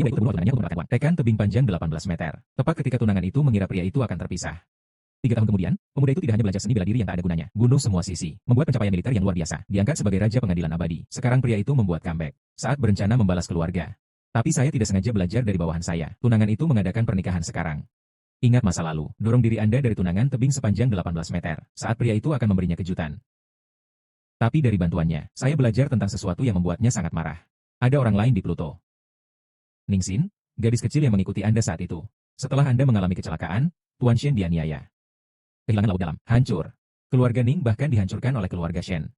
muda itu terbunuh tunangannya untuk mendapatkan uang. Tekan tebing panjang 18 meter. Tepat ketika tunangan itu mengira pria itu akan terpisah. 3 tahun kemudian, pemuda itu tidak hanya belajar seni bela diri yang tak ada gunanya, bunuh semua sisi, membuat pencapaian militer yang luar biasa, diangkat sebagai raja pengadilan abadi. Sekarang pria itu membuat comeback saat berencana membalas keluarga. Tapi saya tidak sengaja belajar dari bawahan saya. Tunangan itu mengadakan pernikahan sekarang. Ingat masa lalu, dorong diri Anda dari tunangan tebing sepanjang 18 meter, saat pria itu akan memberinya kejutan. Tapi dari bantuannya, saya belajar tentang sesuatu yang membuatnya sangat marah. Ada orang lain di Pluto. Ningsin, gadis kecil yang mengikuti Anda saat itu. Setelah Anda mengalami kecelakaan, Tuan Shen dianiaya. Kehilangan laut dalam, hancur. Keluarga Ning bahkan dihancurkan oleh keluarga Shen.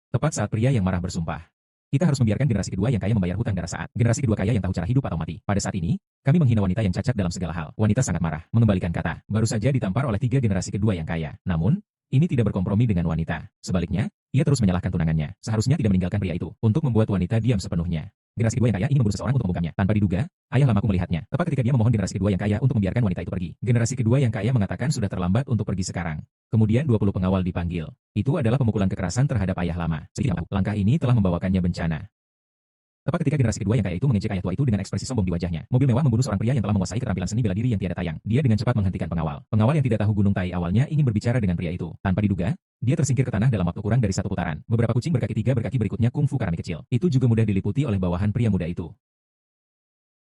Tepat saat pria yang marah bersumpah. Kita harus membiarkan generasi kedua yang kaya membayar hutang darah saat generasi kedua kaya yang tahu cara hidup atau mati. Pada saat ini, kami menghina wanita yang cacat dalam segala hal. Wanita sangat marah, mengembalikan kata, baru saja ditampar oleh 3 generasi kedua yang kaya. Namun, ini tidak berkompromi dengan wanita. Sebaliknya, ia terus menyalahkan tunangannya. Seharusnya tidak meninggalkan pria itu untuk membuat wanita diam sepenuhnya. Generasi kedua yang kaya ingin membunuh seseorang untuk membukamnya. Tanpa diduga, ayah lamaku melihatnya. Tepat ketika dia memohon generasi kedua yang kaya untuk membiarkan wanita itu pergi. Generasi kedua yang kaya mengatakan sudah terlambat untuk pergi sekarang. Kemudian 20 pengawal dipanggil. Itu adalah pemukulan kekerasan terhadap ayah lama. Sedikit langkah ini telah membawakannya bencana. Tepat ketika generasi kedua yang kaya itu mengejek ayah tua itu dengan ekspresi sombong di wajahnya. Mobil mewah membunuh seorang pria yang telah menguasai keterampilan seni bela diri yang tiada tayang. Dia dengan cepat menghentikan pengawal. Pengawal yang tidak tahu Gunung Tai awalnya ingin berbicara dengan pria itu. Tanpa diduga, dia tersingkir ke tanah dalam waktu kurang dari 1 putaran. Beberapa kucing berkaki 3 berkaki berikutnya kungfu karami kecil. Itu juga mudah diliputi oleh bawahan pria muda itu.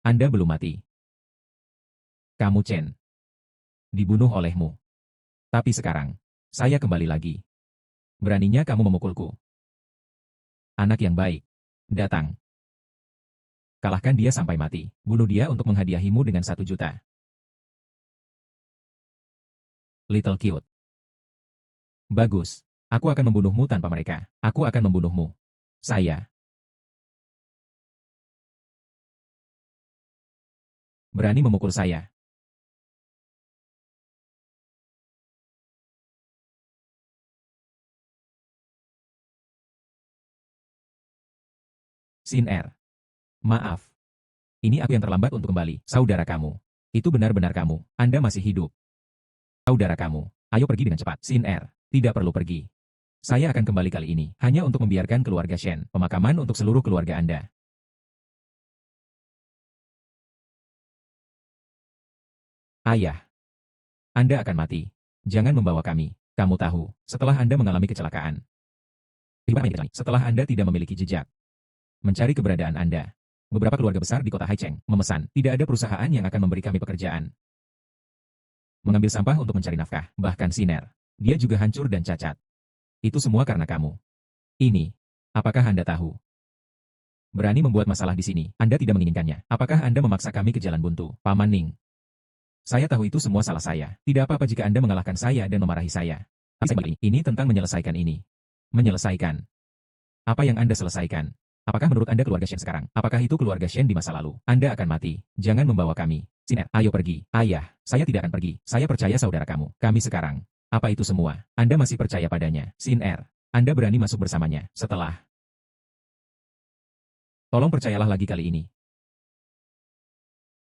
Anda belum mati. Kamu Chen. Dibunuh olehmu. Tapi sekarang, saya kembali lagi. Beraninya kamu memukulku. Anak yang baik. Datang. Kalahkan dia sampai mati. Bunuh dia untuk menghadiahimu dengan 1 juta. Little cute. Bagus. Aku akan membunuhmu tanpa mereka. Aku akan membunuhmu. Saya. Berani memukul saya. Sin R. Maaf. Ini aku yang terlambat untuk kembali. Saudara kamu. Itu benar-benar kamu. Anda masih hidup. Saudara kamu. Ayo pergi dengan cepat. Sin R. Tidak perlu pergi. Saya akan kembali kali ini. Hanya untuk membiarkan keluarga Shen. Pemakaman untuk seluruh keluarga Anda. Ayah. Anda akan mati. Jangan membawa kami. Kamu tahu, setelah Anda mengalami kecelakaan. Setelah Anda tidak memiliki jejak. Mencari keberadaan Anda. Beberapa keluarga besar di kota Haicheng memesan, tidak ada perusahaan yang akan memberi kami pekerjaan. Mengambil sampah untuk mencari nafkah, bahkan Siner. Dia juga hancur dan cacat. Itu semua karena kamu. Ini. Apakah Anda tahu? Berani membuat masalah di sini, Anda tidak menginginkannya. Apakah Anda memaksa kami ke jalan buntu, Paman Ning? Saya tahu itu semua salah saya. Tidak apa-apa jika Anda mengalahkan saya dan memarahi saya. Tapi ini tentang menyelesaikan ini. Menyelesaikan. Apa yang Anda selesaikan? Apakah menurut Anda keluarga Shen sekarang? Apakah itu keluarga Shen di masa lalu? Anda akan mati. Jangan membawa kami. Siner, ayo pergi. Ayah, saya tidak akan pergi. Saya percaya saudara kamu. Kami sekarang. Apa itu semua? Anda masih percaya padanya? Siner, Anda berani masuk bersamanya. Setelah. Tolong percayalah lagi kali ini.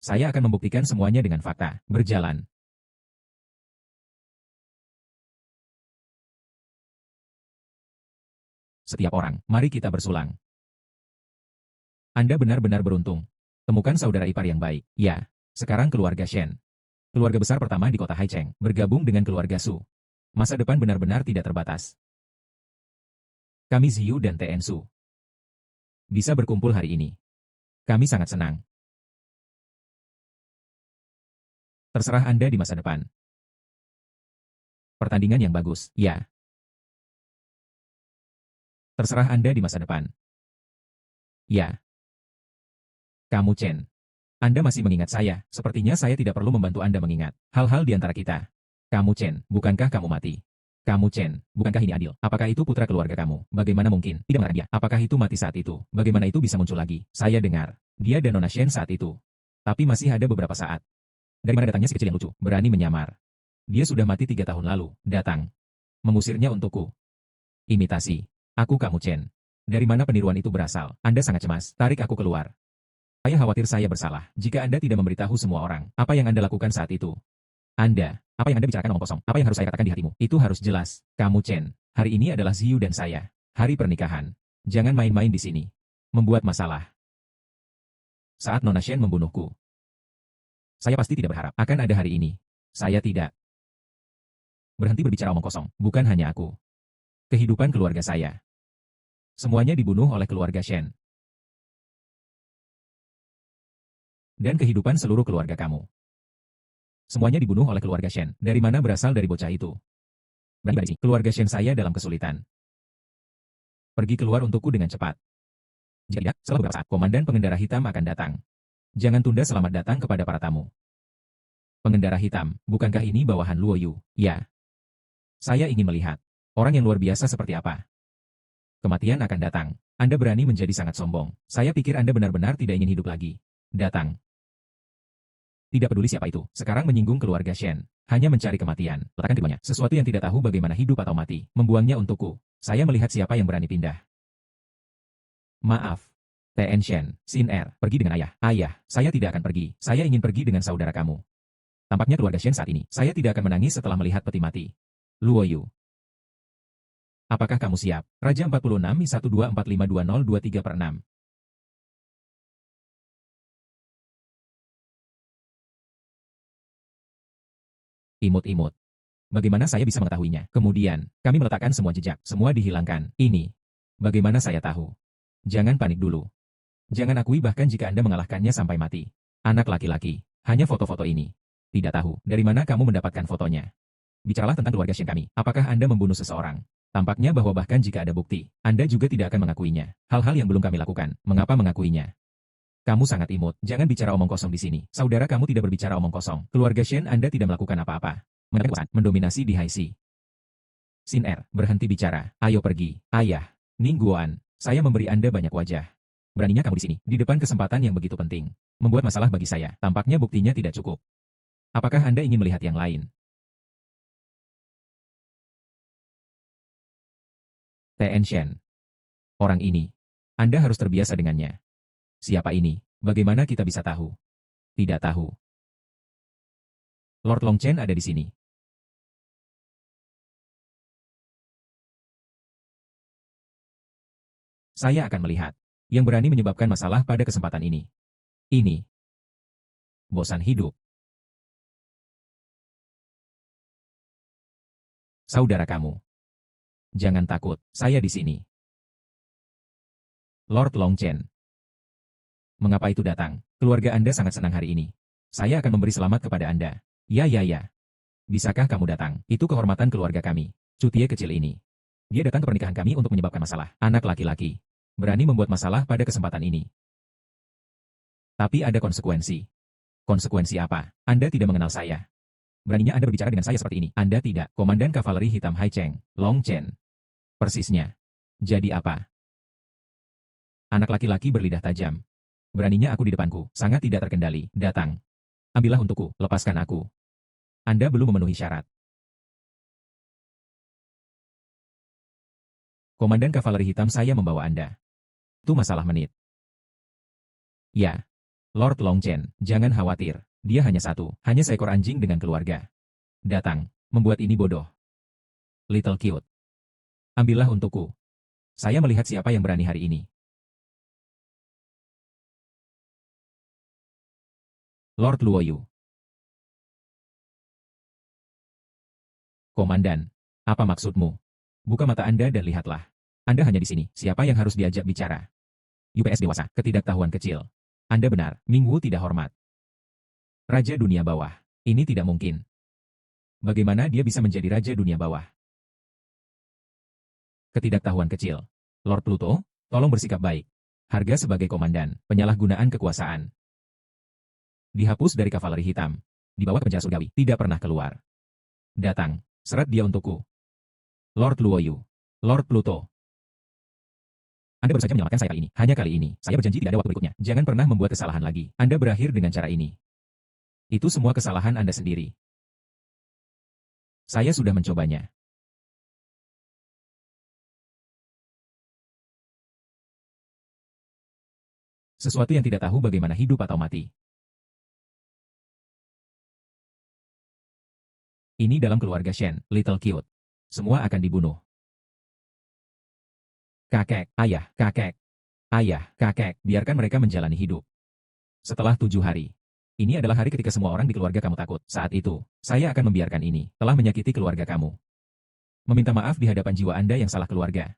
Saya akan membuktikan semuanya dengan fakta. Berjalan. Setiap orang, mari kita bersulang. Anda benar-benar beruntung. Temukan saudara ipar yang baik. Ya, sekarang keluarga Shen. Keluarga besar pertama di kota Haicheng, bergabung dengan keluarga Su. Masa depan benar-benar tidak terbatas. Kami Ziyu dan TN Su. Bisa berkumpul hari ini. Kami sangat senang. Terserah Anda di masa depan. Pertandingan yang bagus, ya. Terserah Anda di masa depan. Ya. Kamu Chen. Anda masih mengingat saya, sepertinya saya tidak perlu membantu Anda mengingat hal-hal di antara kita. Kamu Chen, bukankah kamu mati? Kamu Chen, bukankah ini adil? Apakah itu putra keluarga kamu? Bagaimana mungkin? Tidak mengenai dia. Apakah itu mati saat itu? Bagaimana itu bisa muncul lagi? Saya dengar. Dia dan Nona Shen saat itu. Tapi masih ada beberapa saat. Dari mana datangnya si kecil yang lucu? Berani menyamar. Dia sudah mati 3 tahun lalu. Datang. Mengusirnya untukku. Imitasi. Aku kamu Chen. Dari mana peniruan itu berasal? Anda sangat cemas. Tarik aku keluar. Saya khawatir saya bersalah. Jika Anda tidak memberitahu semua orang, apa yang Anda lakukan saat itu? Anda, apa yang Anda bicarakan omong kosong? Apa yang harus saya katakan di hatimu? Itu harus jelas. Kamu Chen. Hari ini adalah Ziyu dan saya. Hari pernikahan. Jangan main-main di sini. Membuat masalah. Saat Nona Shen membunuhku. Saya pasti tidak berharap akan ada hari ini. Saya tidak. Berhenti berbicara omong kosong, bukan hanya aku. Kehidupan keluarga saya. Semuanya dibunuh oleh keluarga Shen. Dan kehidupan seluruh keluarga kamu. Semuanya dibunuh oleh keluarga Shen. Dari mana berasal dari bocah itu? Berani keluarga Shen saya dalam kesulitan. Pergi keluar untukku dengan cepat. Jika tidak, setelah beberapa saat, Komandan Pengendara Hitam akan datang. Jangan tunda selamat datang kepada para tamu. Pengendara Hitam, bukankah ini bawahan Luo Yu? Ya. Saya ingin melihat orang yang luar biasa seperti apa. Kematian akan datang. Anda berani menjadi sangat sombong. Saya pikir Anda benar-benar tidak ingin hidup lagi. Datang. Tidak peduli siapa itu, sekarang menyinggung keluarga Shen. Hanya mencari kematian. Letakkan keduanya. Sesuatu yang tidak tahu bagaimana hidup atau mati. Membuangnya untukku. Saya melihat siapa yang berani pindah. Maaf. T.N. Shen, Sin Er, pergi dengan ayah. Ayah, saya tidak akan pergi. Saya ingin pergi dengan saudara kamu. Tampaknya keluarga Shen saat ini. Saya tidak akan menangis setelah melihat peti mati. Luo Yu. Apakah kamu siap? Raja 46-12452023/6. Imut-imut. Bagaimana saya bisa mengetahuinya? Kemudian, kami meletakkan semua jejak. Semua dihilangkan. Ini. Bagaimana saya tahu? Jangan panik dulu. Jangan akui bahkan jika Anda mengalahkannya sampai mati. Anak laki-laki. Hanya foto-foto ini. Tidak tahu, dari mana kamu mendapatkan fotonya. Bicaralah tentang keluarga Shen kami. Apakah Anda membunuh seseorang? Tampaknya bahwa bahkan jika ada bukti, Anda juga tidak akan mengakuinya. Hal-hal yang belum kami lakukan, mengapa mengakuinya? Kamu sangat imut. Jangan bicara omong kosong di sini. Saudara kamu tidak berbicara omong kosong. Keluarga Shen Anda tidak melakukan apa-apa. Mendominasi di High Sea. Sin Er, berhenti bicara. Ayo pergi. Ayah. Ning Guan, saya memberi Anda banyak wajah. Beraninya kamu di sini, di depan kesempatan yang begitu penting. Membuat masalah bagi saya. Tampaknya buktinya tidak cukup. Apakah Anda ingin melihat yang lain? T.N. Shen. Orang ini. Anda harus terbiasa dengannya. Siapa ini? Bagaimana kita bisa tahu? Tidak tahu. Lord Long Chen ada di sini. Saya akan melihat. Yang berani menyebabkan masalah pada kesempatan ini. Ini. Bosan hidup. Saudara kamu. Jangan takut, saya di sini. Lord Long Chen. Mengapa itu datang? Keluarga Anda sangat senang hari ini. Saya akan memberi selamat kepada Anda. Ya. Bisakah kamu datang? Itu kehormatan keluarga kami. Cutie kecil ini. Dia datang ke pernikahan kami untuk menyebabkan masalah. Anak laki-laki. Berani membuat masalah pada kesempatan ini. Tapi ada konsekuensi. Konsekuensi apa? Anda tidak mengenal saya. Beraninya Anda berbicara dengan saya seperti ini. Anda tidak. Komandan Kavaleri Hitam Hai Cheng, Long Chen. Persisnya. Jadi apa? Anak laki-laki berlidah tajam. Beraninya aku di depanku, sangat tidak terkendali. Datang. Ambillah untukku, lepaskan aku. Anda belum memenuhi syarat. Komandan Kavaleri Hitam saya membawa Anda. Itu masalah menit. Ya. Lord Long Chen, jangan khawatir. Dia hanya satu, hanya seekor anjing dengan keluarga. Datang, membuat ini bodoh. Little cute. Ambillah untukku. Saya melihat siapa yang berani hari ini. Lord Luo Yu. Komandan, apa maksudmu? Buka mata Anda dan lihatlah. Anda hanya di sini, siapa yang harus diajak bicara? UPS dewasa, ketidaktahuan kecil. Anda benar, Ming Wu tidak hormat. Raja dunia bawah. Ini tidak mungkin. Bagaimana dia bisa menjadi Raja dunia bawah? Ketidaktahuan kecil. Lord Pluto, tolong bersikap baik. Harga sebagai komandan, penyalahgunaan kekuasaan. Dihapus dari kavaleri hitam. Dibawa ke penjara surgawi, tidak pernah keluar. Datang, seret dia untukku. Lord Luo Yu. Lord Pluto. Anda baru saja menyelamatkan saya kali ini. Hanya kali ini. Saya berjanji tidak ada waktu berikutnya. Jangan pernah membuat kesalahan lagi. Anda berakhir dengan cara ini. Itu semua kesalahan Anda sendiri. Saya sudah mencobanya. Sesuatu yang tidak tahu bagaimana hidup atau mati. Ini dalam keluarga Shen, Little Cute. Semua akan dibunuh. Kakek, ayah, kakek. Ayah, kakek, biarkan mereka menjalani hidup. Setelah 7 hari. Ini adalah hari ketika semua orang di keluarga kamu takut. Saat itu, saya akan membiarkan ini. Telah menyakiti keluarga kamu. Meminta maaf di hadapan jiwa Anda yang salah keluarga.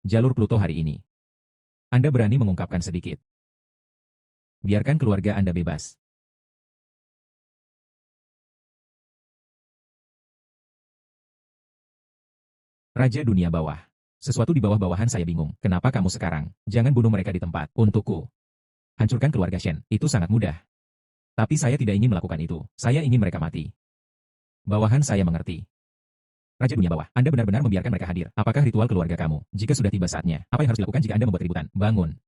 Jalur Pluto hari ini. Anda berani mengungkapkan sedikit. Biarkan keluarga Anda bebas. Raja dunia bawah. Sesuatu di bawah-bawahan saya bingung. Kenapa kamu sekarang? Jangan bunuh mereka di tempat. Untukku. Hancurkan keluarga Shen. Itu sangat mudah. Tapi saya tidak ingin melakukan itu. Saya ingin mereka mati. Bawahan saya mengerti. Raja dunia bawah, Anda benar-benar membiarkan mereka hadir. Apakah ritual keluarga kamu? Jika sudah tiba saatnya, apa yang harus dilakukan jika Anda membuat keributan? Bangun.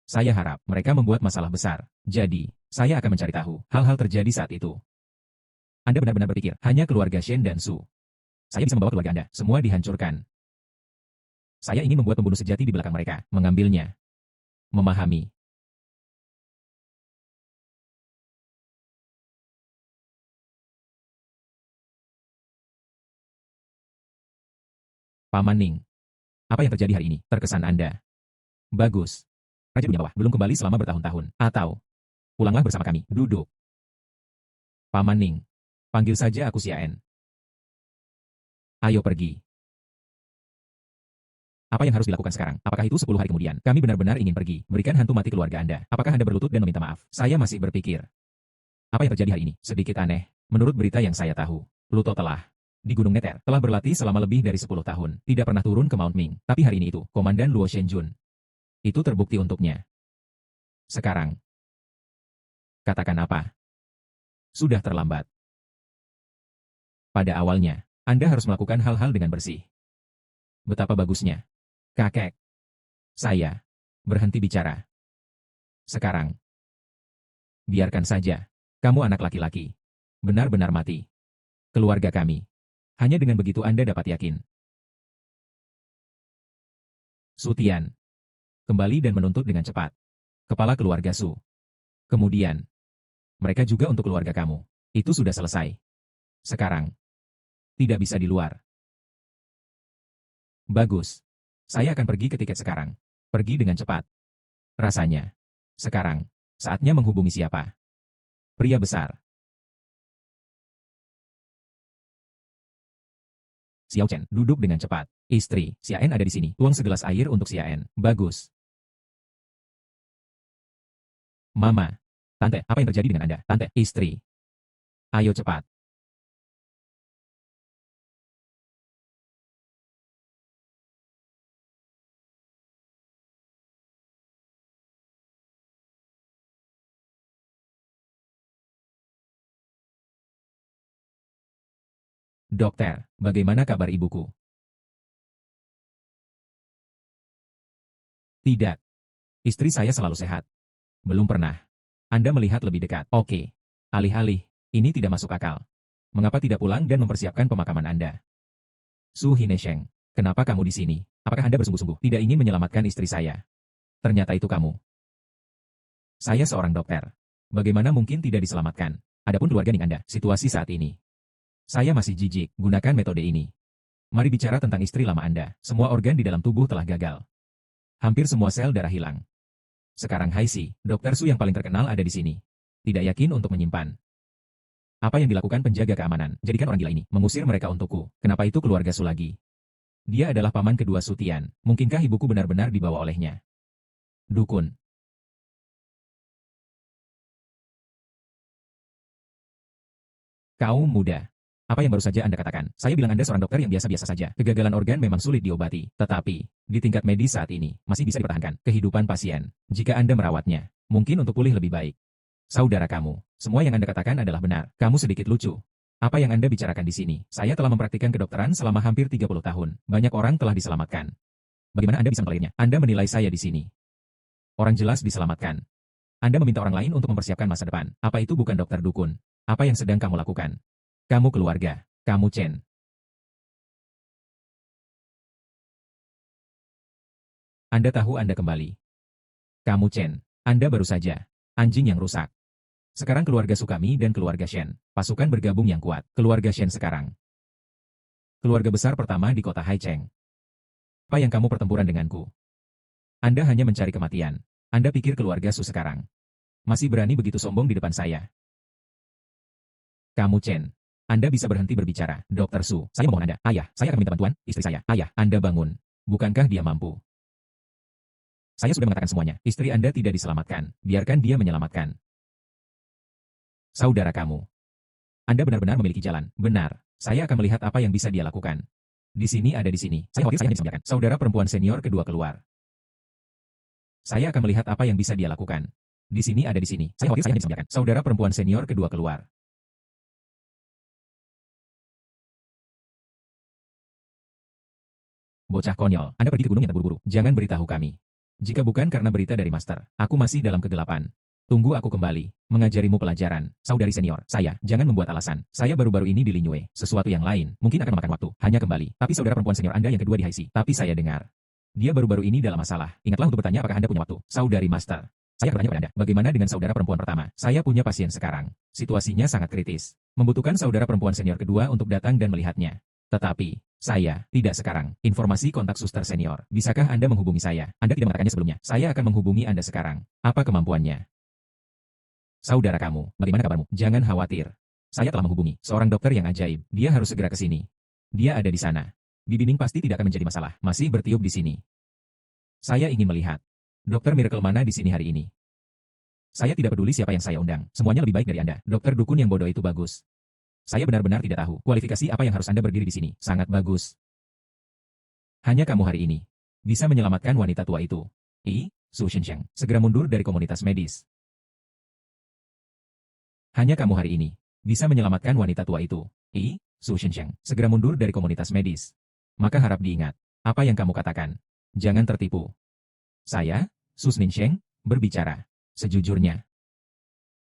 Saya harap mereka membuat masalah besar. Jadi, saya akan mencari tahu hal-hal terjadi saat itu. Anda benar-benar berpikir, hanya keluarga Shen dan Su. Saya bisa membawa keluarga Anda. Semua dihancurkan. Saya ingin membuat pembunuh sejati di belakang mereka. Mengambilnya. Memahami. Paman Ning. Apa yang terjadi hari ini? Terkesan Anda. Bagus. Raja dunia bawah belum kembali selama bertahun-tahun. Atau, pulanglah bersama kami. Duduk. Paman Ning. Panggil saja aku Xiaen. Ayo pergi. Apa yang harus dilakukan sekarang? Apakah itu 10 hari kemudian? Kami benar-benar ingin pergi. Berikan hantu mati keluarga Anda. Apakah Anda berlutut dan meminta maaf? Saya masih berpikir. Apa yang terjadi hari ini? Sedikit aneh. Menurut berita yang saya tahu, Pluto telah di Gunung Neter, telah berlatih selama lebih dari 10 tahun. Tidak pernah turun ke Mount Ming. Tapi hari ini itu, Komandan Luo Shenjun. Itu terbukti untuknya. Sekarang. Katakan apa? Sudah terlambat. Pada awalnya, Anda harus melakukan hal-hal dengan bersih. Betapa bagusnya. Kakek. Saya. Berhenti bicara. Sekarang. Biarkan saja. Kamu anak laki-laki. Benar-benar mati. Keluarga kami. Hanya dengan begitu Anda dapat yakin. Su Tian. Kembali dan menuntut dengan cepat. Kepala keluarga Su. Kemudian. Mereka juga untuk keluarga kamu. Itu sudah selesai. Sekarang. Tidak bisa di luar. Bagus. Saya akan pergi ke tiket sekarang. Pergi dengan cepat. Rasanya. Sekarang. Saatnya menghubungi siapa? Pria besar. Xiao Chen, duduk dengan cepat. Istri, Xiaen ada di sini. Tuang segelas air untuk Xiaen. Bagus. Mama. Tante, apa yang terjadi dengan Anda? Tante, istri. Ayo cepat. Dokter, bagaimana kabar ibuku? Tidak. Istri saya selalu sehat. Belum pernah. Anda melihat lebih dekat. Oke. Alih-alih, ini tidak masuk akal. Mengapa tidak pulang dan mempersiapkan pemakaman Anda? Su Hinesheng, kenapa kamu di sini? Apakah Anda bersungguh-sungguh tidak ingin menyelamatkan istri saya? Ternyata itu kamu. Saya seorang dokter. Bagaimana mungkin tidak diselamatkan? Adapun keluarga Ning Anda, situasi saat ini. Saya masih jijik, gunakan metode ini. Mari bicara tentang istri lama Anda. Semua organ di dalam tubuh telah gagal. Hampir semua sel darah hilang. Sekarang Haisi, Dokter Su yang paling terkenal ada di sini. Tidak yakin untuk menyimpan. Apa yang dilakukan penjaga keamanan? Jadikan orang gila ini, mengusir mereka untukku. Kenapa itu keluarga Su lagi? Dia adalah paman kedua Su Tian. Mungkinkah ibuku benar-benar dibawa olehnya? Dukun. Kaum muda. Apa yang baru saja Anda katakan? Saya bilang Anda seorang dokter yang biasa-biasa saja. Kegagalan organ memang sulit diobati. Tetapi, di tingkat medis saat ini, masih bisa dipertahankan kehidupan pasien. Jika Anda merawatnya, mungkin untuk pulih lebih baik. Saudara kamu, semua yang Anda katakan adalah benar. Kamu sedikit lucu. Apa yang Anda bicarakan di sini? Saya telah mempraktikkan kedokteran selama hampir 30 tahun. Banyak orang telah diselamatkan. Bagaimana Anda bisa mengklaimnya? Anda menilai saya di sini. Orang jelas diselamatkan. Anda meminta orang lain untuk mempersiapkan masa depan. Apa itu bukan dokter dukun? Apa yang sedang kamu lakukan? Kamu keluarga. Kamu Chen. Anda tahu Anda kembali. Kamu Chen. Anda baru saja. Anjing yang rusak. Sekarang keluarga Sukami dan keluarga Shen. Pasukan bergabung yang kuat. Keluarga Shen sekarang. Keluarga besar pertama di kota Haicheng. Apa yang kamu pertempuran denganku? Anda hanya mencari kematian. Anda pikir keluarga Su sekarang masih berani begitu sombong di depan saya? Kamu Chen. Anda bisa berhenti berbicara, Dokter Su. Saya memohon Anda. Ayah, saya akan minta bantuan, istri saya. Ayah, Anda bangun. Bukankah dia mampu? Saya sudah mengatakan semuanya. Istri Anda tidak diselamatkan. Biarkan dia menyelamatkan saudara kamu. Anda benar-benar memiliki jalan. Benar. Saya akan melihat apa yang bisa dia lakukan. Di sini ada di sini. Saya khawatir saya hanya bisa membiarkan saudara perempuan senior kedua keluar. Saya akan melihat apa yang bisa dia lakukan. Di sini ada di sini. Saya khawatir saya hanya bisa membiarkan saudara perempuan senior kedua keluar. Bocah konyol, Anda pergi ke gunung yang terburu-buru. Jangan beritahu kami. Jika bukan karena berita dari Master, aku masih dalam kegelapan. Tunggu aku kembali, mengajarimu pelajaran, saudari senior. Saya, jangan membuat alasan. Saya baru-baru ini di Lingyue. Sesuatu yang lain, mungkin akan memakan waktu. Hanya kembali. Tapi saudara perempuan senior Anda yang kedua di Haisi. Tapi saya dengar. Dia baru-baru ini dalam masalah. Ingatlah untuk bertanya apakah Anda punya waktu. Saudari Master. Saya bertanya pada Anda, bagaimana dengan saudara perempuan pertama? Saya punya pasien sekarang. Situasinya sangat kritis. Membutuhkan saudara perempuan senior kedua untuk datang dan melihatnya. Tetapi, saya, tidak sekarang. Informasi kontak suster senior. Bisakah Anda menghubungi saya? Anda tidak mengatakannya sebelumnya. Saya akan menghubungi Anda sekarang. Apa kemampuannya? Saudara kamu, bagaimana kabarmu? Jangan khawatir. Saya telah menghubungi seorang dokter yang ajaib. Dia harus segera ke sini. Dia ada di sana. Bibi Ning pasti tidak akan menjadi masalah. Masih bertiup di sini. Saya ingin melihat. Dokter Miracle mana di sini hari ini? Saya tidak peduli siapa yang saya undang. Semuanya lebih baik dari Anda. Dokter Dukun yang bodoh itu bagus. Saya benar-benar tidak tahu kualifikasi apa yang harus Anda berdiri di sini. Sangat bagus. Hanya kamu hari ini bisa menyelamatkan wanita tua itu. Su Shensheng, segera mundur dari komunitas medis. Hanya kamu hari ini bisa menyelamatkan wanita tua itu. Su Shensheng, segera mundur dari komunitas medis. Maka harap diingat apa yang kamu katakan. Jangan tertipu. Saya, Su Shensheng, berbicara. Sejujurnya.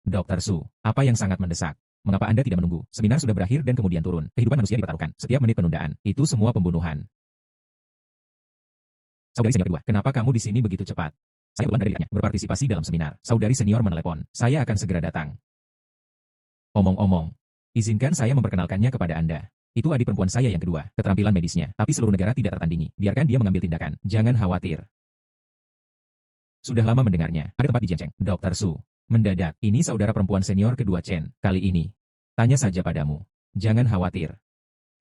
Dokter Su, apa yang sangat mendesak? Mengapa Anda tidak menunggu? Seminar sudah berakhir dan kemudian turun. Kehidupan manusia dipertaruhkan. Setiap menit penundaan. Itu semua pembunuhan. Saudari senior kedua, kenapa kamu di sini begitu cepat? Saya kebetulan dari berpartisipasi dalam seminar. Saudari senior menelepon. Saya akan segera datang. Omong-omong, izinkan saya memperkenalkannya kepada Anda. Itu adik perempuan saya yang kedua, keterampilan medisnya. Tapi seluruh negara tidak tertandingi. Biarkan dia mengambil tindakan. Jangan khawatir. Sudah lama mendengarnya. Ada tempat di Jiancheng. Dokter Su. Mendadak, ini saudara perempuan senior kedua Chen. Kali ini, tanya saja padamu. Jangan khawatir.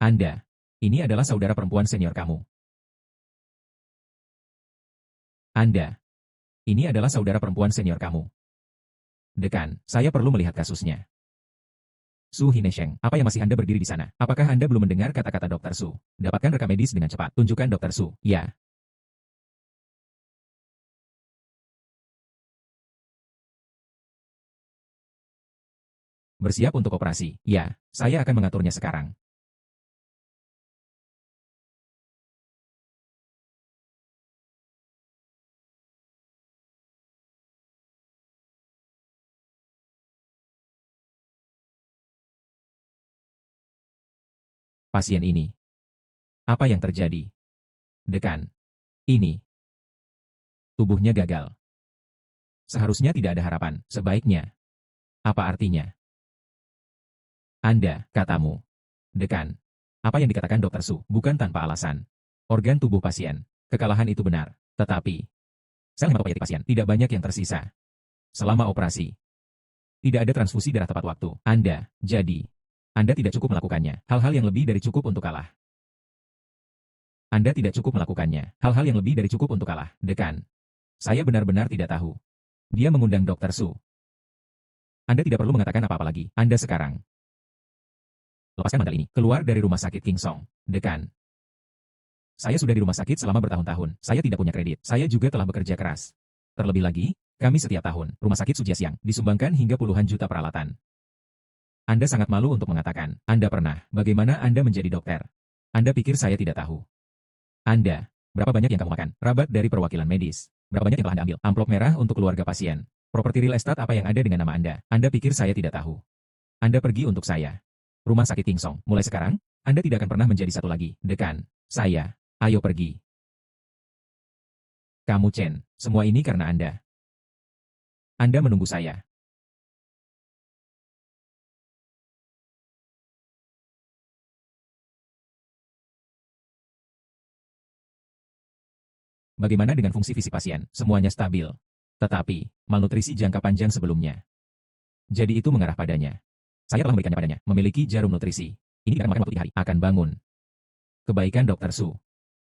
Anda, ini adalah saudara perempuan senior kamu. Anda, ini adalah saudara perempuan senior kamu. Dekan, saya perlu melihat kasusnya. Su Hinesheng, apa yang masih Anda berdiri di sana? Apakah Anda belum mendengar kata-kata Dokter Su? Dapatkan rekam medis dengan cepat. Tunjukkan Dokter Su. Ya. Bersiap untuk operasi. Ya, saya akan mengaturnya sekarang. Pasien ini. Apa yang terjadi? Dekan. Ini. Tubuhnya gagal. Seharusnya tidak ada harapan. Sebaiknya. Apa artinya? Anda, katamu. Dekan. Apa yang dikatakan Dokter Su, bukan tanpa alasan. Organ tubuh pasien. Kekalahan itu benar. Tetapi, sel hematopoietik pasien tidak banyak yang tersisa. Selama operasi, tidak ada transfusi darah tepat waktu. Anda tidak cukup melakukannya. Hal-hal yang lebih dari cukup untuk kalah. Anda tidak cukup melakukannya. Hal-hal yang lebih dari cukup untuk kalah. Dekan. Saya benar-benar tidak tahu. Dia mengundang Dokter Su. Anda tidak perlu mengatakan apa-apa lagi. Anda sekarang. Lepaskan mantel ini. Keluar dari rumah sakit King Song. Dekan. Saya sudah di rumah sakit selama bertahun-tahun. Saya tidak punya kredit. Saya juga telah bekerja keras. Terlebih lagi, kami setiap tahun, rumah sakit Sujiasiang, disumbangkan hingga puluhan juta peralatan. Anda sangat malu untuk mengatakan, Anda pernah, bagaimana Anda menjadi dokter? Anda pikir saya tidak tahu? Anda, berapa banyak yang kamu makan? Rabat dari perwakilan medis. Berapa banyak yang telah Anda ambil? Amplop merah untuk keluarga pasien. Properti real estate apa yang ada dengan nama Anda? Anda pikir saya tidak tahu? Anda pergi untuk saya. Rumah sakit King Song. Mulai sekarang, Anda tidak akan pernah menjadi satu lagi. Dekan. Saya. Ayo pergi. Kamu Chen. Semua ini karena Anda. Anda menunggu saya. Bagaimana dengan fungsi fisik pasien? Semuanya stabil. Tetapi, malnutrisi jangka panjang sebelumnya. Jadi itu mengarah padanya. Saya telah memberikannya padanya, memiliki jarum nutrisi. Ini tidak akan makan waktu 3 hari, akan bangun. Kebaikan Dr. Su.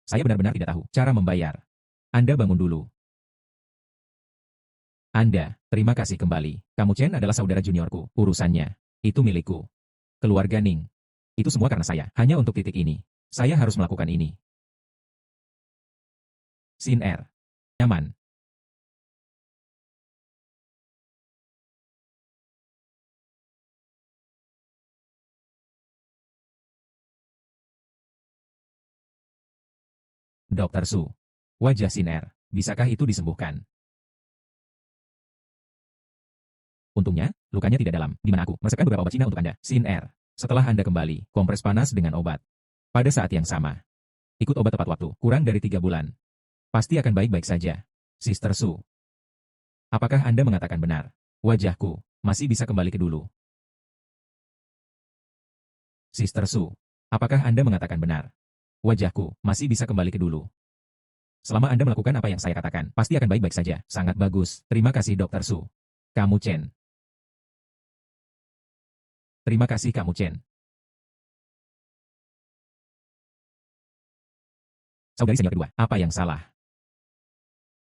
Saya benar-benar tidak tahu cara membayar. Anda bangun dulu. Anda, terima kasih kembali. Kamu Chen adalah saudara juniorku. Urusannya, itu milikku. Keluarga Ning. Itu semua karena saya. Hanya untuk titik ini. Saya harus melakukan ini. Sin R. Nyaman. Dr. Su. Wajah Sin R. Bisakah itu disembuhkan? Untungnya, lukanya tidak dalam. Di mana aku meresepkan beberapa obat Cina untuk Anda. Sin R. Setelah Anda kembali, kompres panas dengan obat. Pada saat yang sama. Ikut obat tepat waktu, kurang dari 3 bulan. Pasti akan baik-baik saja. Sister Su. Apakah Anda mengatakan benar? Wajahku masih bisa kembali ke dulu. Sister Su. Apakah Anda mengatakan benar? Wajahku masih bisa kembali ke dulu. Selama Anda melakukan apa yang saya katakan, pasti akan baik-baik saja. Sangat bagus. Terima kasih Dr. Su. Kamu Chen. Terima kasih kamu Chen. Saudari senior kedua, apa yang salah?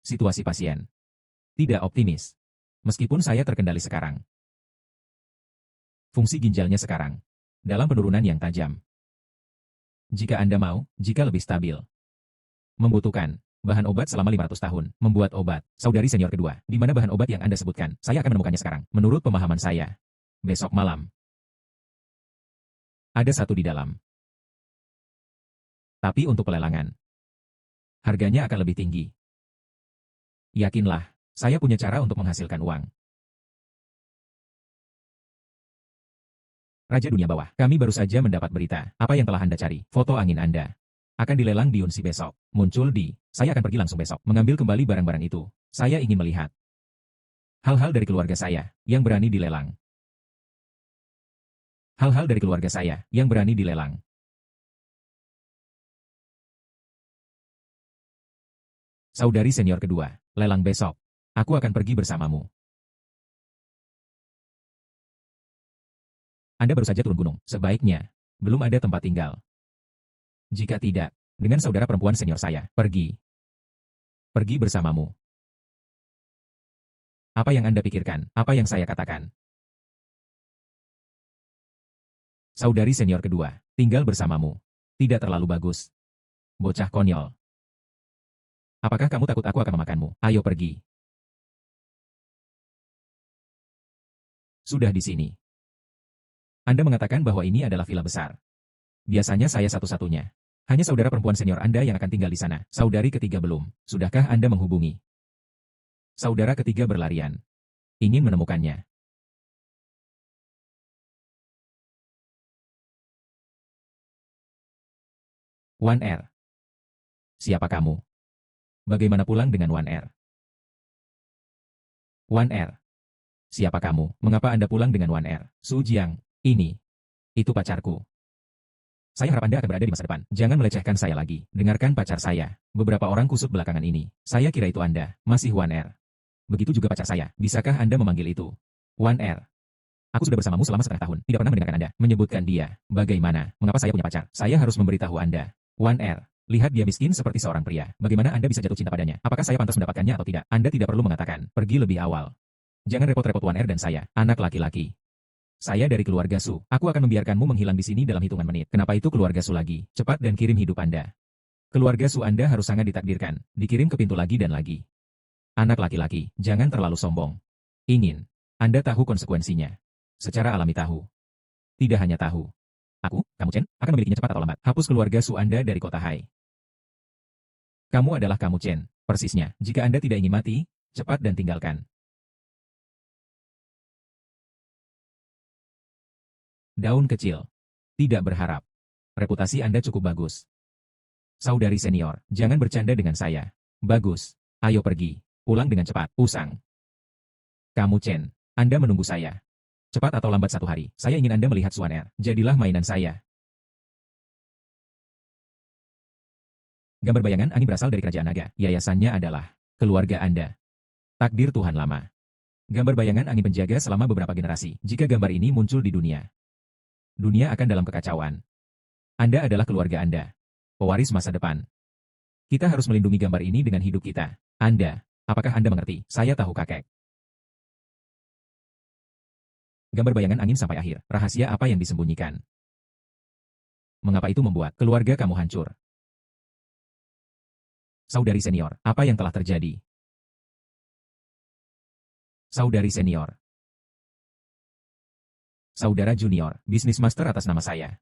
Situasi pasien. Tidak optimis. Meskipun saya terkendali sekarang. Fungsi ginjalnya sekarang. Dalam penurunan yang tajam. Jika Anda mau, jika lebih stabil. Membutuhkan bahan obat selama 500 tahun. Membuat obat. Saudari senior kedua, di mana bahan obat yang Anda sebutkan? Saya akan menemukannya sekarang. Menurut pemahaman saya. Besok malam. Ada satu di dalam. Tapi untuk pelelangan. Harganya akan lebih tinggi. Yakinlah, saya punya cara untuk menghasilkan uang. Raja Dunia Bawah, kami baru saja mendapat berita. Apa yang telah Anda cari? Foto angin Anda. Akan dilelang di Yunsi besok. Muncul di, saya akan pergi langsung besok. Mengambil kembali barang-barang itu. Saya ingin melihat. Hal-hal dari keluarga saya, yang berani dilelang. Hal-hal dari keluarga saya, yang berani dilelang. Saudari senior kedua, lelang besok. Aku akan pergi bersamamu. Anda baru saja turun gunung. Sebaiknya, belum ada tempat tinggal. Jika tidak, dengan saudara perempuan senior saya, pergi. Pergi bersamamu. Apa yang Anda pikirkan? Apa yang saya katakan? Saudari senior kedua, tinggal bersamamu. Tidak terlalu bagus. Bocah konyol. Apakah kamu takut aku akan memakanmu? Ayo pergi. Sudah di sini. Anda mengatakan bahwa ini adalah villa besar. Biasanya saya satu-satunya. Hanya saudara perempuan senior Anda yang akan tinggal di sana. Saudari ketiga belum. Sudahkah Anda menghubungi? Saudara ketiga berlarian. Ingin menemukannya. Wan R. Siapa kamu? Bagaimana pulang dengan Wan R? Wan R. Siapa kamu? Mengapa Anda pulang dengan Wan R? Su Jiang. Ini. Itu pacarku. Saya harap Anda akan berada di masa depan. Jangan melecehkan saya lagi. Dengarkan pacar saya. Beberapa orang kusut belakangan ini. Saya kira itu Anda. Masih Wan R. Begitu juga pacar saya. Bisakah Anda memanggil itu? Wan R. Aku sudah bersamamu selama setengah tahun. Tidak pernah mendengarkan Anda menyebutkan dia. Bagaimana? Mengapa saya punya pacar? Saya harus memberitahu Anda. Wan R. Lihat dia miskin seperti seorang pria. Bagaimana Anda bisa jatuh cinta padanya? Apakah saya pantas mendapatkannya atau tidak? Anda tidak perlu mengatakan. Pergi lebih awal. Jangan repot-repot Wan R dan saya. Anak laki-laki. Saya dari keluarga Su. Aku akan membiarkanmu menghilang di sini dalam hitungan menit. Kenapa itu keluarga Su lagi? Cepat dan kirim hidup Anda. Keluarga Su Anda harus sangat ditakdirkan. Dikirim ke pintu lagi dan lagi. Anak laki-laki, jangan terlalu sombong. Ingin. Anda tahu konsekuensinya. Secara alami tahu. Tidak hanya tahu. Aku, kamu Chen, akan memilikinya cepat atau lambat. Hapus keluarga Su Anda dari kota Hai. Kamu adalah kamu Chen. Persisnya, jika Anda tidak ingin mati, cepat dan tinggalkan. Daun kecil. Tidak berharap. Reputasi Anda cukup bagus. Saudari senior, jangan bercanda dengan saya. Bagus. Ayo pergi. Pulang dengan cepat. Usang. Kamu Chen. Anda menunggu saya. Cepat atau lambat satu hari, saya ingin Anda melihat Suan R. Jadilah mainan saya. Gambar bayangan angin berasal dari kerajaan naga. Yayasannya adalah keluarga Anda. Takdir Tuhan lama. Gambar bayangan angin penjaga selama beberapa generasi. Jika gambar ini muncul di dunia, dunia akan dalam kekacauan. Anda adalah keluarga Anda, pewaris masa depan. Kita harus melindungi gambar ini dengan hidup kita. Anda, apakah Anda mengerti? Saya tahu kakek. Gambar bayangan angin sampai akhir. Rahasia apa yang disembunyikan? Mengapa itu membuat keluarga kamu hancur? Saudari senior, apa yang telah terjadi? Saudari senior. Saudara junior, bisnis master atas nama saya.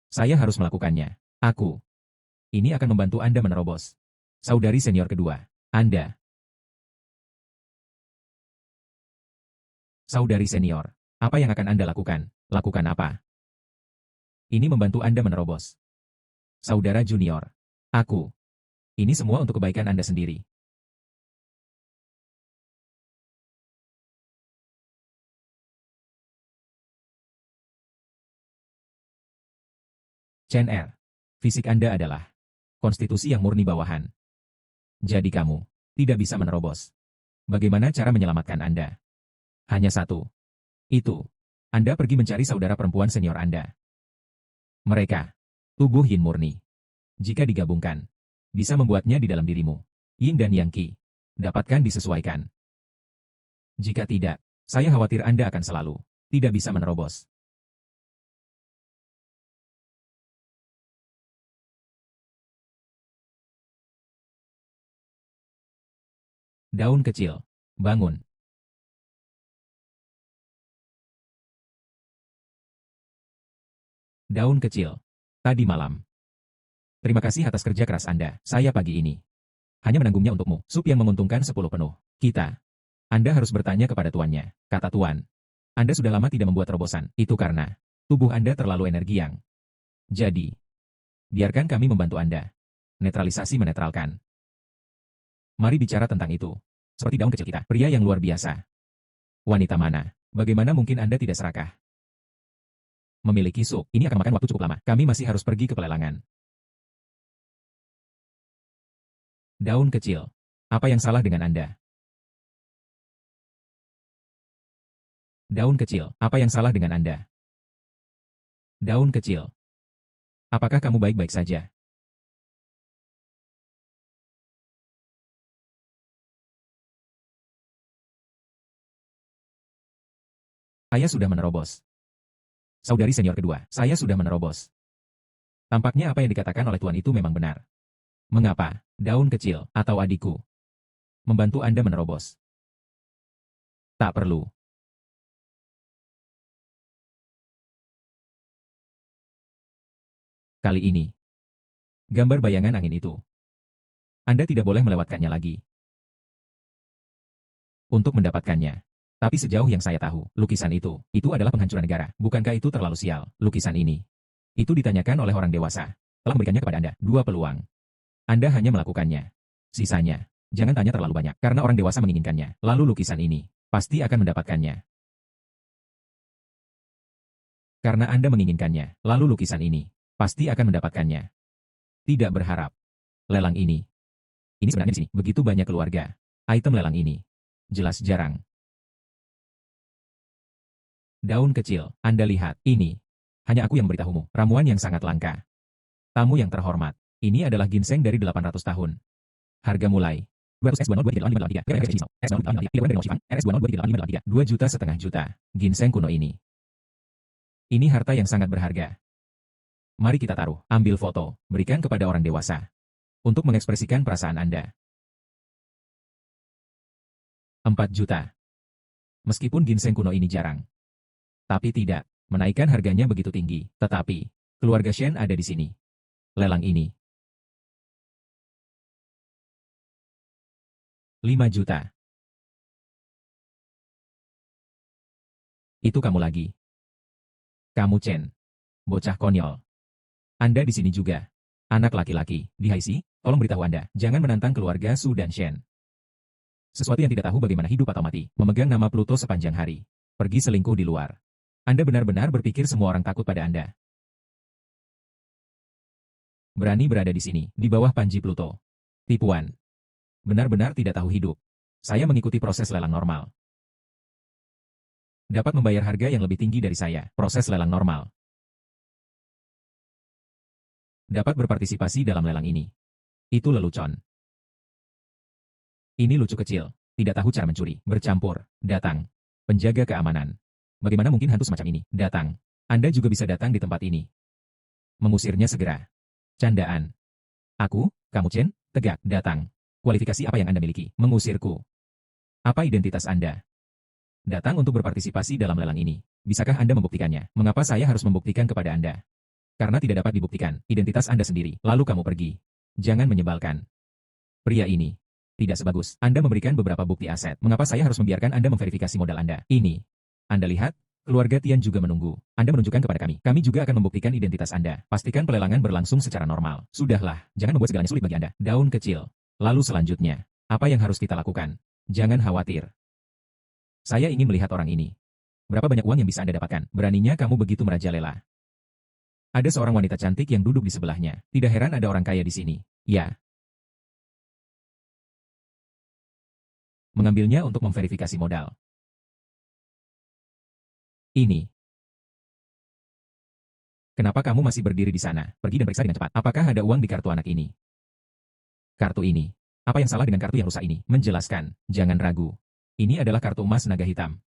Saya harus melakukannya. Aku. Ini akan membantu Anda menerobos. Saudari senior kedua, Anda. Saudari senior, apa yang akan Anda lakukan? Lakukan apa? Ini membantu Anda menerobos. Saudara junior, aku. Ini semua untuk kebaikan Anda sendiri. Chen Er. Fisik Anda adalah konstitusi yang murni bawahan. Jadi kamu tidak bisa menerobos. Bagaimana cara menyelamatkan Anda? Hanya satu. Itu. Anda pergi mencari saudara perempuan senior Anda. Mereka. Tubuh yin murni. Jika digabungkan, bisa membuatnya di dalam dirimu. Yin dan Yang Qi. Dapatkan disesuaikan. Jika tidak, saya khawatir Anda akan selalu tidak bisa menerobos. Daun kecil. Bangun. Daun kecil. Tadi malam. Terima kasih atas kerja keras Anda. Saya pagi ini hanya menanggungnya untukmu. Sup yang menguntungkan 10 penuh. Kita. Anda harus bertanya kepada tuannya, kata tuan. Anda sudah lama tidak membuat terobosan. Itu karena tubuh Anda terlalu energi yang. Jadi, biarkan kami membantu Anda. Netralisasi menetralkan. Mari bicara tentang itu. Seperti daun kecil kita, pria yang luar biasa. Wanita mana? Bagaimana mungkin Anda tidak serakah? Memiliki sup, ini akan makan waktu cukup lama. Kami masih harus pergi ke pelelangan. Daun kecil. Apa yang salah dengan Anda? Daun kecil. Apa yang salah dengan Anda? Daun kecil. Apakah kamu baik-baik saja? Saya sudah menerobos. Saudari senior kedua, saya sudah menerobos. Tampaknya apa yang dikatakan oleh tuan itu memang benar. Mengapa, daun kecil, atau adikku, membantu Anda menerobos? Tak perlu. Kali ini, gambar bayangan angin itu. Anda tidak boleh melewatkannya lagi. Untuk mendapatkannya. Tapi sejauh yang saya tahu, lukisan itu adalah penghancuran negara. Bukankah itu terlalu sial? Lukisan ini. Itu ditanyakan oleh orang dewasa. Telah memberikannya kepada Anda 2 peluang. Anda hanya melakukannya. Sisanya, jangan tanya terlalu banyak, karena orang dewasa menginginkannya. Lalu lukisan ini, pasti akan mendapatkannya. Karena Anda menginginkannya, lalu lukisan ini, pasti akan mendapatkannya. Tidak berharap. Lelang ini. Ini sebenarnya di sini, begitu banyak keluarga. Item lelang ini. Jelas jarang. Daun kecil, Anda lihat, ini. Hanya aku yang memberitahumu, ramuan yang sangat langka. Tamu yang terhormat. Ini adalah ginseng dari 800 tahun. Harga mulai 2,5 juta. Ginseng kuno ini. Ini harta yang sangat berharga. Mari kita taruh, ambil foto, berikan kepada orang dewasa. Untuk mengekspresikan perasaan Anda. 4 juta. Meskipun ginseng kuno ini jarang. Tapi tidak, menaikkan harganya begitu tinggi. Tetapi, keluarga Shen ada di sini. Lelang ini. 5 juta. Itu kamu lagi. Kamu Chen. Bocah konyol. Anda di sini juga. Anak laki-laki, di Haisi, tolong beritahu Anda, jangan menantang keluarga Su dan Shen. Sesuatu yang tidak tahu bagaimana hidup atau mati, memegang nama Pluto sepanjang hari. Pergi selingkuh di luar. Anda benar-benar berpikir semua orang takut pada Anda. Berani berada di sini, di bawah panji Pluto. Tipuan. Benar-benar tidak tahu hidup. Saya mengikuti proses lelang normal. Dapat membayar harga yang lebih tinggi dari saya. Proses lelang normal. Dapat berpartisipasi dalam lelang ini. Itu lelucon. Ini lucu kecil. Tidak tahu cara mencuri. Bercampur. Datang. Penjaga keamanan. Bagaimana mungkin hantu semacam ini? Datang. Anda juga bisa datang di tempat ini. Mengusirnya segera. Candaan. Aku, kamu Chen, tegak, datang. Kualifikasi apa yang Anda miliki? Mengusirku. Apa identitas Anda? Datang untuk berpartisipasi dalam lelang ini. Bisakah Anda membuktikannya? Mengapa saya harus membuktikan kepada Anda? Karena tidak dapat dibuktikan. Identitas Anda sendiri. Lalu kamu pergi. Jangan menyebalkan. Pria ini. Tidak sebagus. Anda memberikan beberapa bukti aset. Mengapa saya harus membiarkan Anda memverifikasi modal Anda? Ini. Anda lihat? Keluarga Tian juga menunggu. Anda menunjukkan kepada kami. Kami juga akan membuktikan identitas Anda. Pastikan pelelangan berlangsung secara normal. Sudahlah. Jangan membuat segalanya sulit bagi Anda. Daun kecil. Lalu selanjutnya. Apa yang harus kita lakukan? Jangan khawatir. Saya ingin melihat orang ini. Berapa banyak uang yang bisa Anda dapatkan? Beraninya kamu begitu merajalela. Ada seorang wanita cantik yang duduk di sebelahnya. Tidak heran ada orang kaya di sini. Ya. Mengambilnya untuk memverifikasi modal. Ini. Kenapa kamu masih berdiri di sana? Pergi dan periksa dengan cepat. Apakah ada uang di kartu anak ini? Kartu ini. Apa yang salah dengan kartu yang rusak ini? Menjelaskan. Jangan ragu. Ini adalah kartu emas naga hitam.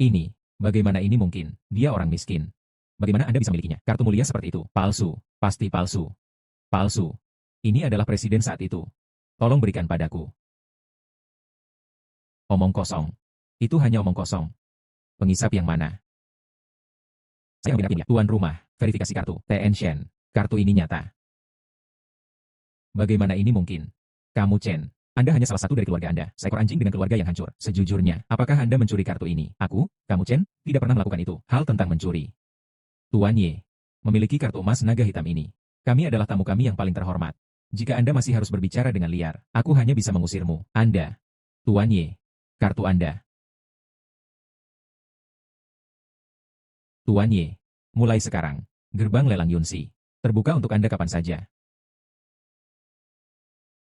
Ini. Bagaimana ini mungkin? Dia orang miskin. Bagaimana Anda bisa memilikinya? Kartu mulia seperti itu. Palsu. Pasti palsu. Palsu. Ini adalah presiden saat itu. Tolong berikan padaku. Omong kosong. Itu hanya omong kosong. Pengisap yang mana? Saya membenarkannya. Tuan rumah, verifikasi kartu. TN Shen. Kartu ini nyata. Bagaimana ini mungkin? Kamu Chen. Anda hanya salah satu dari keluarga Anda. Seekor anjing dengan keluarga yang hancur. Sejujurnya, apakah Anda mencuri kartu ini? Aku, kamu Chen, tidak pernah melakukan itu. Hal tentang mencuri. Tuan Ye. Memiliki kartu emas naga hitam ini. Kami adalah tamu kami yang paling terhormat. Jika Anda masih harus berbicara dengan liar, aku hanya bisa mengusirmu. Anda. Tuan Ye. Kartu Anda. Tuan Ye. Mulai sekarang. Gerbang lelang Yunsi. Terbuka untuk Anda kapan saja.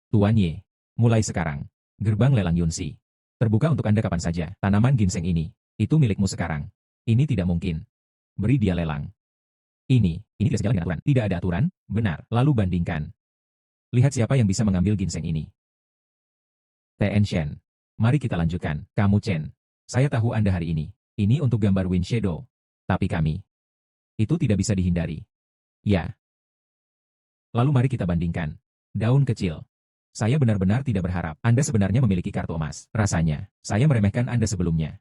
Tuan Ye. Mulai sekarang. Gerbang lelang Yunsi. Terbuka untuk Anda kapan saja. Tanaman ginseng ini. Itu milikmu sekarang. Ini tidak mungkin. Beri dia lelang. Ini tidak sejalan dengan aturan. Tidak ada aturan, benar. Lalu bandingkan. Lihat siapa yang bisa mengambil ginseng ini. TN Shen. Mari kita lanjutkan. Kamu Chen. Saya tahu Anda hari ini. Ini untuk gambar Wind Shadow. Tapi kami. Itu tidak bisa dihindari. Ya. Lalu mari kita bandingkan. Daun kecil. Saya benar-benar tidak berharap Anda sebenarnya memiliki kartu emas. Rasanya, saya meremehkan Anda sebelumnya.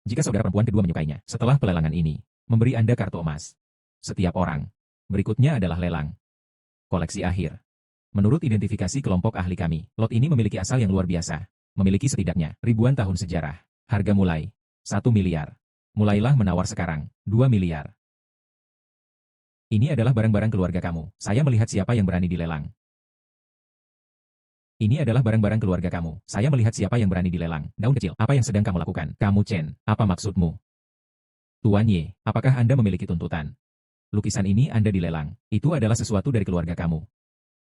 Jika saudara perempuan kedua menyukainya, setelah pelelangan ini, memberi Anda kartu emas. Setiap orang. Berikutnya adalah lelang. Koleksi akhir. Menurut identifikasi kelompok ahli kami, lot ini memiliki asal yang luar biasa. Memiliki setidaknya ribuan tahun sejarah. Harga mulai 1 miliar. Mulailah menawar sekarang, 2 miliar. Ini adalah barang-barang keluarga kamu. Saya melihat siapa yang berani dilelang. Ini adalah barang-barang keluarga kamu. Saya melihat siapa yang berani dilelang. Daun kecil, apa yang sedang kamu lakukan? Kamu Chen, apa maksudmu? Tuan Ye, apakah Anda memiliki tuntutan? Lukisan ini Anda dilelang. Itu adalah sesuatu dari keluarga kamu.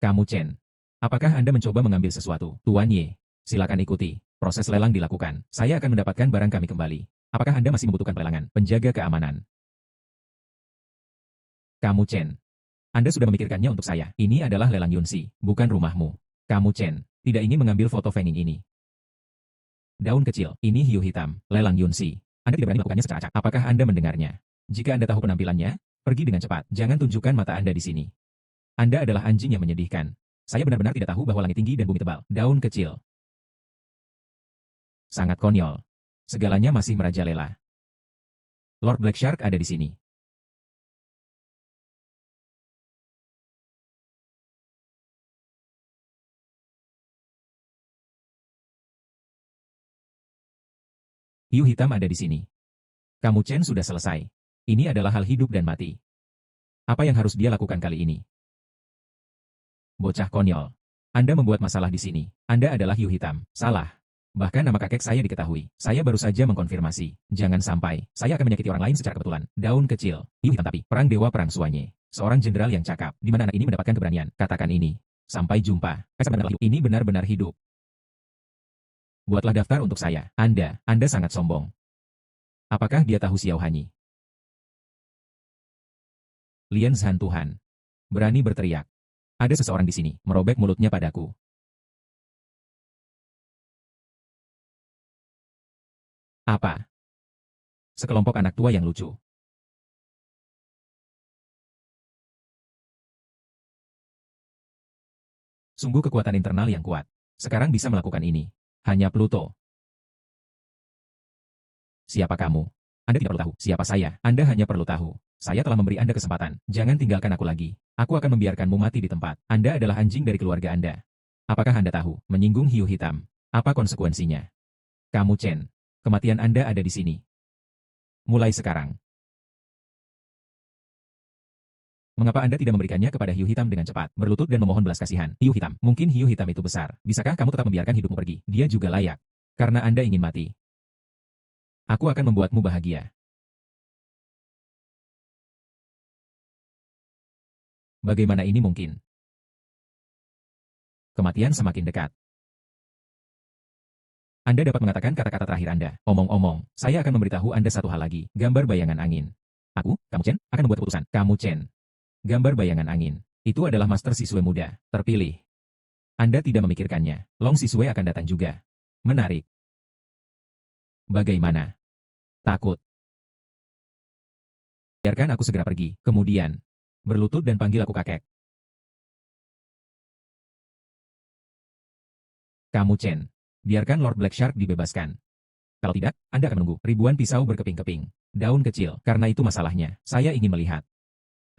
Kamu Chen, apakah Anda mencoba mengambil sesuatu? Tuan Ye, silakan ikuti. Proses lelang dilakukan. Saya akan mendapatkan barang kami kembali. Apakah Anda masih membutuhkan pelelangan? Penjaga keamanan. Kamu Chen. Anda sudah memikirkannya untuk saya. Ini adalah lelang Yunsi, bukan rumahmu. Kamu Chen, tidak ingin mengambil foto fenging ini. Daun kecil, ini hiu hitam, lelang Yunsi. Anda tidak berani melakukannya secara acak. Apakah Anda mendengarnya? Jika Anda tahu penampilannya, pergi dengan cepat. Jangan tunjukkan mata Anda di sini. Anda adalah anjing yang menyedihkan. Saya benar-benar tidak tahu bahwa langit tinggi dan bumi tebal. Daun kecil. Sangat konyol. Segalanya masih merajalela. Lord Black Shark ada di sini. Hiu hitam ada di sini. Kamu Chen sudah selesai. Ini adalah hal hidup dan mati. Apa yang harus dia lakukan kali ini? Bocah konyol. Anda membuat masalah di sini. Anda adalah hiu hitam. Salah. Bahkan nama kakek saya diketahui. Saya baru saja mengkonfirmasi. Jangan sampai saya akan menyakiti orang lain secara kebetulan. Daun kecil. Hiu hitam tapi. Perang dewa perang suanye. Seorang jenderal yang cakap. Di mana anak ini mendapatkan keberanian? Katakan ini. Sampai jumpa. Ini benar-benar hidup. Buatlah daftar untuk saya. Anda sangat sombong. Apakah dia tahu Xiao Hanyi? Lian Zhan Tuhan. Berani berteriak. Ada seseorang di sini, merobek mulutnya padaku. Apa? Sekelompok anak tua yang lucu. Sungguh kekuatan internal yang kuat. Sekarang bisa melakukan ini. Hanya Pluto. Siapa kamu? Anda tidak perlu tahu siapa saya. Anda hanya perlu tahu. Saya telah memberi Anda kesempatan. Jangan tinggalkan aku lagi. Aku akan membiarkanmu mati di tempat. Anda adalah anjing dari keluarga Anda. Apakah Anda tahu, menyinggung hiu hitam? Apa konsekuensinya? Kamu Chen. Kematian Anda ada di sini. Mulai sekarang. Mengapa Anda tidak memberikannya kepada hiu hitam dengan cepat, berlutut dan memohon belas kasihan? Hiu hitam, mungkin hiu hitam itu besar. Bisakah kamu tetap membiarkan hidupmu pergi? Dia juga layak. Karena Anda ingin mati. Aku akan membuatmu bahagia. Bagaimana ini mungkin? Kematian semakin dekat. Anda dapat mengatakan kata-kata terakhir Anda. Omong-omong, saya akan memberitahu Anda satu hal lagi. Gambar bayangan angin. Kamu Chen, akan membuat keputusan. Kamu Chen. Gambar bayangan angin. Itu adalah Master Siswe muda, terpilih. Anda tidak memikirkannya. Long Siswe akan datang juga. Menarik. Bagaimana? Takut. Biarkan aku segera pergi. Kemudian, berlutut dan panggil aku kakek. Kamu Chen. Biarkan Lord Black Shark dibebaskan. Kalau tidak, Anda akan menunggu. Ribuan pisau berkeping-keping. Daun kecil. Karena itu masalahnya. Saya ingin melihat.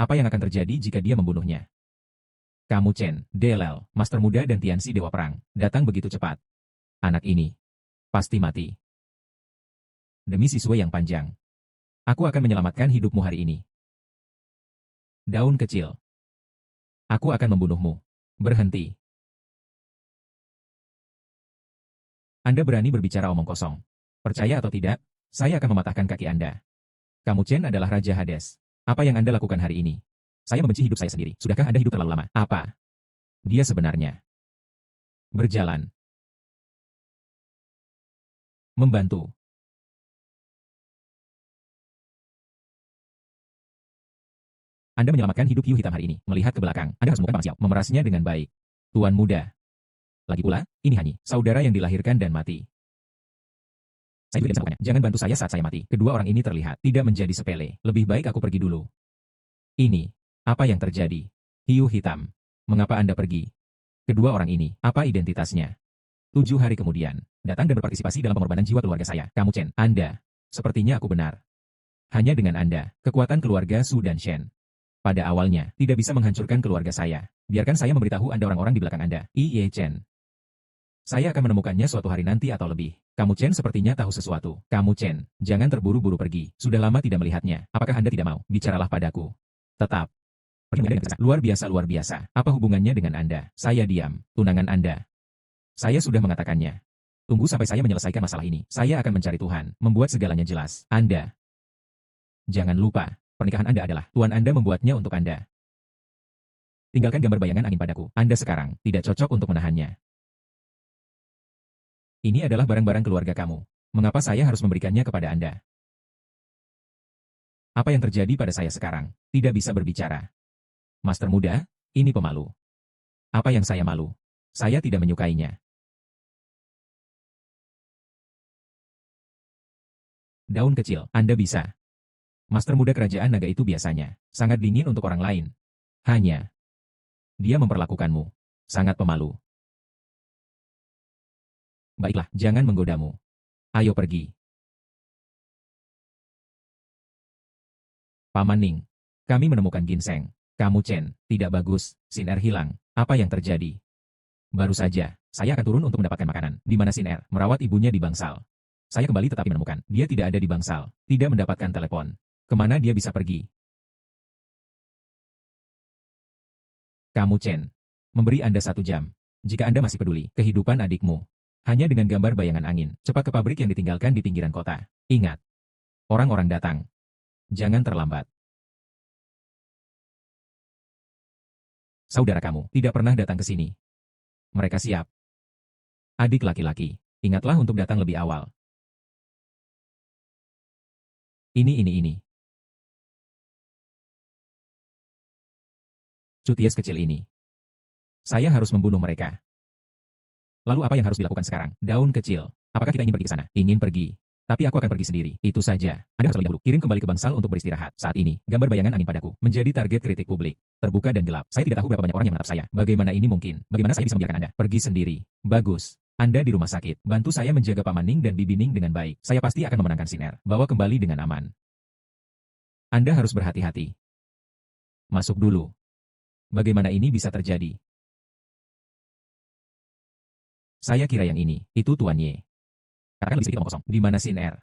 Apa yang akan terjadi jika dia membunuhnya? Kamu Chen, DLL, Master Muda dan Tianxi Dewa Perang. Datang begitu cepat. Anak ini. Pasti mati. Demi siswa yang panjang. Aku akan menyelamatkan hidupmu hari ini. Daun kecil. Aku akan membunuhmu. Berhenti. Anda berani berbicara omong kosong. Percaya atau tidak, saya akan mematahkan kaki Anda. Kamu Chen adalah Raja Hades. Apa yang Anda lakukan hari ini? Saya membenci hidup saya sendiri. Sudahkah Anda hidup terlalu lama? Apa? Dia sebenarnya berjalan. Membantu. Anda menyelamatkan hidup hiu hitam hari ini. Melihat ke belakang, Anda harus menemukan Pang Xiao. Memerasnya dengan baik. Tuan muda. Lagi pula, ini Hanyi, saudara yang dilahirkan dan mati. Saya juga bisa melakukannya. Jangan bantu saya saat saya mati. Kedua orang ini terlihat tidak menjadi sepele. Lebih baik aku pergi dulu. Ini. Apa yang terjadi? Hiu hitam. Mengapa Anda pergi? Kedua orang ini, apa identitasnya? 7 hari kemudian, datang dan berpartisipasi dalam pengorbanan jiwa keluarga saya. Kamu Chen, Anda. Sepertinya aku benar. Hanya dengan Anda, kekuatan keluarga Su dan Shen. Pada awalnya, tidak bisa menghancurkan keluarga saya. Biarkan saya memberitahu Anda orang-orang di belakang Anda. Ye Chen. Saya akan menemukannya suatu hari nanti atau lebih. Kamu Chen sepertinya tahu sesuatu. Kamu Chen, jangan terburu-buru pergi. Sudah lama tidak melihatnya. Apakah Anda tidak mau? Bicaralah padaku. Tetap. Luar biasa, luar biasa. Apa hubungannya dengan Anda? Saya diam. Tunangan Anda. Saya sudah mengatakannya. Tunggu sampai saya menyelesaikan masalah ini. Saya akan mencari Tuhan, membuat segalanya jelas. Anda. Jangan lupa, pernikahan Anda adalah Tuhan Anda membuatnya untuk Anda. Tinggalkan gambar bayangan angin padaku. Anda sekarang tidak cocok untuk menahannya. Ini adalah barang-barang keluarga kamu. Mengapa saya harus memberikannya kepada Anda? Apa yang terjadi pada saya sekarang? Tidak bisa berbicara. Master muda, ini pemalu. Apa yang saya malu? Saya tidak menyukainya. Daun kecil, Anda bisa. Master muda kerajaan naga itu biasanya sangat dingin untuk orang lain. Hanya dia memperlakukanmu sangat pemalu. Baiklah, jangan menggodamu. Ayo pergi. Paman Ning, kami menemukan ginseng. Kamu Chen, tidak bagus. Sin Er hilang. Apa yang terjadi? Baru saja, saya akan turun untuk mendapatkan makanan. Di mana Sin Er merawat ibunya di bangsal. Saya kembali tetapi menemukan, dia tidak ada di bangsal. Tidak mendapatkan telepon. Kemana dia bisa pergi? Kamu Chen, memberi Anda 1 jam. Jika Anda masih peduli, kehidupan adikmu. Hanya dengan gambar bayangan angin, cepat ke pabrik yang ditinggalkan di pinggiran kota. Ingat, orang-orang datang. Jangan terlambat. Saudara kamu tidak pernah datang ke sini. Mereka siap. Adik laki-laki, ingatlah untuk datang lebih awal. Ini. Cuties kecil ini. Saya harus membunuh mereka. Lalu apa yang harus dilakukan sekarang? Daun kecil. Apakah kita ingin pergi ke sana? Ingin pergi. Tapi aku akan pergi sendiri. Itu saja. Anda harus lebih dahulu. Kirim kembali ke bangsal untuk beristirahat. Saat ini, gambar bayangan angin padaku menjadi target kritik publik. Terbuka dan gelap. Saya tidak tahu berapa banyak orang yang menatap saya. Bagaimana ini mungkin? Bagaimana saya bisa membiarkan Anda pergi sendiri? Bagus. Anda di rumah sakit. Bantu saya menjaga Pak Maning dan Bibi Ning dengan baik. Saya pasti akan memenangkan Siner. Bawa kembali dengan aman. Anda harus berhati-hati. Masuk dulu. Bagaimana ini bisa terjadi? Saya kira yang ini, itu Tuan Ye. Katakan lebih sedikit omong kosong. Di mana Siner?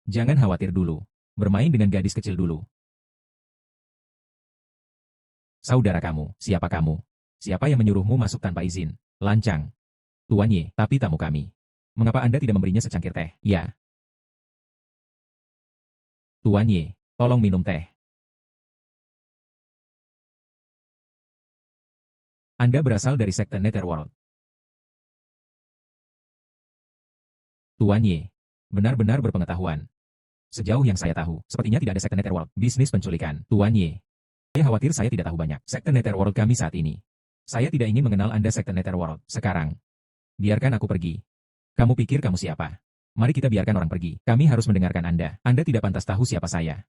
Jangan khawatir dulu. Bermain dengan gadis kecil dulu. Saudara kamu, siapa kamu? Siapa yang menyuruhmu masuk tanpa izin? Lancang. Tuan Ye, tapi tamu kami. Mengapa Anda tidak memberinya secangkir teh? Ya. Tuan Ye, tolong minum teh. Anda berasal dari sekte Netherworld. Tuan Ye, benar-benar berpengetahuan. Sejauh yang saya tahu, sepertinya tidak ada sekte Netherworld, bisnis penculikan. Tuan Ye, saya khawatir saya tidak tahu banyak. Sekte Netherworld kami saat ini. Saya tidak ingin mengenal Anda sekte Netherworld. Sekarang, biarkan aku pergi. Kamu pikir kamu siapa? Mari kita biarkan orang pergi. Kami harus mendengarkan Anda. Anda tidak pantas tahu siapa saya.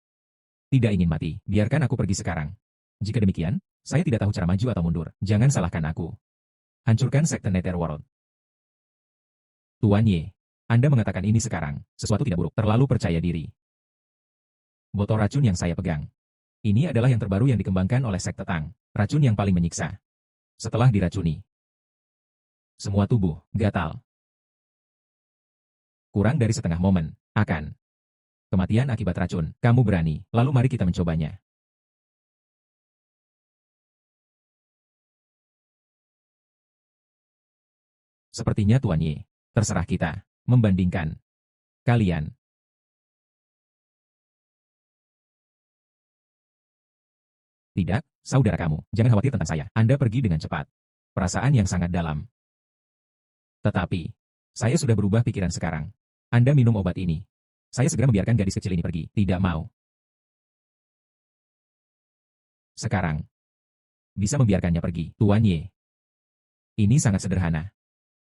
Tidak ingin mati. Biarkan aku pergi sekarang. Jika demikian, saya tidak tahu cara maju atau mundur. Jangan salahkan aku. Hancurkan sekte Netherworld. Tuan Ye, Anda mengatakan ini sekarang. Sesuatu tidak buruk. Terlalu percaya diri. Botol racun yang saya pegang. Ini adalah yang terbaru yang dikembangkan oleh sekte Tang. Racun yang paling menyiksa. Setelah diracuni, semua tubuh gatal. Kurang dari setengah momen, akan kematian akibat racun. Kamu berani, lalu mari kita mencobanya. Sepertinya Tuan Ye, terserah kita, membandingkan kalian. Tidak, saudara kamu, jangan khawatir tentang saya. Anda pergi dengan cepat. Perasaan yang sangat dalam. Tetapi, saya sudah berubah pikiran sekarang. Anda minum obat ini. Saya segera membiarkan gadis kecil ini pergi. Tidak mau. Sekarang, bisa membiarkannya pergi. Tuan Ye. Ini sangat sederhana.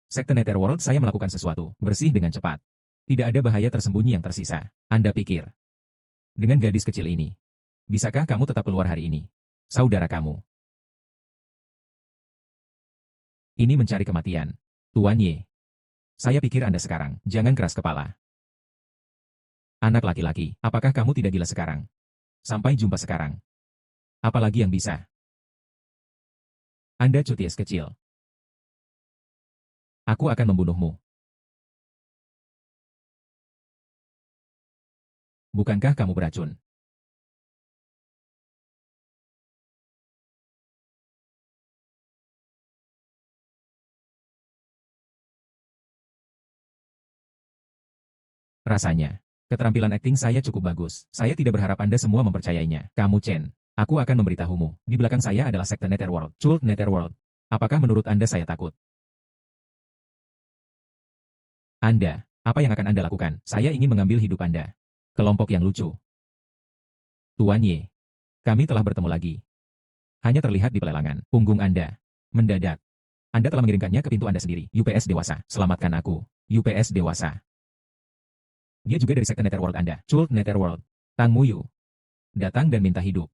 Sekte Netherworld saya melakukan sesuatu, bersih dengan cepat. Tidak ada bahaya tersembunyi yang tersisa. Anda pikir, dengan gadis kecil ini, bisakah kamu tetap keluar hari ini? Saudara kamu. Ini mencari kematian. Tuan Ye. Saya pikir Anda sekarang, jangan keras kepala. Anak laki-laki, apakah kamu tidak gila sekarang? Sampai jumpa sekarang. Apalagi yang bisa? Anda cuties kecil. Aku akan membunuhmu. Bukankah kamu beracun? Rasanya, keterampilan akting saya cukup bagus. Saya tidak berharap Anda semua mempercayainya. Kamu Chen. Aku akan memberitahumu. Di belakang saya adalah sekte Netherworld. Cult Netherworld. Apakah menurut Anda saya takut? Anda, apa yang akan Anda lakukan? Saya ingin mengambil hidup Anda. Kelompok yang lucu. Tuan Ye. Kami telah bertemu lagi. Hanya terlihat di pelelangan. Punggung Anda. Mendadak. Anda telah mengirimkannya ke pintu Anda sendiri. UPS Dewasa. Selamatkan aku. UPS Dewasa. Dia juga dari sekte Netherworld Anda. Cult Netherworld. Tang Muyu. Datang dan minta hidup.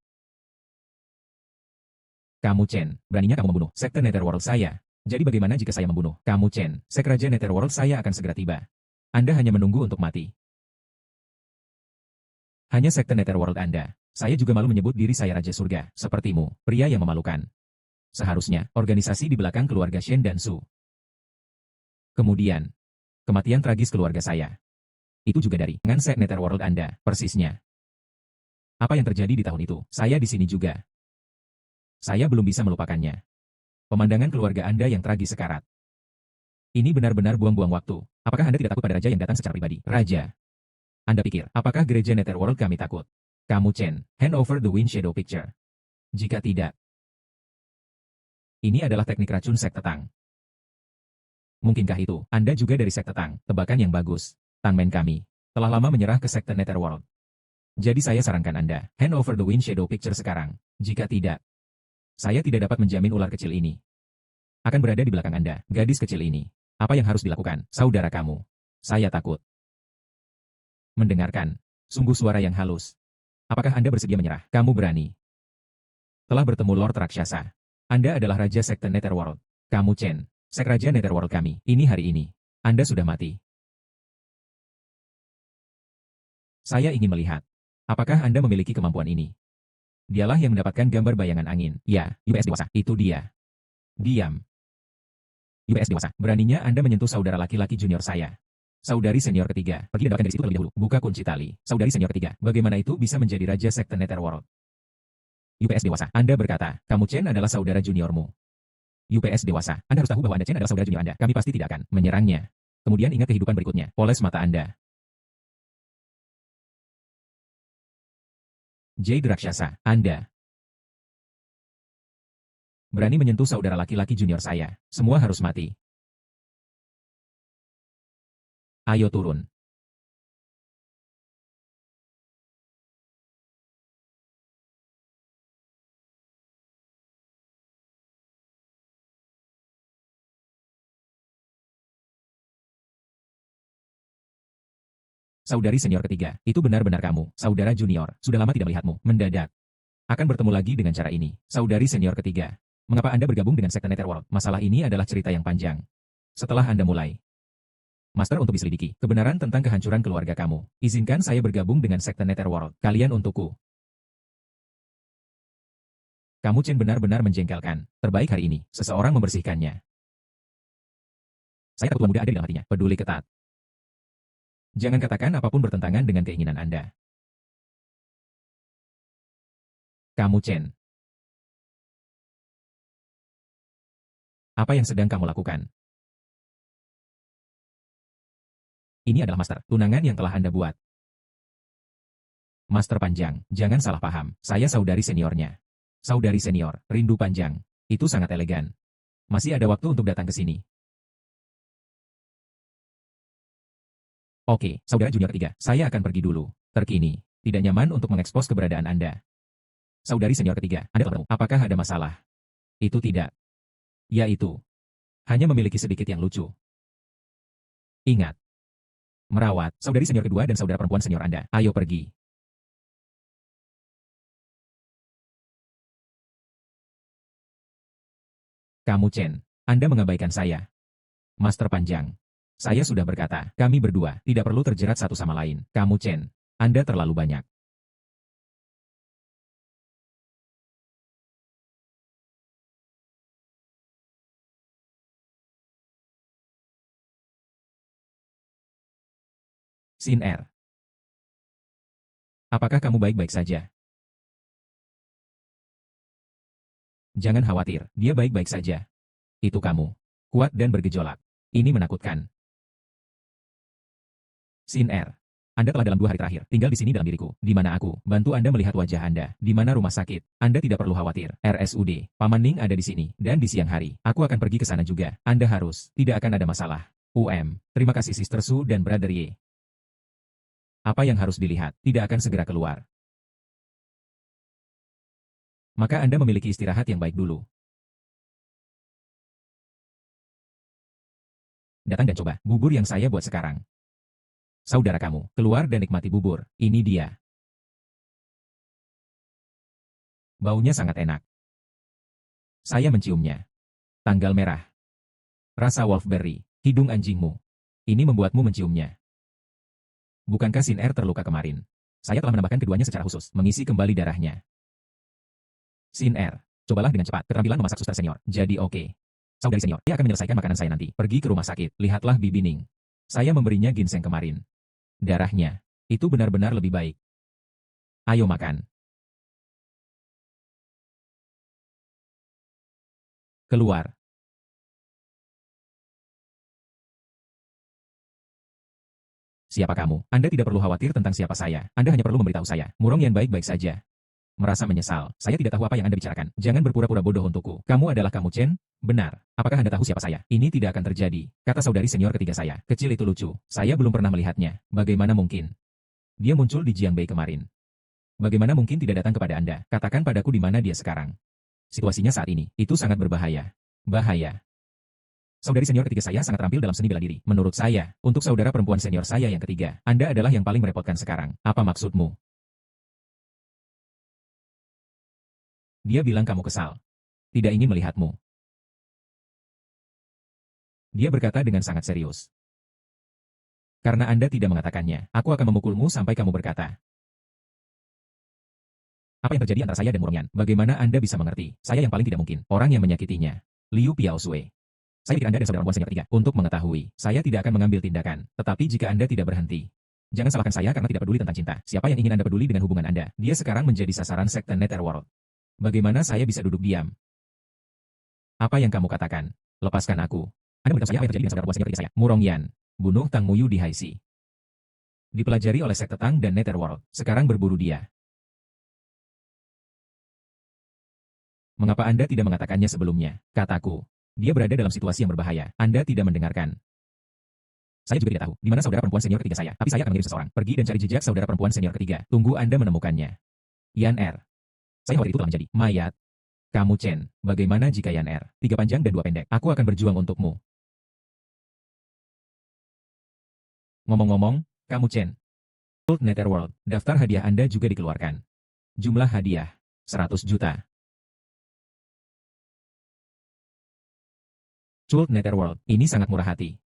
Kamu Chen, beraninya kamu membunuh sekte Netherworld saya. Jadi bagaimana jika saya membunuh kamu Chen? Sekte Netherworld saya akan segera tiba. Anda hanya menunggu untuk mati. Hanya sekte Netherworld Anda. Saya juga malu menyebut diri saya Raja Surga. Sepertimu, pria yang memalukan. Seharusnya, organisasi di belakang keluarga Shen dan Su. Kemudian, kematian tragis keluarga saya. Itu juga dari tangan sekte Netherworld Anda, persisnya. Apa yang terjadi di tahun itu? Saya di sini juga. Saya belum bisa melupakannya. Pemandangan keluarga Anda yang tragis sekarat. Ini benar-benar buang-buang waktu. Apakah Anda tidak takut pada raja yang datang secara pribadi? Raja. Anda pikir, apakah gereja Netherworld kami takut? Kamu Chen, hand over the wind shadow picture. Jika tidak, ini adalah teknik racun sekte Tang. Mungkinkah itu, Anda juga dari sekte Tang? Tebakan yang bagus. Tangmen kami telah lama menyerah ke sekte Netherworld. Jadi saya sarankan Anda, hand over the wind shadow picture sekarang. Jika tidak, saya tidak dapat menjamin ular kecil ini akan berada di belakang Anda, gadis kecil ini. Apa yang harus dilakukan, saudara kamu? Saya takut mendengarkan. Sungguh suara yang halus. Apakah Anda bersedia menyerah? Kamu berani. Telah bertemu Lord Raksasa. Anda adalah Raja Sekte Netherworld. Kamu Chen, Sek Raja Netherworld kami. Ini hari ini. Anda sudah mati. Saya ingin melihat. Apakah Anda memiliki kemampuan ini? Dialah yang mendapatkan gambar bayangan angin. Ya, UBS dewasa. Itu dia. Diam. UBS dewasa. Beraninya Anda menyentuh saudara laki-laki junior saya. Saudari senior ketiga. Pergi dan dapatkan dari situ terlebih dahulu. Buka kunci tali. Saudari senior ketiga. Bagaimana itu bisa menjadi Raja Sekte Netherworld? UPS dewasa. Anda berkata, kamu Chen adalah saudara juniormu. UPS dewasa. Anda harus tahu bahwa Anda Chen adalah saudara junior Anda. Kami pasti tidak akan menyerangnya. Kemudian ingat kehidupan berikutnya. Poles mata Anda. Jade Raksasa. Anda berani menyentuh saudara laki-laki junior saya. Semua harus mati. Ayo turun. Saudari senior ketiga, itu benar-benar kamu, saudara junior. Sudah lama tidak melihatmu. Mendadak. Akan bertemu lagi dengan cara ini. Saudari senior ketiga. Mengapa Anda bergabung dengan Sekte Netherworld? Masalah ini adalah cerita yang panjang. Setelah Anda mulai Master untuk diselidiki kebenaran tentang kehancuran keluarga kamu. Izinkan saya bergabung dengan Sekte Netherworld. Kalian untukku. Kamu Chen benar-benar menjengkelkan. Terbaik hari ini, seseorang membersihkannya. Saya takut muda ada di dalam hatinya. Peduli ketat. Jangan katakan apapun bertentangan dengan keinginan Anda. Kamu Chen. Apa yang sedang kamu lakukan? Ini adalah master tunangan yang telah Anda buat. Master panjang, jangan salah paham. Saya saudari seniornya. Saudari senior, rindu panjang. Itu sangat elegan. Masih ada waktu untuk datang ke sini. Oke, saudara junior 3, saya akan pergi dulu. Terkini, tidak nyaman untuk mengekspos keberadaan Anda. Saudari senior ketiga, Anda tahu, apakah ada masalah? Itu tidak. Yaitu, hanya memiliki sedikit yang lucu. Ingat. Merawat, saudari senior kedua dan saudara perempuan senior Anda. Ayo pergi. Kamu Chen, Anda mengabaikan saya. Master panjang. Saya sudah berkata, kami berdua tidak perlu terjerat satu sama lain. Kamu Chen, Anda terlalu banyak. Sin R. Apakah kamu baik-baik saja? Jangan khawatir, dia baik-baik saja. Itu kamu. Kuat dan bergejolak. Ini menakutkan. Sin R. Anda telah dalam 2 hari terakhir, tinggal di sini dalam diriku. Di mana aku, bantu Anda melihat wajah Anda. Di mana rumah sakit. Anda tidak perlu khawatir. RSUD, Paman Ning ada di sini. Dan di siang hari, aku akan pergi ke sana juga. Anda harus, tidak akan ada masalah. Terima kasih Sister Su dan Brother Ye. Apa yang harus dilihat, tidak akan segera keluar. Maka Anda memiliki istirahat yang baik dulu. Datang dan coba, bubur yang saya buat sekarang. Saudara kamu, keluar dan nikmati bubur. Ini dia. Baunya sangat enak. Saya menciumnya. Tanggal merah. Rasa wolfberry, hidung anjingmu. Ini membuatmu menciumnya. Bukankah Sin R terluka kemarin? Saya telah menambahkan keduanya secara khusus, mengisi kembali darahnya. Sin R, cobalah dengan cepat, keterampilan memasak suster senior. Jadi oke. Saudari senior, dia akan menyelesaikan makanan saya nanti. Pergi ke rumah sakit, lihatlah Bibi Ning. Saya memberinya ginseng kemarin. Darahnya, itu benar-benar lebih baik. Ayo makan. Keluar. Siapa kamu? Anda tidak perlu khawatir tentang siapa saya. Anda hanya perlu memberitahu saya. Murong Yan baik-baik saja. Merasa menyesal. Saya tidak tahu apa yang Anda bicarakan. Jangan berpura-pura bodoh untukku. Kamu adalah kamu Chen? Benar. Apakah Anda tahu siapa saya? Ini tidak akan terjadi, kata saudari senior ketiga saya. Kecil itu lucu. Saya belum pernah melihatnya. Bagaimana mungkin? Dia muncul di Jiangbei kemarin. Bagaimana mungkin tidak datang kepada Anda? Katakan padaku di mana dia sekarang. Situasinya saat ini, itu sangat berbahaya. Bahaya. Saudari senior ketiga saya sangat terampil dalam seni bela diri. Menurut saya, untuk saudara perempuan senior saya yang ketiga, Anda adalah yang paling merepotkan sekarang. Apa maksudmu? Dia bilang kamu kesal. Tidak ingin melihatmu. Dia berkata dengan sangat serius. Karena Anda tidak mengatakannya, aku akan memukulmu sampai kamu berkata. Apa yang terjadi antara saya dan Murong Yan? Bagaimana Anda bisa mengerti? Saya yang paling tidak mungkin. Orang yang menyakitinya. Liu Piaosui. Saya pikir Anda dan saudara perempuan senior ketiga. Untuk mengetahui, saya tidak akan mengambil tindakan. Tetapi jika Anda tidak berhenti. Jangan salahkan saya karena tidak peduli tentang cinta. Siapa yang ingin Anda peduli dengan hubungan Anda? Dia sekarang menjadi sasaran sekte Netherworld. Bagaimana saya bisa duduk diam? Apa yang kamu katakan? Lepaskan aku. Anda memberitahu saya apa yang terjadi dengan saudara perempuan senior ketiga saya. Murong Yan. Bunuh Tang Muyu di Haixi. Dipelajari oleh sekte Tang dan Netherworld. Sekarang berburu dia. Mengapa Anda tidak mengatakannya sebelumnya? Kataku. Dia berada dalam situasi yang berbahaya. Anda tidak mendengarkan. Saya juga tidak tahu di mana saudara perempuan senior ketiga saya. Tapi saya akan mengirim seseorang. Pergi dan cari jejak saudara perempuan senior ketiga. Tunggu Anda menemukannya. Yan Er. Saya khawatir itu telah menjadi mayat. Kamu Chen. Bagaimana jika Yan Er? 3 panjang dan 2 pendek. Aku akan berjuang untukmu. Ngomong-ngomong, kamu Chen. Gold Netherworld. Daftar hadiah Anda juga dikeluarkan. Jumlah hadiah. 100 juta. Gold Netherworld. Ini sangat murah hati.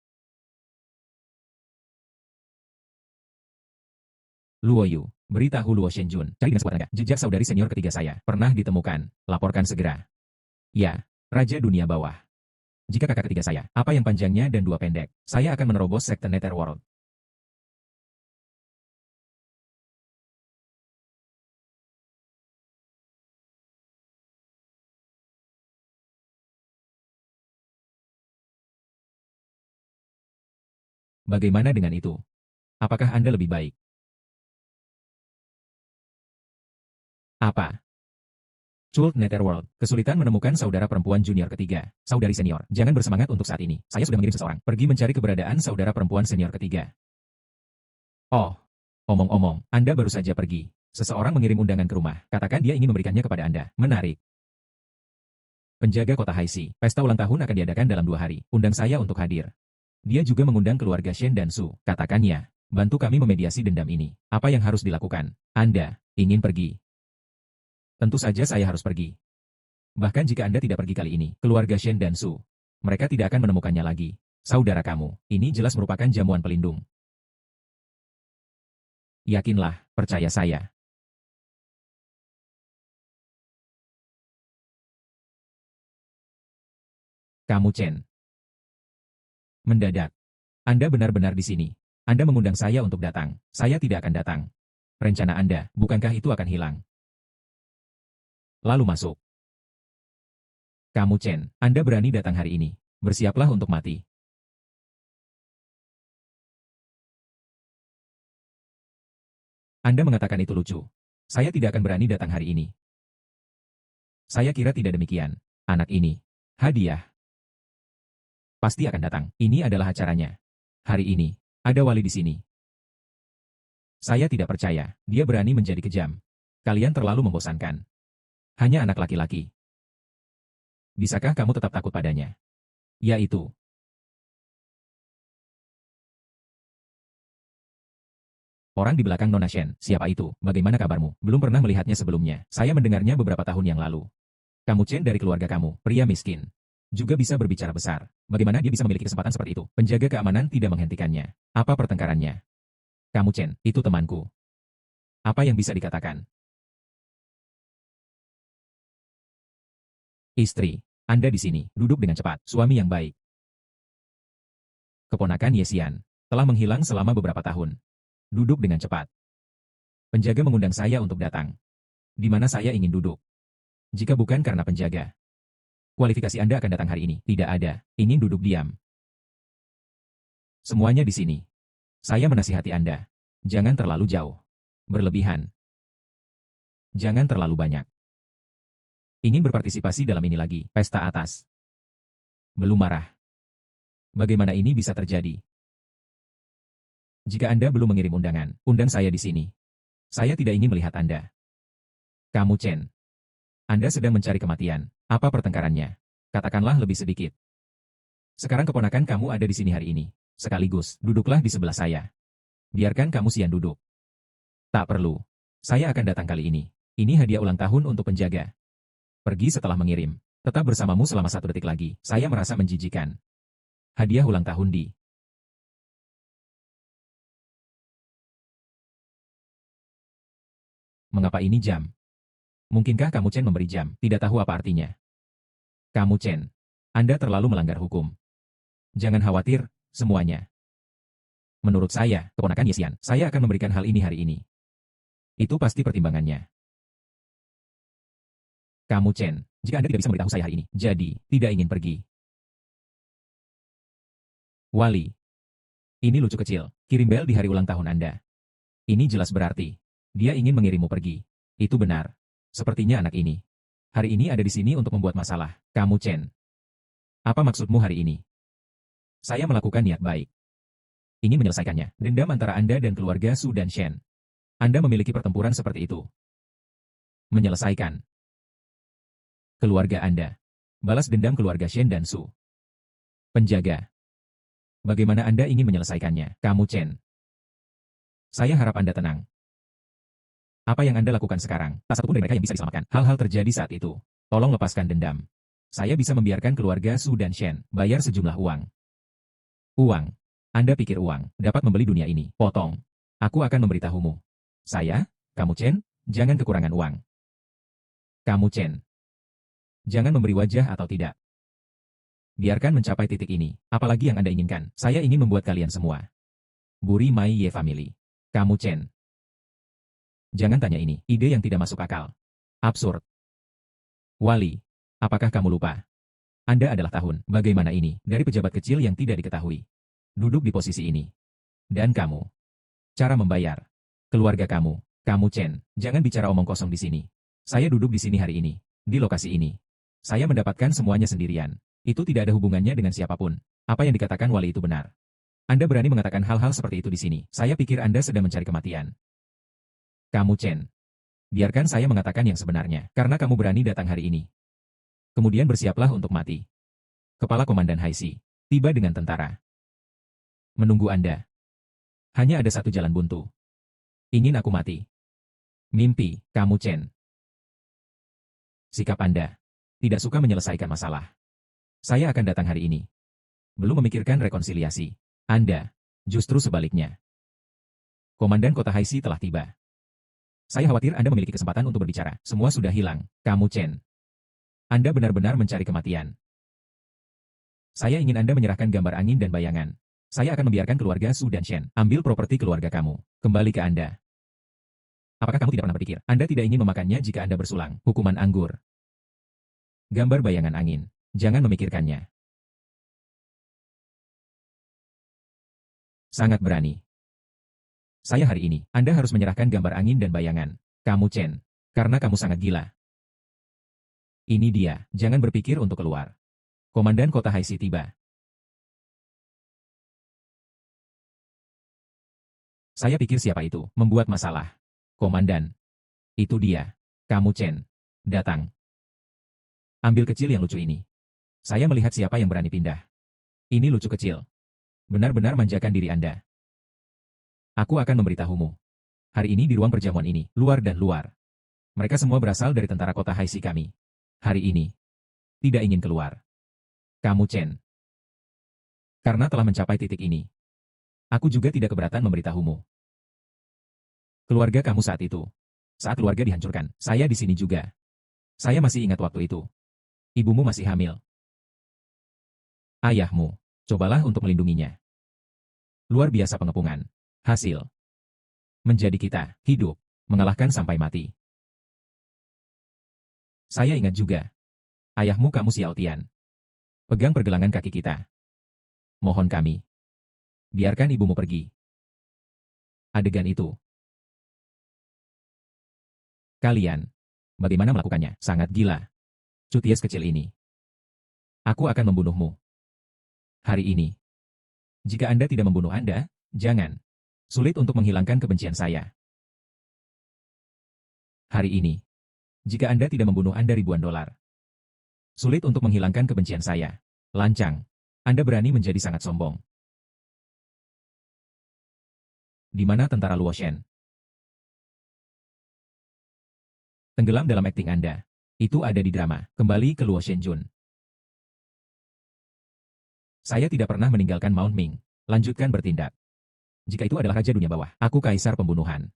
Luo Yu. Beritahu Luo Shenjun. Cari dengan sekuat tenaga. Jejak saudari senior ketiga saya. Pernah ditemukan. Laporkan segera. Ya. Raja dunia bawah. Jika kakak ketiga saya, apa yang panjangnya dan 2 pendek, saya akan menerobos sekte Netherworld. Bagaimana dengan itu? Apakah Anda lebih baik? Apa? Gold Netherworld. Kesulitan menemukan saudara perempuan junior ketiga. Saudari senior, jangan bersemangat untuk saat ini. Saya sudah mengirim seseorang. Pergi mencari keberadaan saudara perempuan senior ketiga. Oh. Omong-omong, Anda baru saja pergi. Seseorang mengirim undangan ke rumah. Katakan dia ingin memberikannya kepada Anda. Menarik. Penjaga kota Haixi. Pesta ulang tahun akan diadakan dalam 2 hari. Undang saya untuk hadir. Dia juga mengundang keluarga Shen dan Su. Katakannya, bantu kami memediasi dendam ini. Apa yang harus dilakukan? Anda ingin pergi? Tentu saja saya harus pergi. Bahkan jika Anda tidak pergi kali ini, keluarga Shen dan Su, mereka tidak akan menemukannya lagi. Saudara kamu, ini jelas merupakan jamuan pelindung. Yakinlah, percaya saya. Kamu Chen. Mendadak. Anda benar-benar di sini. Anda mengundang saya untuk datang. Saya tidak akan datang. Rencana Anda, bukankah itu akan hilang? Lalu masuk. Kamu Chen, Anda berani datang hari ini. Bersiaplah untuk mati. Anda mengatakan itu lucu. Saya tidak akan berani datang hari ini. Saya kira tidak demikian. Anak ini. Hadiah. Pasti akan datang. Ini adalah acaranya. Hari ini. Ada wali di sini. Saya tidak percaya. Dia berani menjadi kejam. Kalian terlalu membosankan. Hanya anak laki-laki. Bisakah kamu tetap takut padanya? Yaitu. Orang di belakang Nona Shen, siapa itu? Bagaimana kabarmu? Belum pernah melihatnya sebelumnya. Saya mendengarnya beberapa tahun yang lalu. Kamu Chen dari keluarga kamu, pria miskin. Juga bisa berbicara besar. Bagaimana dia bisa memiliki kesempatan seperti itu? Penjaga keamanan tidak menghentikannya. Apa pertengkarannya? Kamu Chen, itu temanku. Apa yang bisa dikatakan? Istri, Anda di sini, duduk dengan cepat. Suami yang baik. Keponakan Yesian, telah menghilang selama beberapa tahun. Duduk dengan cepat. Penjaga mengundang saya untuk datang. Di mana saya ingin duduk. Jika bukan karena penjaga. Kualifikasi Anda akan datang hari ini. Tidak ada. Ingin duduk diam. Semuanya di sini. Saya menasihati Anda. Jangan terlalu jauh. Berlebihan. Jangan terlalu banyak. Ingin berpartisipasi dalam ini lagi. Pesta atas. Belum marah. Bagaimana ini bisa terjadi? Jika Anda belum mengirim undangan, undang saya di sini. Saya tidak ingin melihat Anda. Kamu Chen. Anda sedang mencari kematian. Apa pertengkarannya? Katakanlah lebih sedikit. Sekarang keponakan kamu ada di sini hari ini. Sekaligus, duduklah di sebelah saya. Biarkan kamu Xian duduk. Tak perlu. Saya akan datang kali ini. Ini hadiah ulang tahun untuk penjaga. Pergi setelah mengirim. Tetap bersamamu selama 1 detik lagi. Saya merasa menjijikan. Hadiah ulang tahun di. Mengapa ini jam? Mungkinkah kamu Chen memberi jam? Tidak tahu apa artinya. Kamu Chen. Anda terlalu melanggar hukum. Jangan khawatir, semuanya. Menurut saya, keponakan Yesian, saya akan memberikan hal ini hari ini. Itu pasti pertimbangannya. Kamu Chen, jika Anda tidak bisa memberitahu saya hari ini, jadi, tidak ingin pergi. Wali. Ini lucu kecil, kirim bel di hari ulang tahun Anda. Ini jelas berarti, dia ingin mengirimmu pergi. Itu benar. Sepertinya anak ini. Hari ini ada di sini untuk membuat masalah. Kamu Chen. Apa maksudmu hari ini? Saya melakukan niat baik. Ingin menyelesaikannya. Dendam antara Anda dan keluarga Su dan Shen. Anda memiliki pertempuran seperti itu. Menyelesaikan. Keluarga Anda. Balas dendam keluarga Shen dan Su. Penjaga. Bagaimana Anda ingin menyelesaikannya? Kamu Chen. Saya harap Anda tenang. Apa yang Anda lakukan sekarang? Tak satupun dari mereka yang bisa diselamatkan. Hal-hal terjadi saat itu. Tolong lepaskan dendam. Saya bisa membiarkan keluarga Su dan Shen bayar sejumlah uang. Uang. Anda pikir uang dapat membeli dunia ini? Potong. Aku akan memberitahumu. Saya, kamu Chen, jangan kekurangan uang. Kamu Chen. Jangan memberi wajah atau tidak. Biarkan mencapai titik ini. Apalagi yang Anda inginkan? Saya ingin membuat kalian semua. Buri Mai Ye Family. Kamu Chen. Jangan tanya ini, ide yang tidak masuk akal. Absurd. Wali, apakah kamu lupa? Anda adalah tahun, bagaimana ini, dari pejabat kecil yang tidak diketahui. Duduk di posisi ini. Dan kamu. Cara membayar. Keluarga kamu Chen, jangan bicara omong kosong di sini. Saya duduk di sini hari ini, di lokasi ini. Saya mendapatkan semuanya sendirian. Itu tidak ada hubungannya dengan siapapun. Apa yang dikatakan Wali itu benar. Anda berani mengatakan hal-hal seperti itu di sini. Saya pikir Anda sedang mencari kematian. Kamu Chen. Biarkan saya mengatakan yang sebenarnya, karena kamu berani datang hari ini. Kemudian bersiaplah untuk mati. Kepala Komandan Haisi tiba dengan tentara. Menunggu Anda. Hanya ada satu jalan buntu. Ingin aku mati. Mimpi, kamu Chen. Sikap Anda. Tidak suka menyelesaikan masalah. Saya akan datang hari ini. Belum memikirkan rekonsiliasi. Anda. Justru sebaliknya. Komandan Kota Haisi telah tiba. Saya khawatir Anda memiliki kesempatan untuk berbicara. Semua sudah hilang. Kamu Chen. Anda benar-benar mencari kematian. Saya ingin Anda menyerahkan gambar angin dan bayangan. Saya akan membiarkan keluarga Su dan Shen ambil properti keluarga kamu. Kembali ke Anda. Apakah kamu tidak pernah berpikir, Anda tidak ingin memakannya jika Anda bersulang? Hukuman anggur. Gambar bayangan angin. Jangan memikirkannya. Sangat berani. Saya hari ini, Anda harus menyerahkan gambar angin dan bayangan. Kamu Chen. Karena kamu sangat gila. Ini dia, jangan berpikir untuk keluar. Komandan Kota Haisi tiba. Saya pikir siapa itu, membuat masalah. Komandan. Itu dia. Kamu Chen. Datang. Ambil kecil yang lucu ini. Saya melihat siapa yang berani pindah. Ini lucu kecil. Benar-benar manjakan diri Anda. Aku akan memberitahumu. Hari ini di ruang perjamuan ini, luar dan luar. Mereka semua berasal dari tentara Kota Haisi kami. Hari ini. Tidak ingin keluar. Kamu Chen. Karena telah mencapai titik ini. Aku juga tidak keberatan memberitahumu. Keluarga kamu saat itu. Saat keluarga dihancurkan, saya di sini juga. Saya masih ingat waktu itu. Ibumu masih hamil. Ayahmu. Cobalah untuk melindunginya. Luar biasa pengepungan. Hasil. Menjadi kita, hidup, mengalahkan sampai mati. Saya ingat juga. Ayahmu kamu Xiao Tian. Pegang pergelangan kaki kita. Mohon kami. Biarkan ibumu pergi. Adegan itu. Kalian. Bagaimana melakukannya? Sangat gila. Cuties kecil ini. Aku akan membunuhmu. Hari ini. Jika Anda tidak membunuh Anda, jangan. Sulit untuk menghilangkan kebencian saya. Hari ini. Jika Anda tidak membunuh Anda ribuan dolar. Sulit untuk menghilangkan kebencian saya. Lancang. Anda berani menjadi sangat sombong. Di mana tentara Luo Shen? Tenggelam dalam akting Anda. Itu ada di drama. Kembali ke Luo Shenjun. Saya tidak pernah meninggalkan Mount Ming. Lanjutkan bertindak. Jika itu adalah Raja Dunia Bawah, aku kaisar pembunuhan.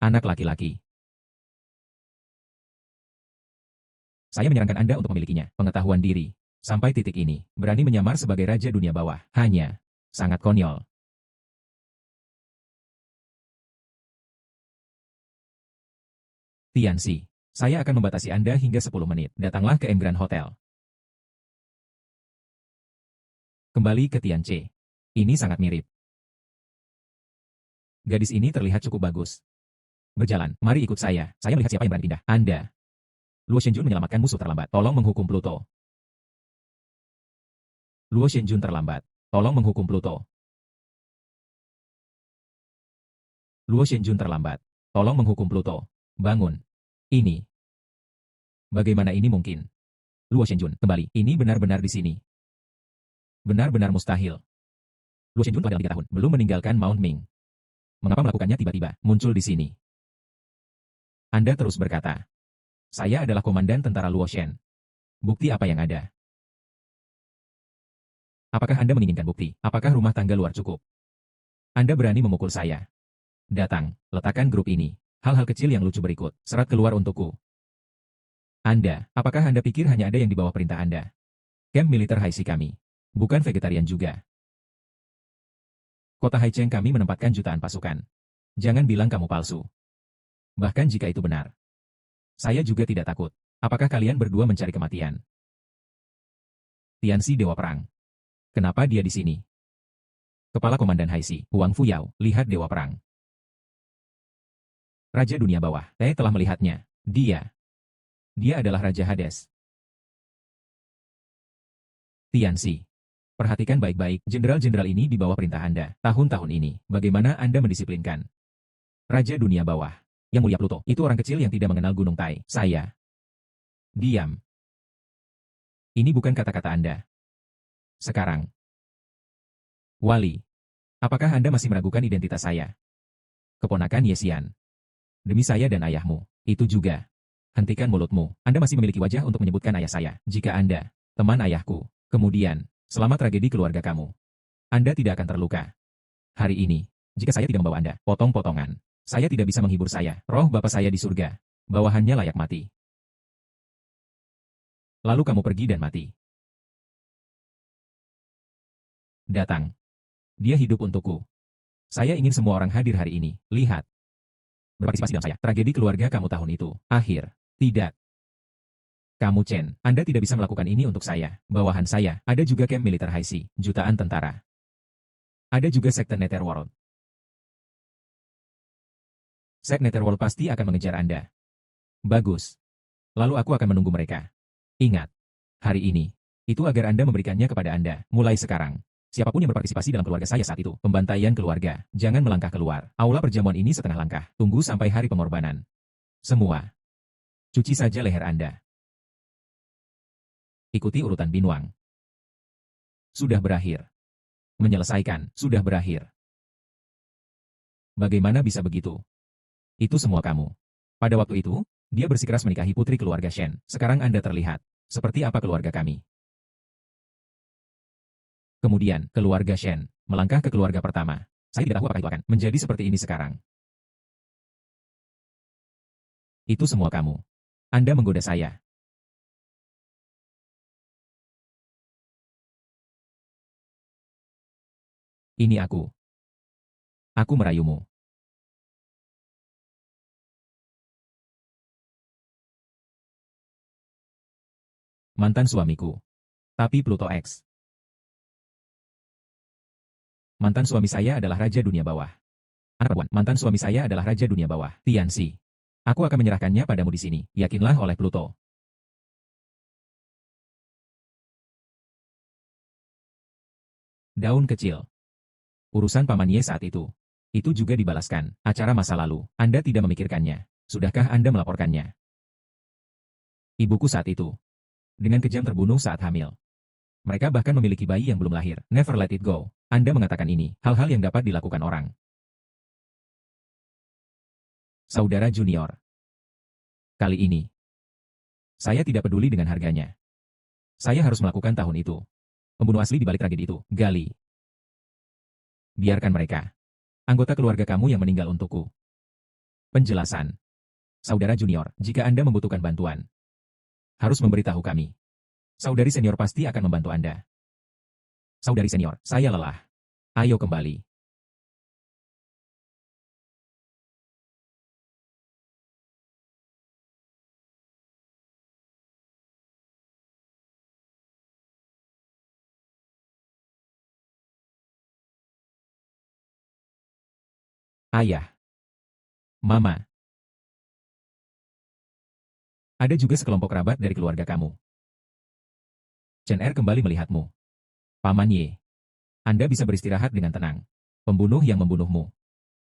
Anak laki-laki. Saya menyarankan Anda untuk memilikinya. Pengetahuan diri. Sampai titik ini, berani menyamar sebagai Raja Dunia Bawah. Hanya. Sangat konyol. Tianxi. Saya akan membatasi Anda hingga 10 menit. Datanglah ke M Grand Hotel. Kembali ke Tianche. Ini sangat mirip. Gadis ini terlihat cukup bagus. Berjalan, mari ikut saya. Saya melihat siapa yang berani pindah. Anda. Luo Shenjun menyelamatkan musuh terlambat. Tolong menghukum Pluto. Luo Shenjun terlambat. Tolong menghukum Pluto. Luo Shenjun terlambat. Tolong menghukum Pluto. Bangun. Ini. Bagaimana ini mungkin? Luo Shenjun, kembali. Ini benar-benar di sini. Benar-benar mustahil. Luo Shenjun telah dalam 3 tahun, belum meninggalkan Mount Ming. Mengapa melakukannya tiba-tiba muncul di sini? Anda terus berkata. Saya adalah komandan tentara Luo Shen. Bukti apa yang ada? Apakah Anda menginginkan bukti? Apakah rumah tangga luar cukup? Anda berani memukul saya. Datang, letakkan grup ini. Hal-hal kecil yang lucu berikut. Serat keluar untukku. Anda, apakah Anda pikir hanya ada yang di bawah perintah Anda? Camp militer Haixi kami. Bukan vegetarian juga. Kota Haicheng kami menempatkan jutaan pasukan. Jangan bilang kamu palsu. Bahkan jika itu benar. Saya juga tidak takut. Apakah kalian berdua mencari kematian? Tianxi Dewa Perang. Kenapa dia di sini? Kepala Komandan Haixi, Huang Fuyao, lihat Dewa Perang. Raja Dunia Bawah, telah melihatnya. Dia adalah Raja Hades. Tianxi. Perhatikan baik-baik, jenderal-jenderal ini di bawah perintah Anda. Tahun-tahun ini, bagaimana Anda mendisiplinkan? Raja Dunia Bawah. Yang mulia Pluto, itu orang kecil yang tidak mengenal Gunung Tai. Saya. Diam. Ini bukan kata-kata Anda. Sekarang. Wali. Apakah Anda masih meragukan identitas saya? Keponakan Yesian. Demi saya dan ayahmu, itu juga. Hentikan mulutmu. Anda masih memiliki wajah untuk menyebutkan ayah saya. Jika Anda, teman ayahku, kemudian, selamat tragedi keluarga kamu. Anda tidak akan terluka. Hari ini, jika saya tidak membawa Anda, potong-potongan, saya tidak bisa menghibur saya. Roh Bapa saya di surga. Bawahannya layak mati. Lalu kamu pergi dan mati. Datang. Dia hidup untukku. Saya ingin semua orang hadir hari ini. Lihat. Berpartisipasi dalam saya. Tragedi keluarga kamu tahun itu. Akhir. Tidak. Kamu Chen. Anda tidak bisa melakukan ini untuk saya. Bawahan saya. Ada juga camp militer Haixi. Jutaan tentara. Ada juga sekte Netherworld. Sekte Netherworld pasti akan mengejar Anda. Bagus. Lalu aku akan menunggu mereka. Ingat. Hari ini. Itu agar Anda memberikannya kepada Anda. Mulai sekarang. Siapapun yang berpartisipasi dalam keluarga saya saat itu, pembantaian keluarga, jangan melangkah keluar. Aula perjamuan ini setengah langkah. Tunggu sampai hari pengorbanan. Semua. Cuci saja leher Anda. Ikuti urutan Binuang. Sudah berakhir. Menyelesaikan, sudah berakhir. Bagaimana bisa begitu? Itu semua kamu. Pada waktu itu, dia bersikeras menikahi putri keluarga Shen. Sekarang Anda terlihat. Seperti apa keluarga kami? Kemudian, keluarga Shen, melangkah ke keluarga pertama. Saya tidak tahu apakah itu akan menjadi seperti ini sekarang. Itu semua kamu. Anda menggoda saya. Ini aku. Aku merayumu. Mantan suamiku. Tapi Pluto X. Mantan suami saya adalah Raja Dunia Bawah. Anak perempuan, mantan suami saya adalah Raja Dunia Bawah, Tianxi. Aku akan menyerahkannya padamu di sini, yakinlah oleh Pluto. Daun kecil. Urusan Paman Ye saat itu. Itu juga dibalaskan, acara masa lalu, Anda tidak memikirkannya. Sudahkah Anda melaporkannya? Ibuku saat itu. Dengan kejam terbunuh saat hamil. Mereka bahkan memiliki bayi yang belum lahir. Never let it go. Anda mengatakan ini, hal-hal yang dapat dilakukan orang. Saudara junior. Kali ini, saya tidak peduli dengan harganya. Saya harus melakukan tahun itu. Pembunuh asli di balik tragedi itu, Gali. Biarkan mereka. Anggota keluarga kamu yang meninggal untukku. Penjelasan. Saudara junior, jika Anda membutuhkan bantuan, harus memberitahu kami. Saudari senior pasti akan membantu Anda. Saudari senior, saya lelah. Ayo kembali. Ayah. Mama. Ada juga sekelompok kerabat dari keluarga kamu. Chen Er kembali melihatmu. Paman Ye. Anda bisa beristirahat dengan tenang. Pembunuh yang membunuhmu.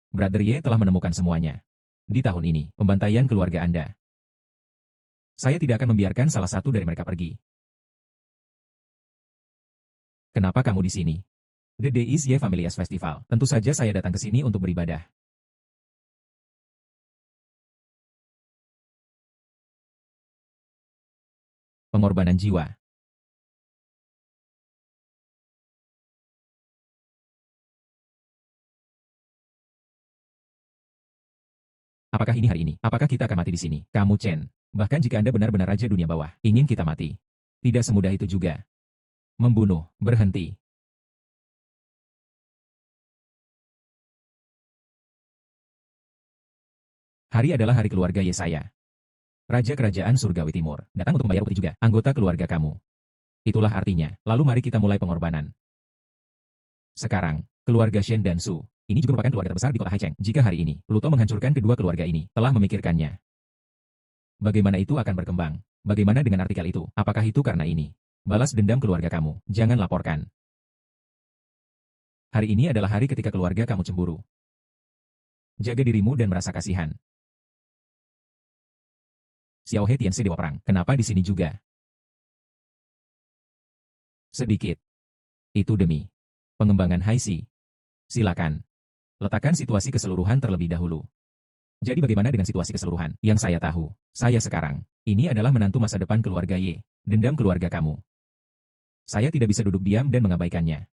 Brother Ye telah menemukan semuanya. Di tahun ini, pembantaian keluarga Anda. Saya tidak akan membiarkan salah satu dari mereka pergi. Kenapa kamu di sini? The Day is Ye Families Festival. Tentu saja saya datang ke sini untuk beribadah. Pengorbanan jiwa. Apakah ini hari ini? Apakah kita akan mati di sini? Kamu Chen. Bahkan jika Anda benar-benar Raja Dunia Bawah, ingin kita mati. Tidak semudah itu juga. Membunuh, berhenti. Hari adalah hari keluarga Ye saya. Raja Kerajaan Surgawi Timur, datang untuk membayar upeti juga, anggota keluarga kamu. Itulah artinya, lalu mari kita mulai pengorbanan. Sekarang, keluarga Shen dan Su, ini juga merupakan keluarga terbesar di kota Haicheng. Jika hari ini, Pluto menghancurkan kedua keluarga ini, telah memikirkannya. Bagaimana itu akan berkembang? Bagaimana dengan artikel itu? Apakah itu karena ini? Balas dendam keluarga kamu, jangan laporkan. Hari ini adalah hari ketika keluarga kamu cemburu. Jaga dirimu dan merasa kasihan. Xiao He Tianxi Dewa Perang, kenapa di sini juga? Sedikit. Itu demi pengembangan Haixi. Silakan. Letakkan situasi keseluruhan terlebih dahulu. Jadi bagaimana dengan situasi keseluruhan? Yang saya tahu, saya sekarang, ini adalah menantu masa depan keluarga Ye. Dendam keluarga kamu. Saya tidak bisa duduk diam dan mengabaikannya.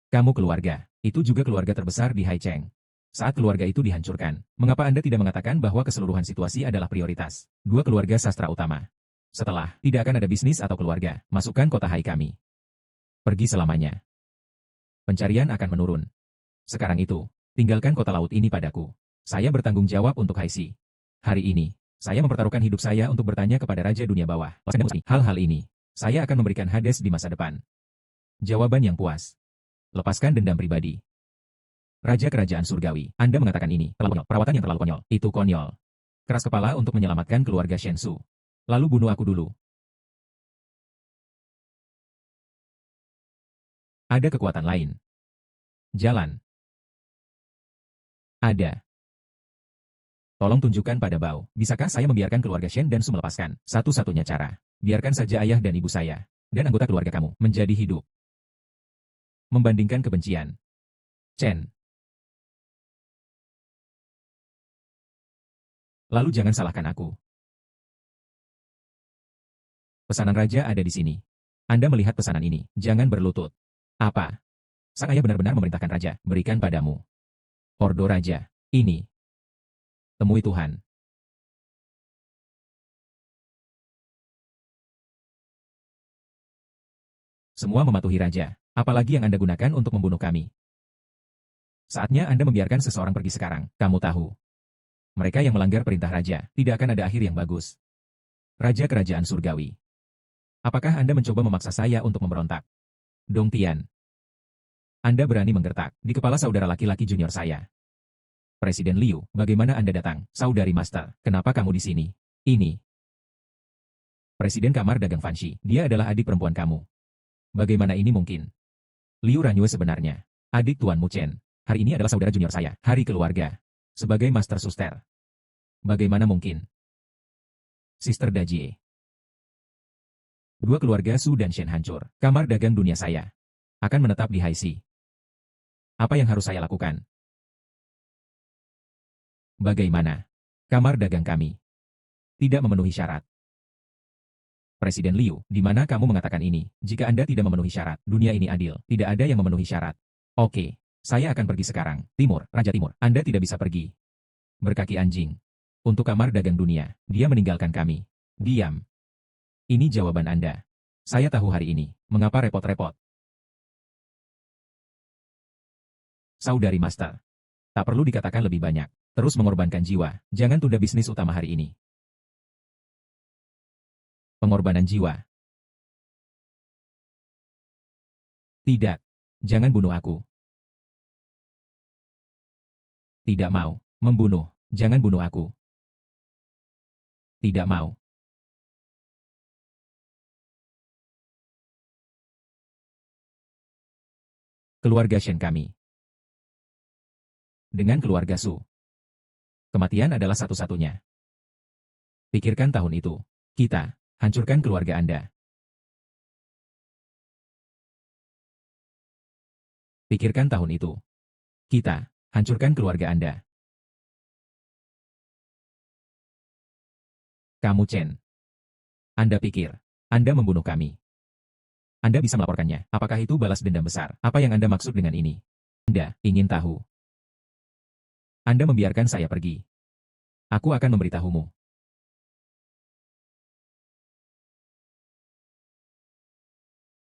Kamu keluarga, itu juga keluarga terbesar di Haicheng. Saat keluarga itu dihancurkan, mengapa Anda tidak mengatakan bahwa keseluruhan situasi adalah prioritas? Dua keluarga sastra utama. Setelah, tidak akan ada bisnis atau keluarga, masukkan kota Hai kami. Pergi selamanya. Pencarian akan menurun. Sekarang itu, tinggalkan kota laut ini padaku. Saya bertanggung jawab untuk Haixi. Hari ini, saya mempertaruhkan hidup saya untuk bertanya kepada Raja Dunia Bawah. Hal-hal ini, saya akan memberikan Hades di masa depan. Jawaban yang puas. Lepaskan dendam pribadi. Raja Kerajaan Surgawi, Anda mengatakan ini, terlalu konyol. Perawatan yang terlalu konyol, itu konyol. Keras kepala untuk menyelamatkan keluarga Shensu. Lalu bunuh aku dulu. Ada kekuatan lain. Jalan. Ada. Tolong tunjukkan pada Bao, bisakah saya membiarkan keluarga Shen dan Su melepaskan? Satu-satunya cara. Biarkan saja ayah dan ibu saya, dan anggota keluarga kamu, menjadi hidup. Membandingkan kebencian. Chen. Lalu jangan salahkan aku. Pesanan raja ada di sini. Anda melihat pesanan ini, jangan berlutut. Apa? Sang ayah benar-benar memerintahkan raja, berikan padamu. Ordo raja, ini. Temui Tuhan. Semua mematuhi raja, apalagi yang Anda gunakan untuk membunuh kami. Saatnya Anda membiarkan seseorang pergi sekarang, kamu tahu. Mereka yang melanggar perintah raja, tidak akan ada akhir yang bagus. Raja Kerajaan Surgawi. Apakah Anda mencoba memaksa saya untuk memberontak? Dong Tian. Anda berani menggertak di kepala saudara laki-laki junior saya. Presiden Liu, bagaimana Anda datang? Saudari Master, kenapa kamu di sini? Ini. Presiden Kamar Dagang Fanshi, dia adalah adik perempuan kamu. Bagaimana ini mungkin? Liu Ranyue sebenarnya. Adik Tuan Mu Chen. Hari ini adalah saudara junior saya, hari keluarga. Sebagai Master Suster. Bagaimana mungkin? Sister Dajie. Dua keluarga Su dan Shen hancur. Kamar dagang dunia saya akan menetap di Haixi. Apa yang harus saya lakukan? Bagaimana? Kamar dagang kami tidak memenuhi syarat. Presiden Liu, di mana kamu mengatakan ini? Jika Anda tidak memenuhi syarat, dunia ini adil. Tidak ada yang memenuhi syarat. Oke, saya akan pergi sekarang. Timur, Raja Timur, Anda tidak bisa pergi. Berkaki anjing. Untuk kamar dagang dunia, dia meninggalkan kami. Diam. Ini jawaban Anda. Saya tahu hari ini. Mengapa repot-repot? Saudari Master. Tak perlu dikatakan lebih banyak. Terus mengorbankan jiwa. Jangan tunda bisnis utama hari ini. Pengorbanan jiwa. Tidak. Jangan bunuh aku. Tidak mau. Membunuh. Jangan bunuh aku. Tidak mau. Keluarga Shen kami. Dengan keluarga Su. Kematian adalah satu-satunya. Pikirkan tahun itu. Kita hancurkan keluarga Anda. Pikirkan tahun itu. Kita hancurkan keluarga Anda. Kamu Chen. Anda pikir Anda membunuh kami. Anda bisa melaporkannya. Apakah itu balas dendam besar? Apa yang Anda maksud dengan ini? Anda ingin tahu? Anda membiarkan saya pergi. Aku akan memberitahumu.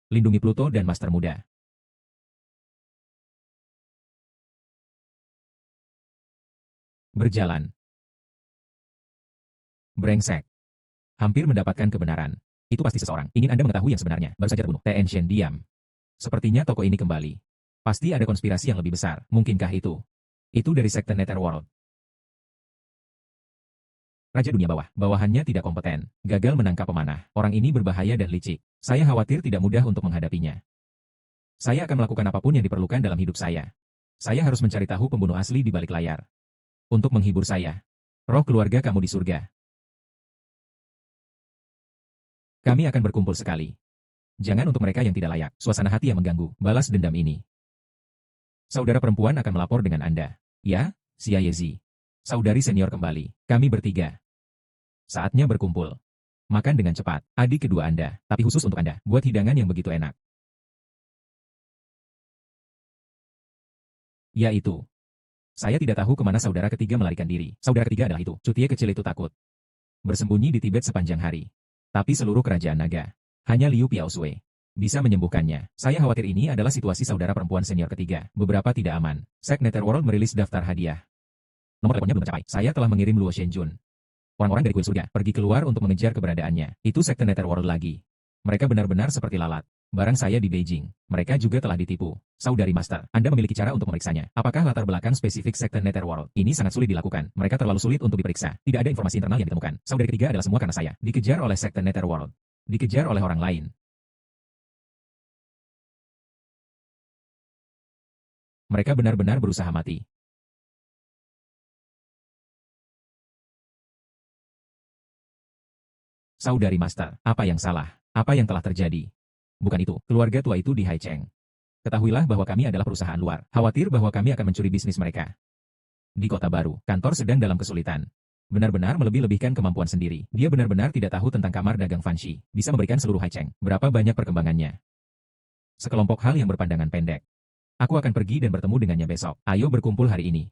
Lindungi Pluto dan Master Muda. Berjalan. Brengsek. Hampir mendapatkan kebenaran. Itu pasti seseorang. Ingin Anda mengetahui yang sebenarnya. Baru saja terbunuh. Tien Shen diam. Sepertinya toko ini kembali. Pasti ada konspirasi yang lebih besar. Mungkinkah itu? Itu dari sekte Netherworld. Raja dunia bawah. Bawahannya tidak kompeten. Gagal menangkap pemanah. Orang ini berbahaya dan licik. Saya khawatir tidak mudah untuk menghadapinya. Saya akan melakukan apapun yang diperlukan dalam hidup saya. Saya harus mencari tahu pembunuh asli di balik layar. Untuk menghibur saya. Roh keluarga kamu di surga. Kami akan berkumpul sekali. Jangan untuk mereka yang tidak layak. Suasana hati yang mengganggu. Balas dendam ini. Saudara perempuan akan melapor dengan Anda. Ya, Xia Yezi. Saudari senior kembali. Kami bertiga. Saatnya berkumpul. Makan dengan cepat. Adik kedua Anda. Tapi khusus untuk Anda. Buat hidangan yang begitu enak. Yaitu. Saya tidak tahu kemana saudara ketiga melarikan diri. Saudara ketiga adalah itu. Cutie kecil itu takut. Bersembunyi di Tibet sepanjang hari. Tapi seluruh kerajaan naga. Hanya Liu Piaosui bisa menyembuhkannya. Saya khawatir ini adalah situasi saudara perempuan senior ketiga. Beberapa tidak aman. Sek Netherworld merilis daftar hadiah. Nomor teleponnya belum tercapai. Saya telah mengirim Luo Shenjun. Orang-orang dari kuil surga pergi keluar untuk mengejar keberadaannya. Itu sekte Netherworld lagi. Mereka benar-benar seperti lalat. Barang saya di Beijing. Mereka juga telah ditipu. Saudari Master, Anda memiliki cara untuk memeriksanya. Apakah latar belakang spesifik sekte Netherworld? Ini sangat sulit dilakukan. Mereka terlalu sulit untuk diperiksa. Tidak ada informasi internal yang ditemukan. Saudari ketiga adalah semua karena saya. Dikejar oleh sekte Netherworld. Dikejar oleh orang lain. Mereka benar-benar berusaha mati. Saudari Master, apa yang salah? Apa yang telah terjadi? Bukan itu, keluarga tua itu di Haicheng. Ketahuilah bahwa kami adalah perusahaan luar. Khawatir bahwa kami akan mencuri bisnis mereka. Di kota baru, kantor sedang dalam kesulitan. Benar-benar melebih-lebihkan kemampuan sendiri. Dia benar-benar tidak tahu tentang kamar dagang Fanshi. Bisa memberikan seluruh Haicheng. Berapa banyak perkembangannya? Sekelompok hal yang berpandangan pendek. Aku akan pergi dan bertemu dengannya besok. Ayo berkumpul hari ini.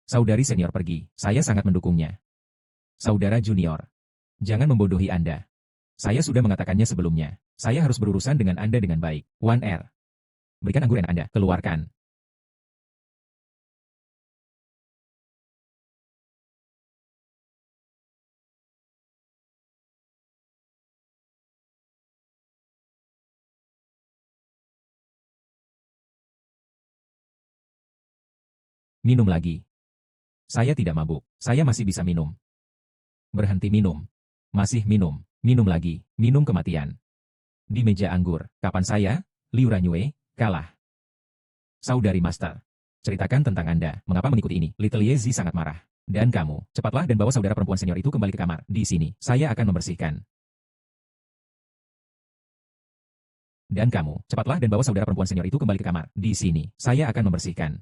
Saudari senior pergi. Saya sangat mendukungnya. Saudara junior. Jangan membodohi Anda. Saya sudah mengatakannya sebelumnya. Saya harus berurusan dengan Anda dengan baik. One R. Berikan anggur enak Anda. Keluarkan. Minum lagi. Saya tidak mabuk. Saya masih bisa minum. Berhenti minum. Masih minum. Minum lagi. Minum kematian. Di meja anggur. Kapan saya, Liu Ranyue, kalah? Saudari Master. Ceritakan tentang Anda. Mengapa mengikuti ini? Little Yezi sangat marah. Dan kamu, cepatlah dan bawa saudara perempuan senior itu kembali ke kamar. Di sini, saya akan membersihkan. Dan kamu, cepatlah dan bawa saudara perempuan senior itu kembali ke kamar. Di sini, saya akan membersihkan.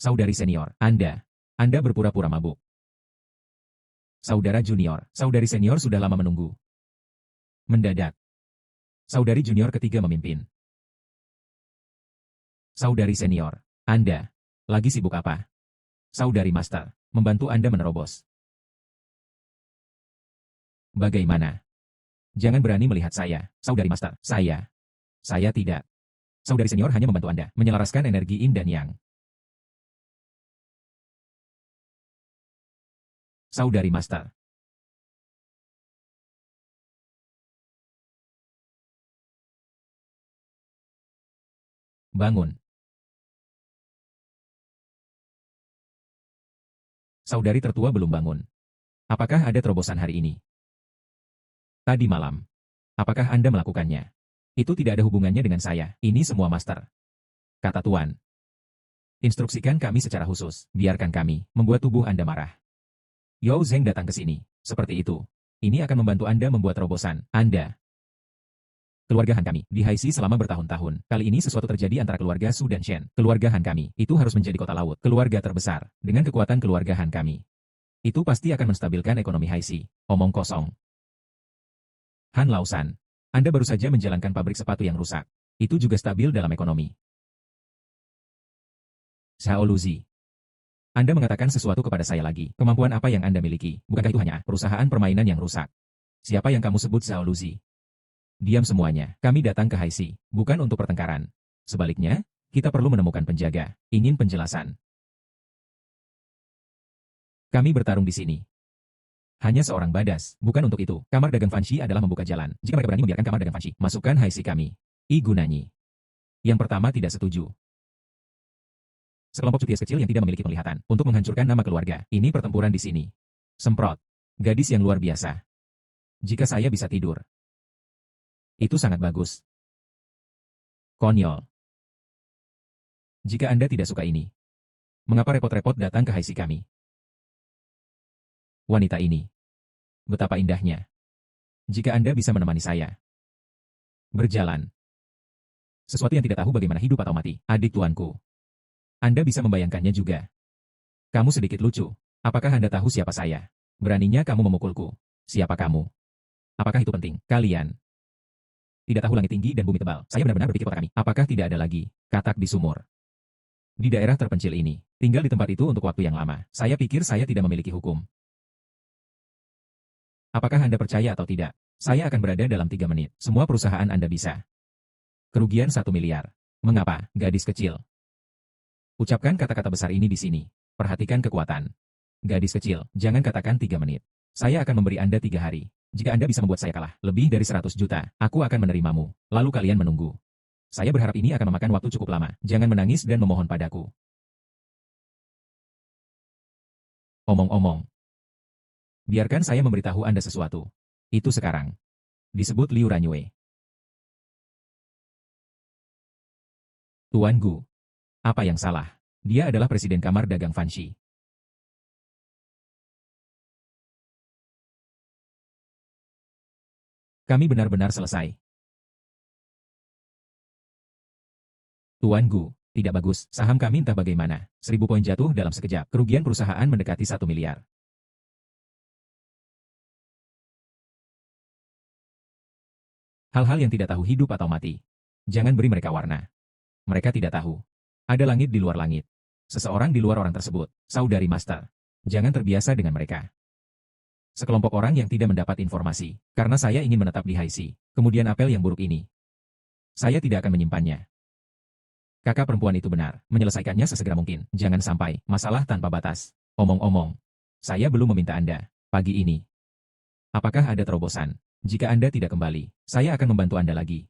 Saudari senior, Anda berpura-pura mabuk. Saudara junior, saudari senior sudah lama menunggu. Mendadak. Saudari junior ketiga memimpin. Saudari senior, Anda lagi sibuk apa? Saudari master, membantu Anda menerobos. Bagaimana? Jangan berani melihat saya, saudari master. Saya tidak. Saudari senior hanya membantu Anda menyelaraskan energi yin dan yang. Saudari master. Bangun. Saudari tertua belum bangun. Apakah ada terobosan hari ini? Tadi malam. Apakah Anda melakukannya? Itu tidak ada hubungannya dengan saya. Ini semua master. Kata Tuan. Instruksikan kami secara khusus. Biarkan kami membuat tubuh Anda marah. Yao Zheng datang ke sini. Seperti itu. Ini akan membantu Anda membuat terobosan. Anda. Keluarga Han kami di Haixi selama bertahun-tahun. Kali ini sesuatu terjadi antara keluarga Su dan Shen. Keluarga Han kami itu harus menjadi kota laut. Keluarga terbesar. Dengan kekuatan keluarga Han kami. Itu pasti akan menstabilkan ekonomi Haixi. Omong kosong. Han Lausan. Anda baru saja menjalankan pabrik sepatu yang rusak. Itu juga stabil dalam ekonomi. Xiao Luzi. Anda mengatakan sesuatu kepada saya lagi. Kemampuan apa yang Anda miliki? Bukankah itu hanya perusahaan permainan yang rusak? Siapa yang kamu sebut Xiao Luzi? Diam semuanya. Kami datang ke Haixi, bukan untuk pertengkaran. Sebaliknya, kita perlu menemukan penjaga. Ingin penjelasan. Kami bertarung di sini. Hanya seorang badas. Bukan untuk itu. Kamar dagang Fanxi adalah membuka jalan. Jika mereka berani membiarkan kamar dagang Fanxi masukkan Haixi kami. I Gunanyi. Yang pertama tidak setuju. Sekelompok cuties kecil yang tidak memiliki penglihatan untuk menghancurkan nama keluarga. Ini pertempuran di sini. Semprot. Gadis yang luar biasa. Jika saya bisa tidur. Itu sangat bagus. Konyol. Jika Anda tidak suka ini. Mengapa repot-repot datang ke Haixi kami? Wanita ini. Betapa indahnya. Jika Anda bisa menemani saya. Berjalan. Sesuatu yang tidak tahu bagaimana hidup atau mati. Adik tuanku. Anda bisa membayangkannya juga. Kamu sedikit lucu. Apakah Anda tahu siapa saya? Beraninya kamu memukulku. Siapa kamu? Apakah itu penting? Kalian. Tidak tahu langit tinggi dan bumi tebal. Saya benar-benar berpikir kota kami. Apakah tidak ada lagi katak di sumur? Di daerah terpencil ini. Tinggal di tempat itu untuk waktu yang lama. Saya pikir saya tidak memiliki hukum. Apakah Anda percaya atau tidak? Saya akan berada dalam 3 menit. Semua perusahaan Anda bisa. Kerugian 1 miliar. Mengapa, gadis kecil? Ucapkan kata-kata besar ini di sini. Perhatikan kekuatan. Gadis kecil, jangan katakan 3 menit. Saya akan memberi Anda 3 hari. Jika Anda bisa membuat saya kalah, lebih dari 100 juta, aku akan menerimamu. Lalu kalian menunggu. Saya berharap ini akan memakan waktu cukup lama. Jangan menangis dan memohon padaku. Omong-omong. Biarkan saya memberitahu Anda sesuatu. Itu sekarang. Disebut Liu Ranyue. Tuan Gu. Apa yang salah? Dia adalah presiden kamar dagang Fanxi. Kami benar-benar selesai. Tuan Gu, tidak bagus. Saham kami entah bagaimana. 1000 poin jatuh dalam sekejap. Kerugian perusahaan mendekati 1 miliar. Hal-hal yang tidak tahu hidup atau mati. Jangan beri mereka warna. Mereka tidak tahu. Ada langit di luar langit. Seseorang di luar orang tersebut. Saudari Master. Jangan terbiasa dengan mereka. Sekelompok orang yang tidak mendapat informasi. Karena saya ingin menetap di Haixi. Kemudian apel yang buruk ini. Saya tidak akan menyimpannya. Kakak perempuan itu benar. Menyelesaikannya sesegera mungkin. Jangan sampai. Masalah tanpa batas. Omong-omong. Saya belum meminta Anda. Pagi ini. Apakah ada terobosan? Jika Anda tidak kembali, saya akan membantu Anda lagi.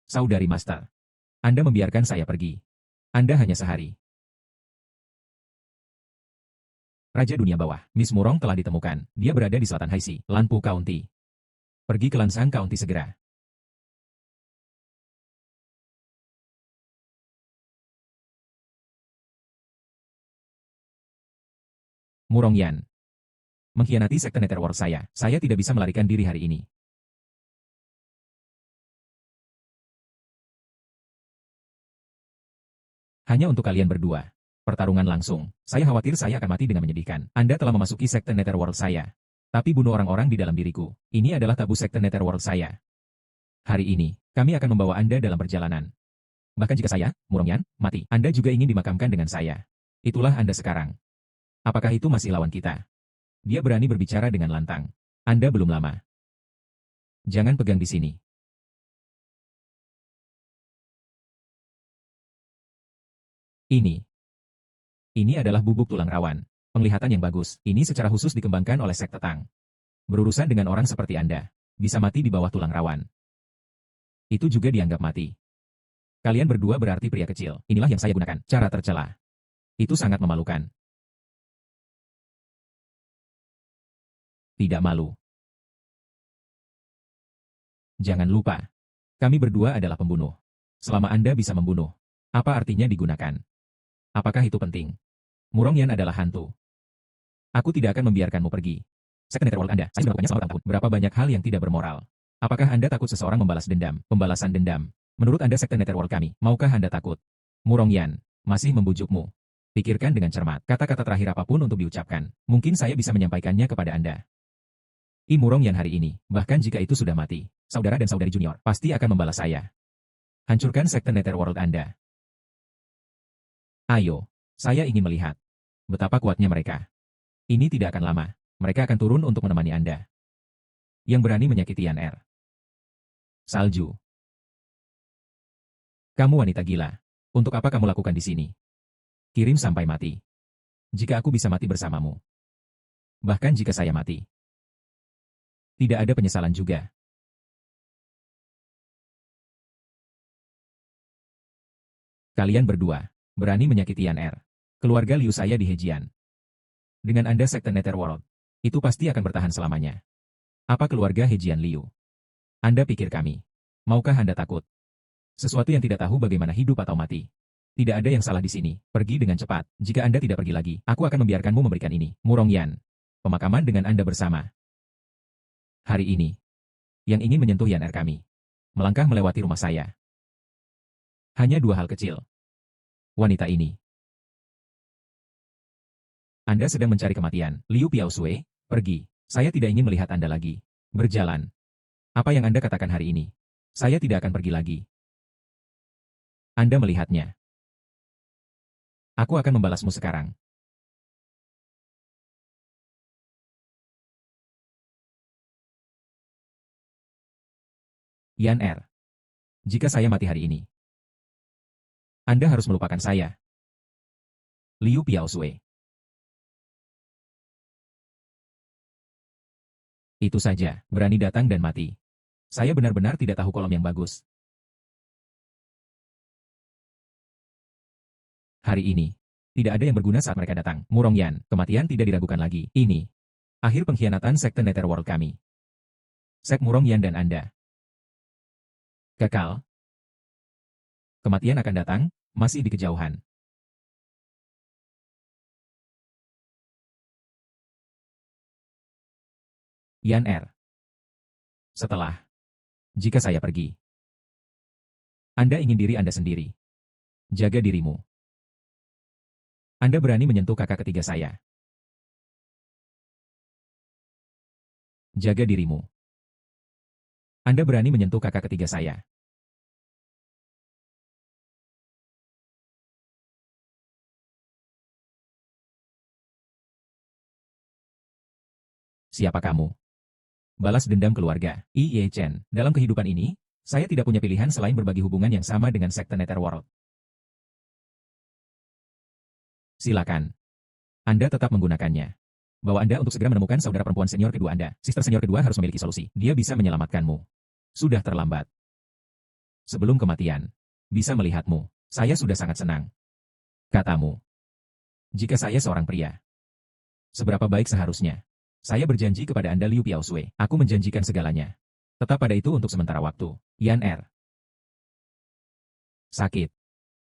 Saudari Master. Anda membiarkan saya pergi. Anda hanya sehari. Raja Dunia Bawah, Miss Murong telah ditemukan. Dia berada di selatan Haisi, Lanpu County. Pergi ke Lansang County segera. Murong Yan. Mengkhianati sekte Netherworld saya tidak bisa melarikan diri hari ini. Hanya untuk kalian berdua. Pertarungan langsung. Saya khawatir saya akan mati dengan menyedihkan. Anda telah memasuki sekte Netherworld saya. Tapi bunuh orang-orang di dalam diriku. Ini adalah tabu sekte Netherworld saya. Hari ini, kami akan membawa Anda dalam perjalanan. Bahkan jika saya, Murong Yan, mati, Anda juga ingin dimakamkan dengan saya. Itulah Anda sekarang. Apakah itu masih lawan kita? Dia berani berbicara dengan lantang. Anda belum lama. Jangan pegang di sini. Ini adalah bubuk tulang rawan. Penglihatan yang bagus. Ini secara khusus dikembangkan oleh sekte Tang. Berurusan dengan orang seperti Anda. Bisa mati di bawah tulang rawan. Itu juga dianggap mati. Kalian berdua berarti pria kecil. Inilah yang saya gunakan. Cara tercela. Itu sangat memalukan. Tidak malu. Jangan lupa. Kami berdua adalah pembunuh. Selama Anda bisa membunuh, apa artinya digunakan? Apakah itu penting? Murong Yan adalah hantu. Aku tidak akan membiarkanmu pergi. Sekte Netherworld Anda, saya melakukannya selama bertahun-tahun. Berapa banyak hal yang tidak bermoral. Apakah Anda takut seseorang membalas dendam? Pembalasan dendam. Menurut Anda sekte Netherworld kami, maukah Anda takut? Murong Yan, masih membujukmu. Pikirkan dengan cermat. Kata-kata terakhir apapun untuk diucapkan. Mungkin saya bisa menyampaikannya kepada Anda. Murong Yan hari ini, bahkan jika itu sudah mati, saudara dan saudari junior, pasti akan membalas saya. Hancurkan sekte Netherworld Anda. Ayo, saya ingin melihat betapa kuatnya mereka. Ini tidak akan lama, mereka akan turun untuk menemani Anda. Yang berani menyakiti Yan Er. Salju. Kamu wanita gila. Untuk apa kamu lakukan di sini? Kirim sampai mati. Jika aku bisa mati bersamamu. Bahkan jika saya mati. Tidak ada penyesalan juga. Kalian berdua berani menyakiti Yan Er. Keluarga Liu saya di Hejian. Dengan Anda sekte Netherworld, itu pasti akan bertahan selamanya. Apa keluarga Hejian Liu? Anda pikir kami? Maukah Anda takut? Sesuatu yang tidak tahu bagaimana hidup atau mati. Tidak ada yang salah di sini. Pergi dengan cepat. Jika Anda tidak pergi lagi, aku akan membiarkanmu memberikan ini. Murong Yan. Pemakaman dengan Anda bersama. Hari ini, yang ingin menyentuh Yan Er kami. Melangkah melewati rumah saya. Hanya dua hal kecil. Wanita ini. Anda sedang mencari kematian. Liu Piaosui, pergi. Saya tidak ingin melihat Anda lagi. Berjalan. Apa yang Anda katakan hari ini? Saya tidak akan pergi lagi. Anda melihatnya. Aku akan membalasmu sekarang. Yan Er. Jika saya mati hari ini, Anda harus melupakan saya. Liu Piaosui. Itu saja, berani datang dan mati. Saya benar-benar tidak tahu kolom yang bagus. Hari ini, tidak ada yang berguna saat mereka datang. Murong Yan, kematian tidak diragukan lagi. Ini akhir pengkhianatan sekte Netherworld kami. Sek Murong Yan dan Anda. Kekal. Kematian akan datang, masih di kejauhan. Yan Er. Setelah. Jika saya pergi. Anda ingin diri Anda sendiri. Jaga dirimu. Anda berani menyentuh kakak ketiga saya. Jaga dirimu. Anda berani menyentuh kakak ketiga saya. Siapa kamu? Balas dendam keluarga. Ye Chen. Dalam kehidupan ini, saya tidak punya pilihan selain berbagi hubungan yang sama dengan sekte Netherworld. Silakan. Anda tetap menggunakannya. Bawa Anda untuk segera menemukan saudara perempuan senior kedua Anda. Sister senior kedua harus memiliki solusi. Dia bisa menyelamatkanmu. Sudah terlambat. Sebelum kematian. Bisa melihatmu. Saya sudah sangat senang. Katamu. Jika saya seorang pria. Seberapa baik seharusnya. Saya berjanji kepada Anda Liu Piaosui. Aku menjanjikan segalanya. Tetap pada itu untuk sementara waktu. Yan Er. Sakit.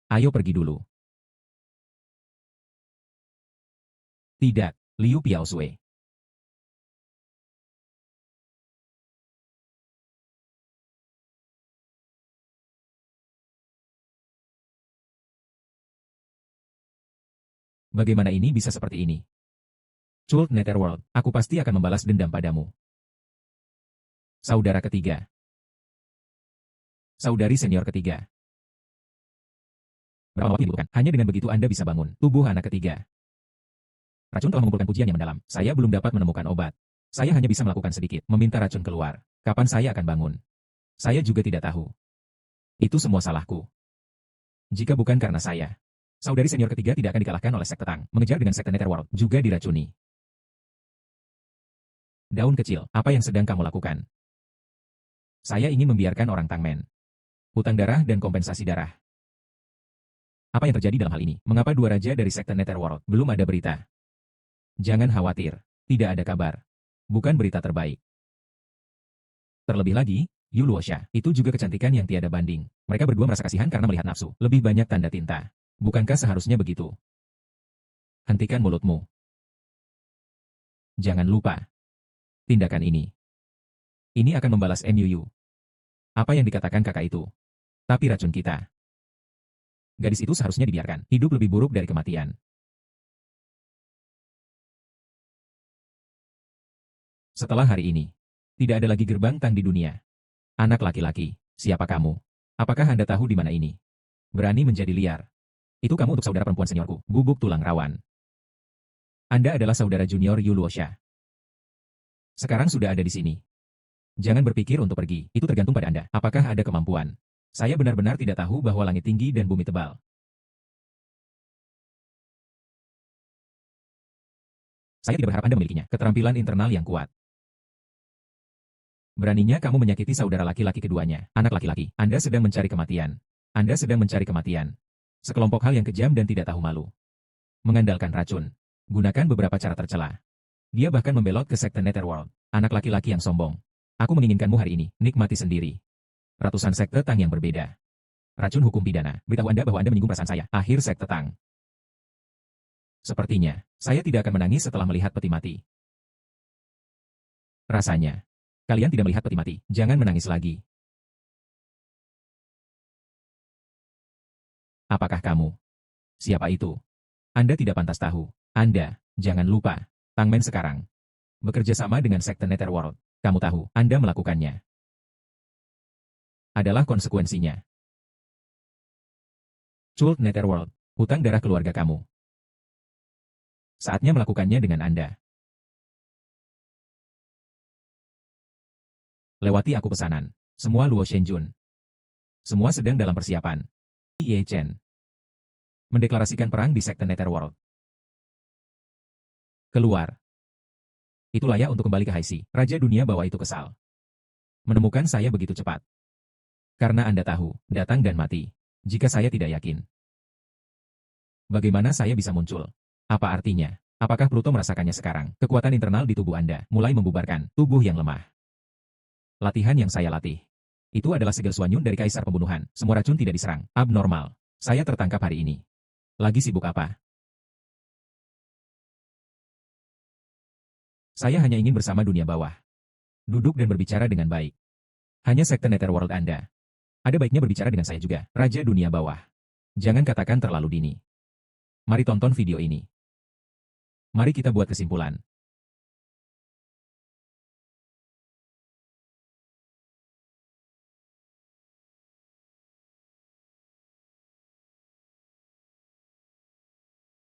Ayo pergi dulu. Tidak, Liu Piaosui. Bagaimana ini bisa seperti ini? Cult Netherworld, aku pasti akan membalas dendam padamu. Saudara ketiga. Saudari senior ketiga. Berapa waktu dibutuhkan? Hanya dengan begitu Anda bisa bangun. Tubuh anak ketiga. Racun telah mengumpulkan pujian yang mendalam. Saya belum dapat menemukan obat. Saya hanya bisa melakukan sedikit, meminta racun keluar. Kapan saya akan bangun? Saya juga tidak tahu. Itu semua salahku. Jika bukan karena saya, saudari senior ketiga tidak akan dikalahkan oleh sekte Tang. Mengejar dengan sekte Netherworld juga diracuni. Daun kecil, apa yang sedang kamu lakukan? Saya ingin membiarkan orang Tangmen. Hutang darah dan kompensasi darah. Apa yang terjadi dalam hal ini? Mengapa dua raja dari sekte Netherworld belum ada berita? Jangan khawatir, tidak ada kabar. Bukan berita terbaik. Terlebih lagi, Yu Luosha, itu juga kecantikan yang tiada banding. Mereka berdua merasa kasihan karena melihat nafsu. Lebih banyak tanda tinta. Bukankah seharusnya begitu? Hentikan mulutmu. Jangan lupa. Tindakan ini. Ini akan membalas MUU. Apa yang dikatakan kakak itu? Tapi racun kita. Gadis itu seharusnya dibiarkan. Hidup lebih buruk dari kematian. Setelah hari ini, tidak ada lagi gerbang Tang di dunia. Anak laki-laki, siapa kamu? Apakah Anda tahu di mana ini? Berani menjadi liar. Itu kamu untuk saudara perempuan seniorku, bubuk tulang rawan. Anda adalah saudara junior Yu Luosha. Sekarang sudah ada di sini. Jangan berpikir untuk pergi, itu tergantung pada Anda. Apakah ada kemampuan? Saya benar-benar tidak tahu bahwa langit tinggi dan bumi tebal. Saya tidak berharap Anda memilikinya, keterampilan internal yang kuat. Beraninya kamu menyakiti saudara laki-laki keduanya, anak laki-laki. Anda sedang mencari kematian. Anda sedang mencari kematian. Sekelompok hal yang kejam dan tidak tahu malu. Mengandalkan racun. Gunakan beberapa cara tercela. Dia bahkan membelot ke sekte Netherworld. Anak laki-laki yang sombong. Aku menginginkanmu hari ini, nikmati sendiri. Ratusan sekte Tang yang berbeda. Racun hukum pidana. Beritahu Anda bahwa Anda menyinggung perasaan saya. Akhir sekte Tang. Sepertinya, saya tidak akan menangis setelah melihat peti mati. Rasanya. Kalian tidak melihat peti mati. Jangan menangis lagi. Apakah kamu? Siapa itu? Anda tidak pantas tahu. Anda, jangan lupa. Tangmen sekarang. Bekerja sama dengan sekte Netherworld. Kamu tahu, Anda melakukannya. Adalah konsekuensinya. Cult Netherworld, hutang darah keluarga kamu. Saatnya melakukannya dengan Anda. Lewati aku pesanan. Semua Luo Shenjun. Semua sedang dalam persiapan. Ye Chen. Mendeklarasikan perang di sekte Netherworld. Keluar. Itu layak untuk kembali ke Haisi. Raja dunia bawah itu kesal. Menemukan saya begitu cepat. Karena Anda tahu, datang dan mati. Jika saya tidak yakin. Bagaimana saya bisa muncul? Apa artinya? Apakah Pluto merasakannya sekarang? Kekuatan internal di tubuh Anda mulai membubarkan tubuh yang lemah. Latihan yang saya latih. Itu adalah segel Suanyun dari Kaisar Pembunuhan. Semua racun tidak diserang. Abnormal. Saya tertangkap hari ini. Lagi sibuk apa? Saya hanya ingin bersama dunia bawah. Duduk dan berbicara dengan baik. Hanya sekte Netherworld Anda. Ada baiknya berbicara dengan saya juga, Raja Dunia Bawah. Jangan katakan terlalu dini. Mari tonton video ini. Mari kita buat kesimpulan.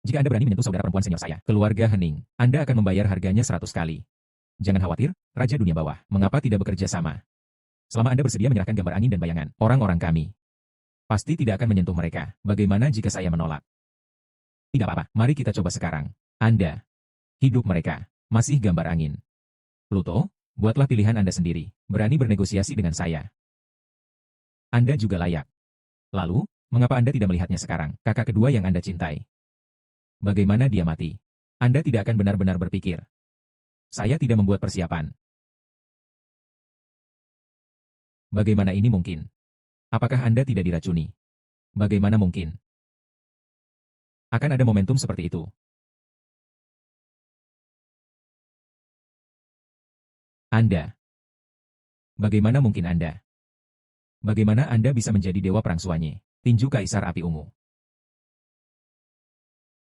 Jika Anda berani menyentuh saudara perempuan senior saya, keluarga Hening, Anda akan membayar harganya 100 kali. Jangan khawatir, Raja Dunia Bawah, mengapa tidak bekerja sama? Selama Anda bersedia menyerahkan gambar angin dan bayangan, orang-orang kami pasti tidak akan menyentuh mereka. Bagaimana jika saya menolak? Tidak apa-apa, mari kita coba sekarang. Anda Hidup mereka masih gambar angin. Pluto, buatlah pilihan Anda sendiri. Berani bernegosiasi dengan saya. Anda juga layak. Lalu, mengapa Anda tidak melihatnya sekarang, kakak kedua yang Anda cintai? Bagaimana dia mati? Anda tidak akan benar-benar berpikir. Saya tidak membuat persiapan. Bagaimana ini mungkin? Apakah Anda tidak diracuni? Bagaimana mungkin? Akan ada momentum seperti itu. Anda. Bagaimana mungkin Anda? Bagaimana Anda bisa menjadi dewa perang Suanye? Tinju Kaisar Api Ungu.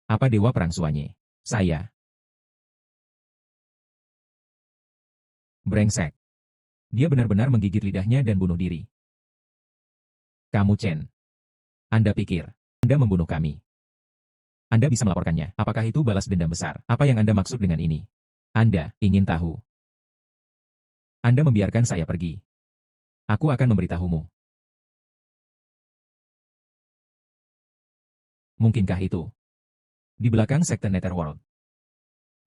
Apa dewa perang Suanye? Saya. Brengsek. Dia benar-benar menggigit lidahnya dan bunuh diri. Kamu Chen. Anda pikir, Anda membunuh kami. Anda bisa melaporkannya. Apakah itu balas dendam besar? Apa yang Anda maksud dengan ini? Anda ingin tahu. Anda membiarkan saya pergi. Aku akan memberitahumu. Mungkinkah itu? Di belakang sekte Netherworld.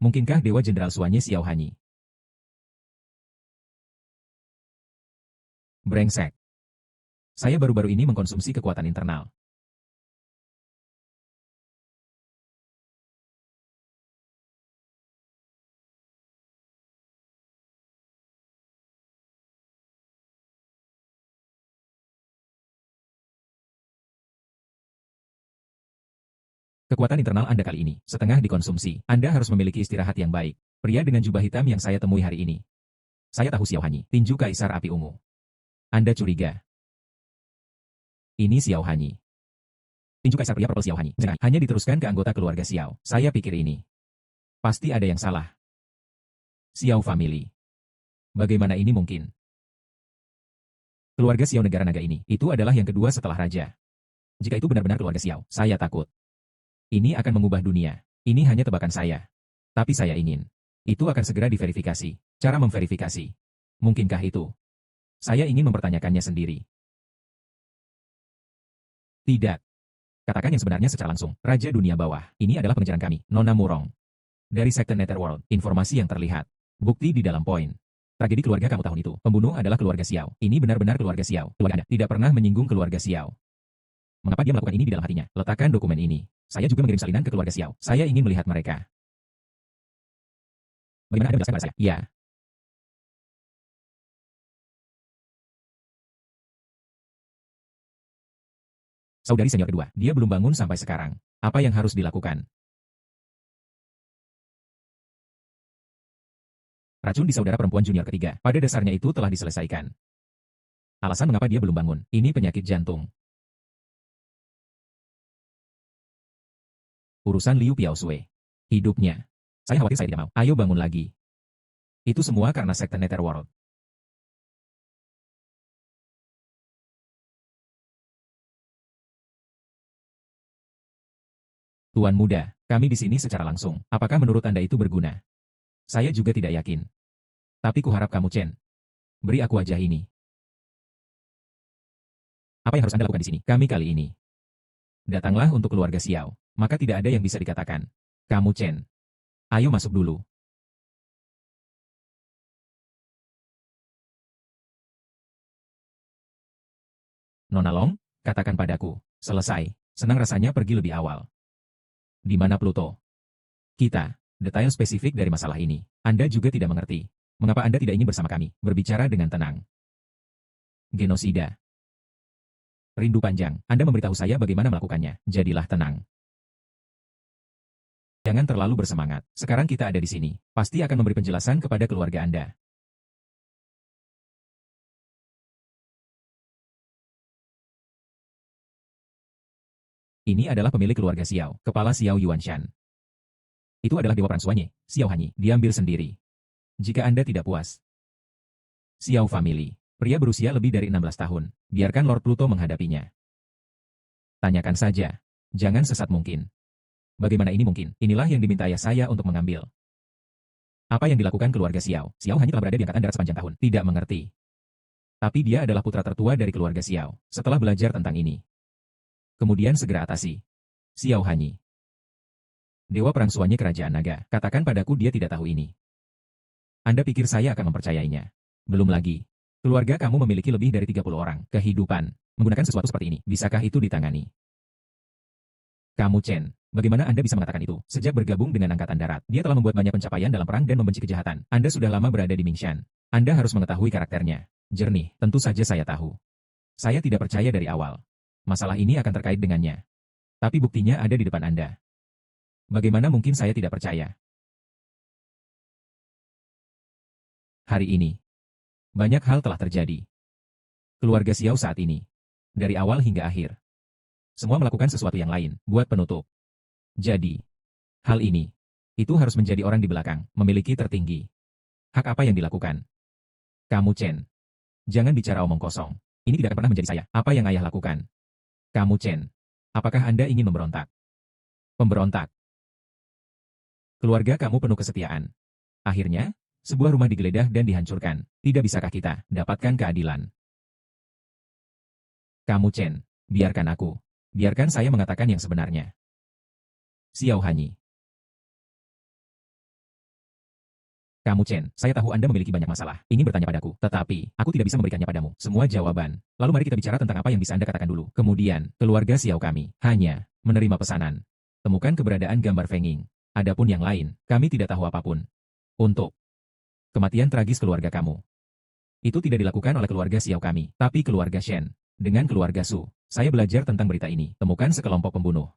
Mungkinkah Dewa Jenderal Suanye Xiao Hanyi? Brengsek. Saya baru-baru ini mengkonsumsi kekuatan internal. Kekuatan internal Anda kali ini, setengah dikonsumsi. Anda harus memiliki istirahat yang baik. Pria dengan jubah hitam yang saya temui hari ini. Saya tahu Xiao Hanyi, tinju Kaisar Api Ungu. Anda curiga. Ini Xiao Hanyi. Tinju Kaisar pria purple Xiao Hanyi. Hanya diteruskan ke anggota keluarga Xiao. Saya pikir ini. Pasti ada yang salah. Xiao Family. Bagaimana ini mungkin? Keluarga Xiao negara naga ini, itu adalah yang kedua setelah raja. Jika itu benar-benar keluarga Xiao, saya takut. Ini akan mengubah dunia. Ini hanya tebakan saya. Tapi saya ingin. Itu akan segera diverifikasi. Cara memverifikasi. Mungkinkah itu? Saya ingin mempertanyakannya sendiri. Tidak. Katakan yang sebenarnya secara langsung. Raja Dunia Bawah. Ini adalah pengejaran kami, Nona Murong. Dari sekte Netherworld, informasi yang terlihat. Bukti di dalam poin. Tragedi keluarga kamu tahun itu. Pembunuh adalah keluarga Xiao. Ini benar-benar keluarga Xiao. Keluarga Anda tidak pernah menyinggung keluarga Xiao. Mengapa dia melakukan ini di dalam hatinya? Letakkan dokumen ini. Saya juga mengirim salinan ke keluarga Xiao. Saya ingin melihat mereka. Bagaimana Anda menjelaskan pada saya? Ya. Saudari senior kedua, dia belum bangun sampai sekarang. Apa yang harus dilakukan? Racun di saudara perempuan junior ketiga, pada dasarnya itu telah diselesaikan. Alasan mengapa dia belum bangun, ini penyakit jantung. Urusan Liu Piaosui. Hidupnya. Saya khawatir saya tidak mau. Ayo bangun lagi. Itu semua karena sekte Netherworld. Tuan muda, kami di sini secara langsung. Apakah menurut Anda itu berguna? Saya juga tidak yakin. Tapi kuharap kamu Chen. Beri aku wajah ini. Apa yang harus Anda lakukan di sini? Kami kali ini. Datanglah untuk keluarga Xiao. Maka tidak ada yang bisa dikatakan. Kamu Chen. Ayo masuk dulu. Nona Long, katakan padaku. Selesai. Senang rasanya pergi lebih awal. Di mana Pluto? Kita. Detail spesifik dari masalah ini. Anda juga tidak mengerti. Mengapa Anda tidak ingin bersama kami? Berbicara dengan tenang. Genosida. Rindu panjang. Anda memberitahu saya bagaimana melakukannya. Jadilah tenang. Jangan terlalu bersemangat. Sekarang kita ada di sini. Pasti akan memberi penjelasan kepada keluarga Anda. Ini adalah pemilik keluarga Xiao, kepala Xiao Yuanshan. Itu adalah dewa perang Suanye, Xiao Hanyi. Diambil sendiri. Jika Anda tidak puas. Xiao Family. Pria berusia lebih dari 16 tahun. Biarkan Lord Pluto menghadapinya. Tanyakan saja. Jangan sesat mungkin. Bagaimana ini mungkin? Inilah yang diminta ayah saya untuk mengambil. Apa yang dilakukan keluarga Xiao? Xiao Hanyi telah berada di angkatan darat sepanjang tahun. Tidak mengerti. Tapi dia adalah putra tertua dari keluarga Xiao. Setelah belajar tentang ini. Kemudian segera atasi. Xiao Hanyi. Dewa Perang Suanya Kerajaan Naga. Katakan padaku dia tidak tahu ini. Anda pikir saya akan mempercayainya? Belum lagi. Keluarga kamu memiliki lebih dari 30 orang. Kehidupan. Menggunakan sesuatu seperti ini. Bisakah itu ditangani? Kamu Chen. Bagaimana Anda bisa mengatakan itu? Sejak bergabung dengan Angkatan Darat, dia telah membuat banyak pencapaian dalam perang dan membenci kejahatan. Anda sudah lama berada di Mingshan. Anda harus mengetahui karakternya. Jernih, tentu saja saya tahu. Saya tidak percaya dari awal. Masalah ini akan terkait dengannya. Tapi buktinya ada di depan Anda. Bagaimana mungkin saya tidak percaya? Hari ini, banyak hal telah terjadi. Keluarga Xiao saat ini, dari awal hingga akhir, semua melakukan sesuatu yang lain, buat penutup. Jadi, hal ini, itu harus menjadi orang di belakang, memiliki tertinggi. Hak apa yang dilakukan? Kamu Chen. Jangan bicara omong kosong. Ini tidak akan pernah menjadi saya. Apa yang ayah lakukan? Kamu Chen. Apakah Anda ingin memberontak? Pemberontak. Keluarga kamu penuh kesetiaan. Akhirnya, sebuah rumah digeledah dan dihancurkan. Tidak bisakah kita dapatkan keadilan? Kamu Chen. Biarkan aku. Biarkan saya mengatakan yang sebenarnya. Xiao Hanyi. Kamu Chen, saya tahu Anda memiliki banyak masalah. Ingin bertanya padaku, tetapi aku tidak bisa memberikannya padamu. Semua jawaban. Lalu mari kita bicara tentang apa yang bisa Anda katakan dulu. Kemudian, keluarga Xiao kami hanya menerima pesanan. Temukan keberadaan gambar Feng Ying. Adapun yang lain, kami tidak tahu apapun. Untuk kematian tragis keluarga kamu. Itu tidak dilakukan oleh keluarga Xiao kami, tapi keluarga Shen. Dengan keluarga Su, saya belajar tentang berita ini. Temukan sekelompok pembunuh.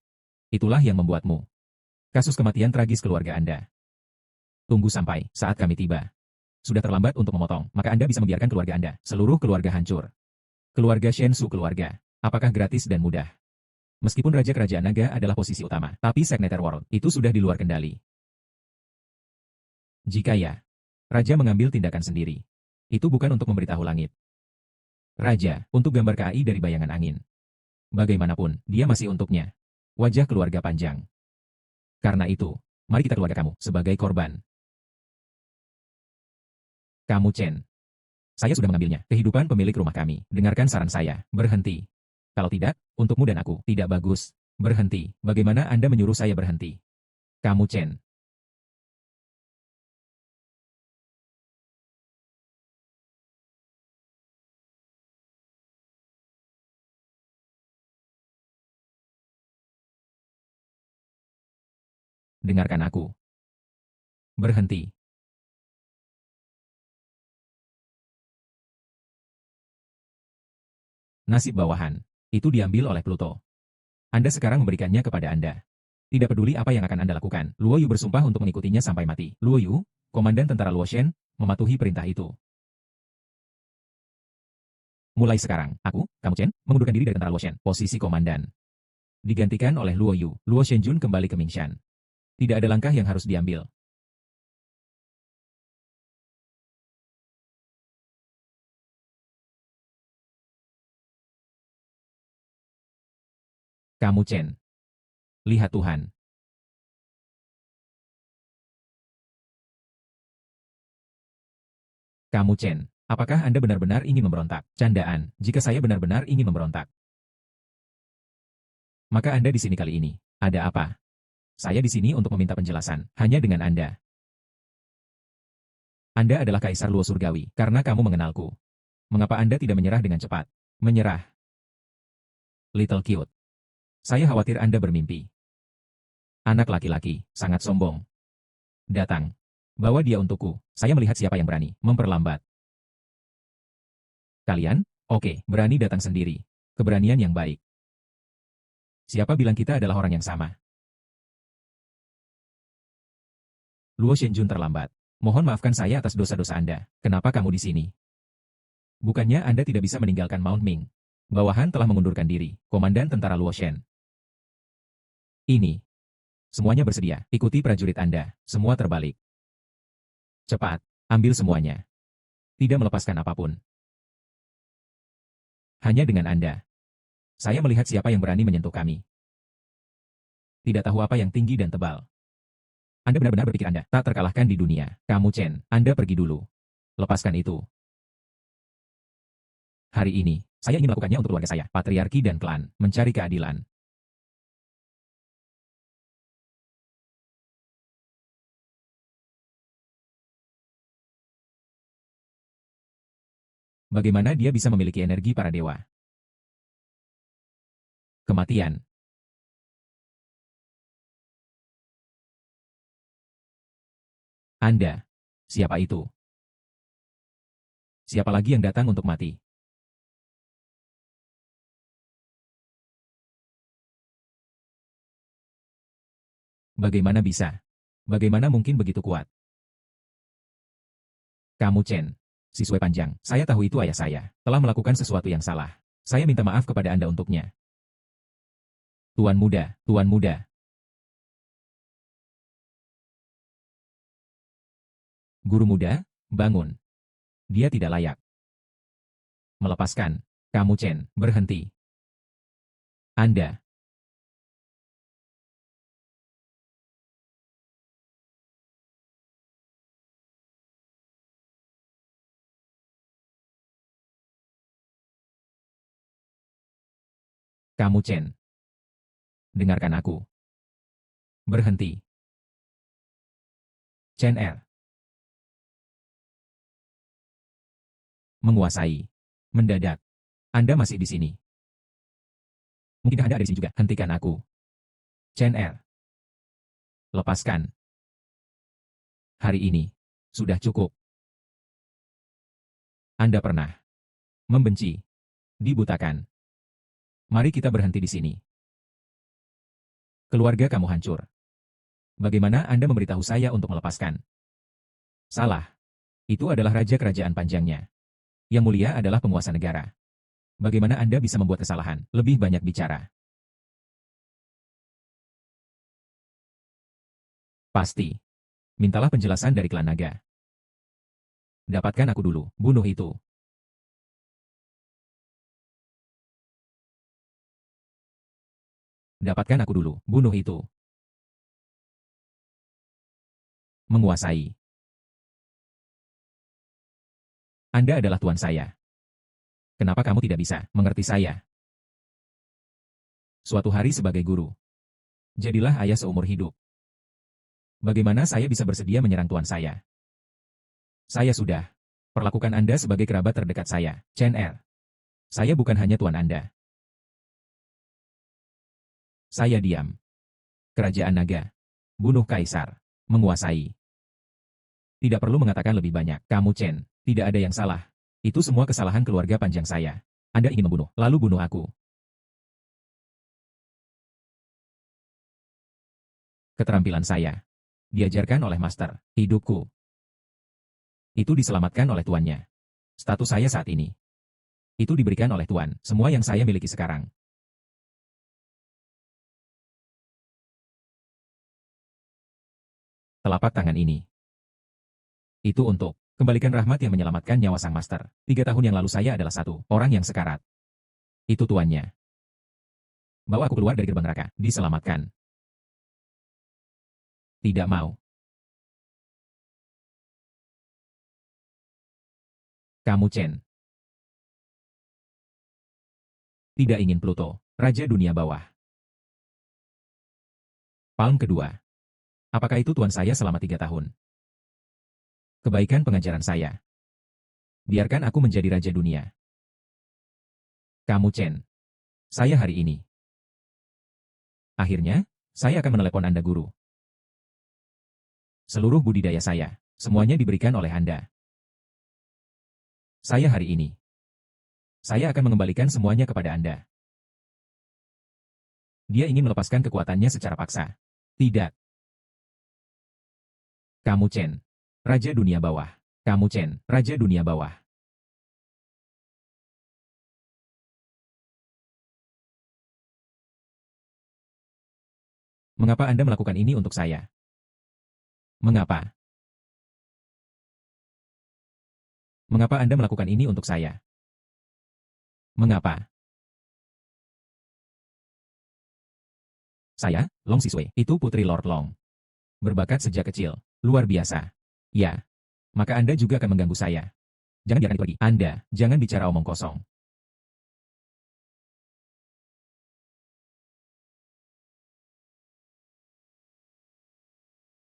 Itulah yang membuatmu. Kasus kematian tragis keluarga Anda. Tunggu sampai saat kami tiba. Sudah terlambat untuk memotong, maka Anda bisa membiarkan keluarga Anda. Seluruh keluarga hancur. Keluarga Shen Su keluarga. Apakah gratis dan mudah? Meskipun Raja Kerajaan Naga adalah posisi utama, tapi Signature World itu sudah di luar kendali. Jika ya, Raja mengambil tindakan sendiri. Itu bukan untuk memberitahu langit. Raja, untuk gambar KAI dari bayangan angin. Bagaimanapun, dia masih untuknya. Wajah keluarga panjang. Karena itu, mari kita keluarga kamu sebagai korban. Kamu Chen. Saya sudah mengambilnya. Kehidupan pemilik rumah kami. Dengarkan saran saya. Berhenti. Kalau tidak, untukmu dan aku, tidak bagus. Berhenti. Bagaimana Anda menyuruh saya berhenti? Kamu Chen. Dengarkan aku. Berhenti. Nasib bawahan. Itu diambil oleh Pluto. Anda sekarang memberikannya kepada Anda. Tidak peduli apa yang akan Anda lakukan. Luo Yu bersumpah untuk mengikutinya sampai mati. Luo Yu, komandan tentara Luo Shen, mematuhi perintah itu. Mulai sekarang, kamu Chen, mengundurkan diri dari tentara Luo Shen, posisi komandan. Digantikan oleh Luo Yu. Luo Shenjun kembali ke Mingshan. Tidak ada langkah yang harus diambil. Kamu Chen. Lihat Tuhan. Kamu Chen. Apakah Anda benar-benar ingin memberontak? Candaan, jika saya benar-benar ingin memberontak. Maka Anda di sini kali ini. Ada apa? Saya di sini untuk meminta penjelasan, hanya dengan Anda. Anda adalah Kaisar Luo Surgawi, karena kamu mengenalku. Mengapa Anda tidak menyerah dengan cepat? Menyerah. Little cute. Saya khawatir Anda bermimpi. Anak laki-laki, sangat sombong. Datang. Bawa dia untukku. Saya melihat siapa yang berani memperlambat. Kalian? Oke, berani datang sendiri. Keberanian yang baik. Siapa bilang kita adalah orang yang sama? Luo Shenjun terlambat. Mohon maafkan saya atas dosa-dosa Anda. Kenapa kamu di sini? Bukannya Anda tidak bisa meninggalkan Mount Ming. Bawahan telah mengundurkan diri, komandan tentara Luo Shen. Ini. Semuanya bersedia. Ikuti prajurit Anda. Semua terbalik. Cepat. Ambil semuanya. Tidak melepaskan apapun. Hanya dengan Anda. Saya melihat siapa yang berani menyentuh kami. Tidak tahu apa yang tinggi dan tebal. Anda benar-benar berpikir Anda tak terkalahkan di dunia. Kamu Chen, Anda pergi dulu. Lepaskan itu. Hari ini, saya ingin melakukannya untuk keluarga saya, patriarki dan klan, mencari keadilan. Bagaimana dia bisa memiliki energi para dewa? Kematian. Anda. Siapa itu? Siapa lagi yang datang untuk mati? Bagaimana bisa? Bagaimana mungkin begitu kuat? Kamu Chen. Siswe panjang. Saya tahu itu ayah saya. Telah melakukan sesuatu yang salah. Saya minta maaf kepada Anda untuknya. Tuan muda, Tuan muda. Guru muda, bangun. Dia tidak layak. Melepaskan. Kamu Chen, berhenti. Anda. Kamu Chen. Dengarkan aku. Berhenti. Chen Er. Menguasai. Mendadak. Anda masih di sini. Mungkinkah Anda ada di sini juga? Hentikan aku. Chen Er. Lepaskan. Hari ini. Sudah cukup. Anda pernah membenci, dibutakan. Mari kita berhenti di sini. Keluarga kamu hancur. Bagaimana Anda memberitahu saya untuk melepaskan? Salah. Itu adalah raja kerajaan panjangnya. Yang mulia adalah penguasa negara. Bagaimana Anda bisa membuat kesalahan? Lebih banyak bicara. Pasti. Mintalah penjelasan dari klan naga. Dapatkan aku dulu. Bunuh itu. Dapatkan aku dulu. Bunuh itu. Menguasai. Anda adalah tuan saya. Kenapa kamu tidak bisa mengerti saya? Suatu hari sebagai guru. Jadilah ayah seumur hidup. Bagaimana saya bisa bersedia menyerang tuan saya? Saya sudah perlakukan Anda sebagai kerabat terdekat saya, Chen Er. Saya bukan hanya tuan Anda. Saya diam. Kerajaan naga. Bunuh kaisar. Menguasai. Tidak perlu mengatakan lebih banyak. Kamu Chen. Tidak ada yang salah. Itu semua kesalahan keluarga panjang saya. Anda ingin membunuh, lalu bunuh aku. Keterampilan saya. Diajarkan oleh master. Hidupku. Itu diselamatkan oleh tuannya. Status saya saat ini. Itu diberikan oleh Tuan, semua yang saya miliki sekarang. Telapak tangan ini. Itu untuk kembalikan rahmat yang menyelamatkan nyawa sang master. 3 tahun yang lalu saya adalah satu orang yang sekarat. Itu tuannya. Bawa aku keluar dari gerbang neraka. Diselamatkan. Tidak mau. Kamu Chen. Tidak ingin Pluto, Raja Dunia Bawah. Palm kedua. Apakah itu tuan saya selama 3 tahun? Kebaikan pengajaran saya. Biarkan aku menjadi Raja Dunia. Kamu Chen. Saya hari ini. Akhirnya, saya akan menelepon Anda guru. Seluruh budidaya saya, semuanya diberikan oleh Anda. Saya hari ini. Saya akan mengembalikan semuanya kepada Anda. Dia ingin melepaskan kekuatannya secara paksa. Tidak. Kamu Chen. Raja Dunia Bawah. Kamu Chen. Raja Dunia Bawah. Mengapa Anda melakukan ini untuk saya? Mengapa? Mengapa Anda melakukan ini untuk saya? Mengapa? Saya, Long Siswei, itu putri Lord Long. Berbakat sejak kecil, luar biasa. Ya. Maka Anda juga akan mengganggu saya. Jangan biarkan itu pergi. Anda, jangan bicara omong kosong.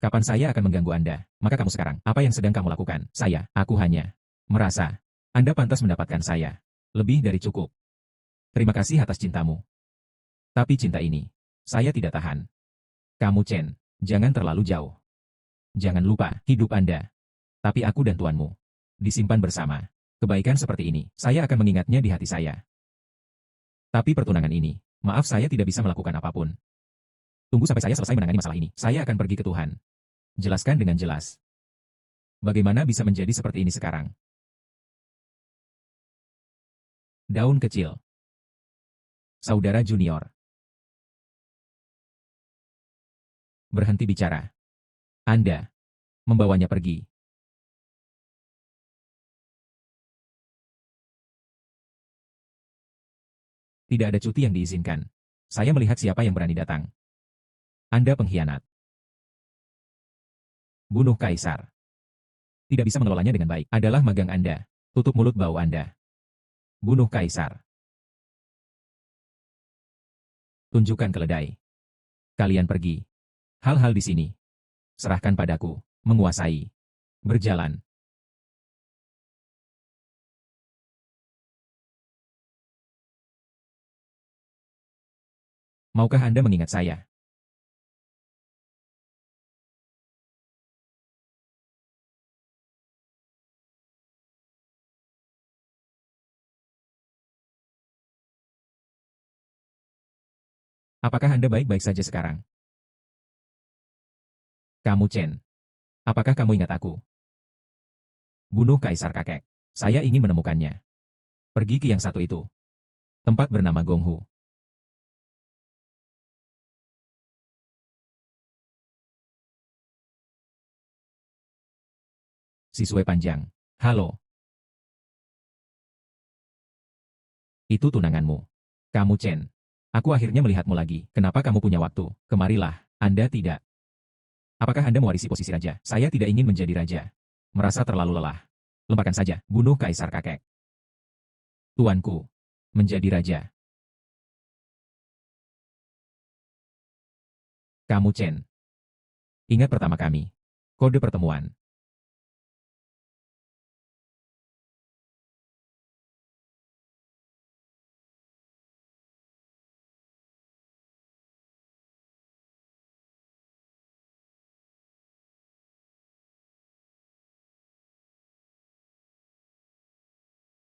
Kapan saya akan mengganggu Anda? Maka kamu sekarang, apa yang sedang kamu lakukan? Aku hanya merasa Anda pantas mendapatkan saya. Lebih dari cukup. Terima kasih atas cintamu. Tapi cinta ini, saya tidak tahan. Kamu Chen, jangan terlalu jauh. Jangan lupa, hidup Anda. Tapi aku dan tuanmu. Disimpan bersama. Kebaikan seperti ini, saya akan mengingatnya di hati saya. Tapi pertunangan ini, maaf saya tidak bisa melakukan apapun. Tunggu sampai saya selesai menangani masalah ini. Saya akan pergi ke Tuhan. Jelaskan dengan jelas. Bagaimana bisa menjadi seperti ini sekarang? Daun kecil. Saudara junior. Berhenti bicara. Anda membawanya pergi. Tidak ada cuti yang diizinkan. Saya melihat siapa yang berani datang. Anda pengkhianat. Bunuh Kaisar. Tidak bisa mengelolanya dengan baik. Adalah magang Anda. Tutup mulut bau Anda. Bunuh Kaisar. Tunjukkan keledai. Kalian pergi. Hal-hal di sini. Serahkan padaku. Menguasai. Berjalan. Maukah Anda mengingat saya? Apakah Anda baik-baik saja sekarang? Kamu Chen. Apakah kamu ingat aku? Bunuh Kaisar Kakek. Saya ingin menemukannya. Pergi ke yang satu itu. Tempat bernama Gonghu. Siswe panjang. Halo. Itu tunanganmu. Kamu Chen. Aku akhirnya melihatmu lagi. Kenapa kamu punya waktu? Kemarilah. Anda tidak. Apakah Anda mewarisi posisi raja? Saya tidak ingin menjadi raja. Merasa terlalu lelah. Lemparkan saja. Bunuh Kaisar Kakek. Tuanku. Menjadi raja. Kamu Chen. Ingat pertama kami. Kode pertemuan.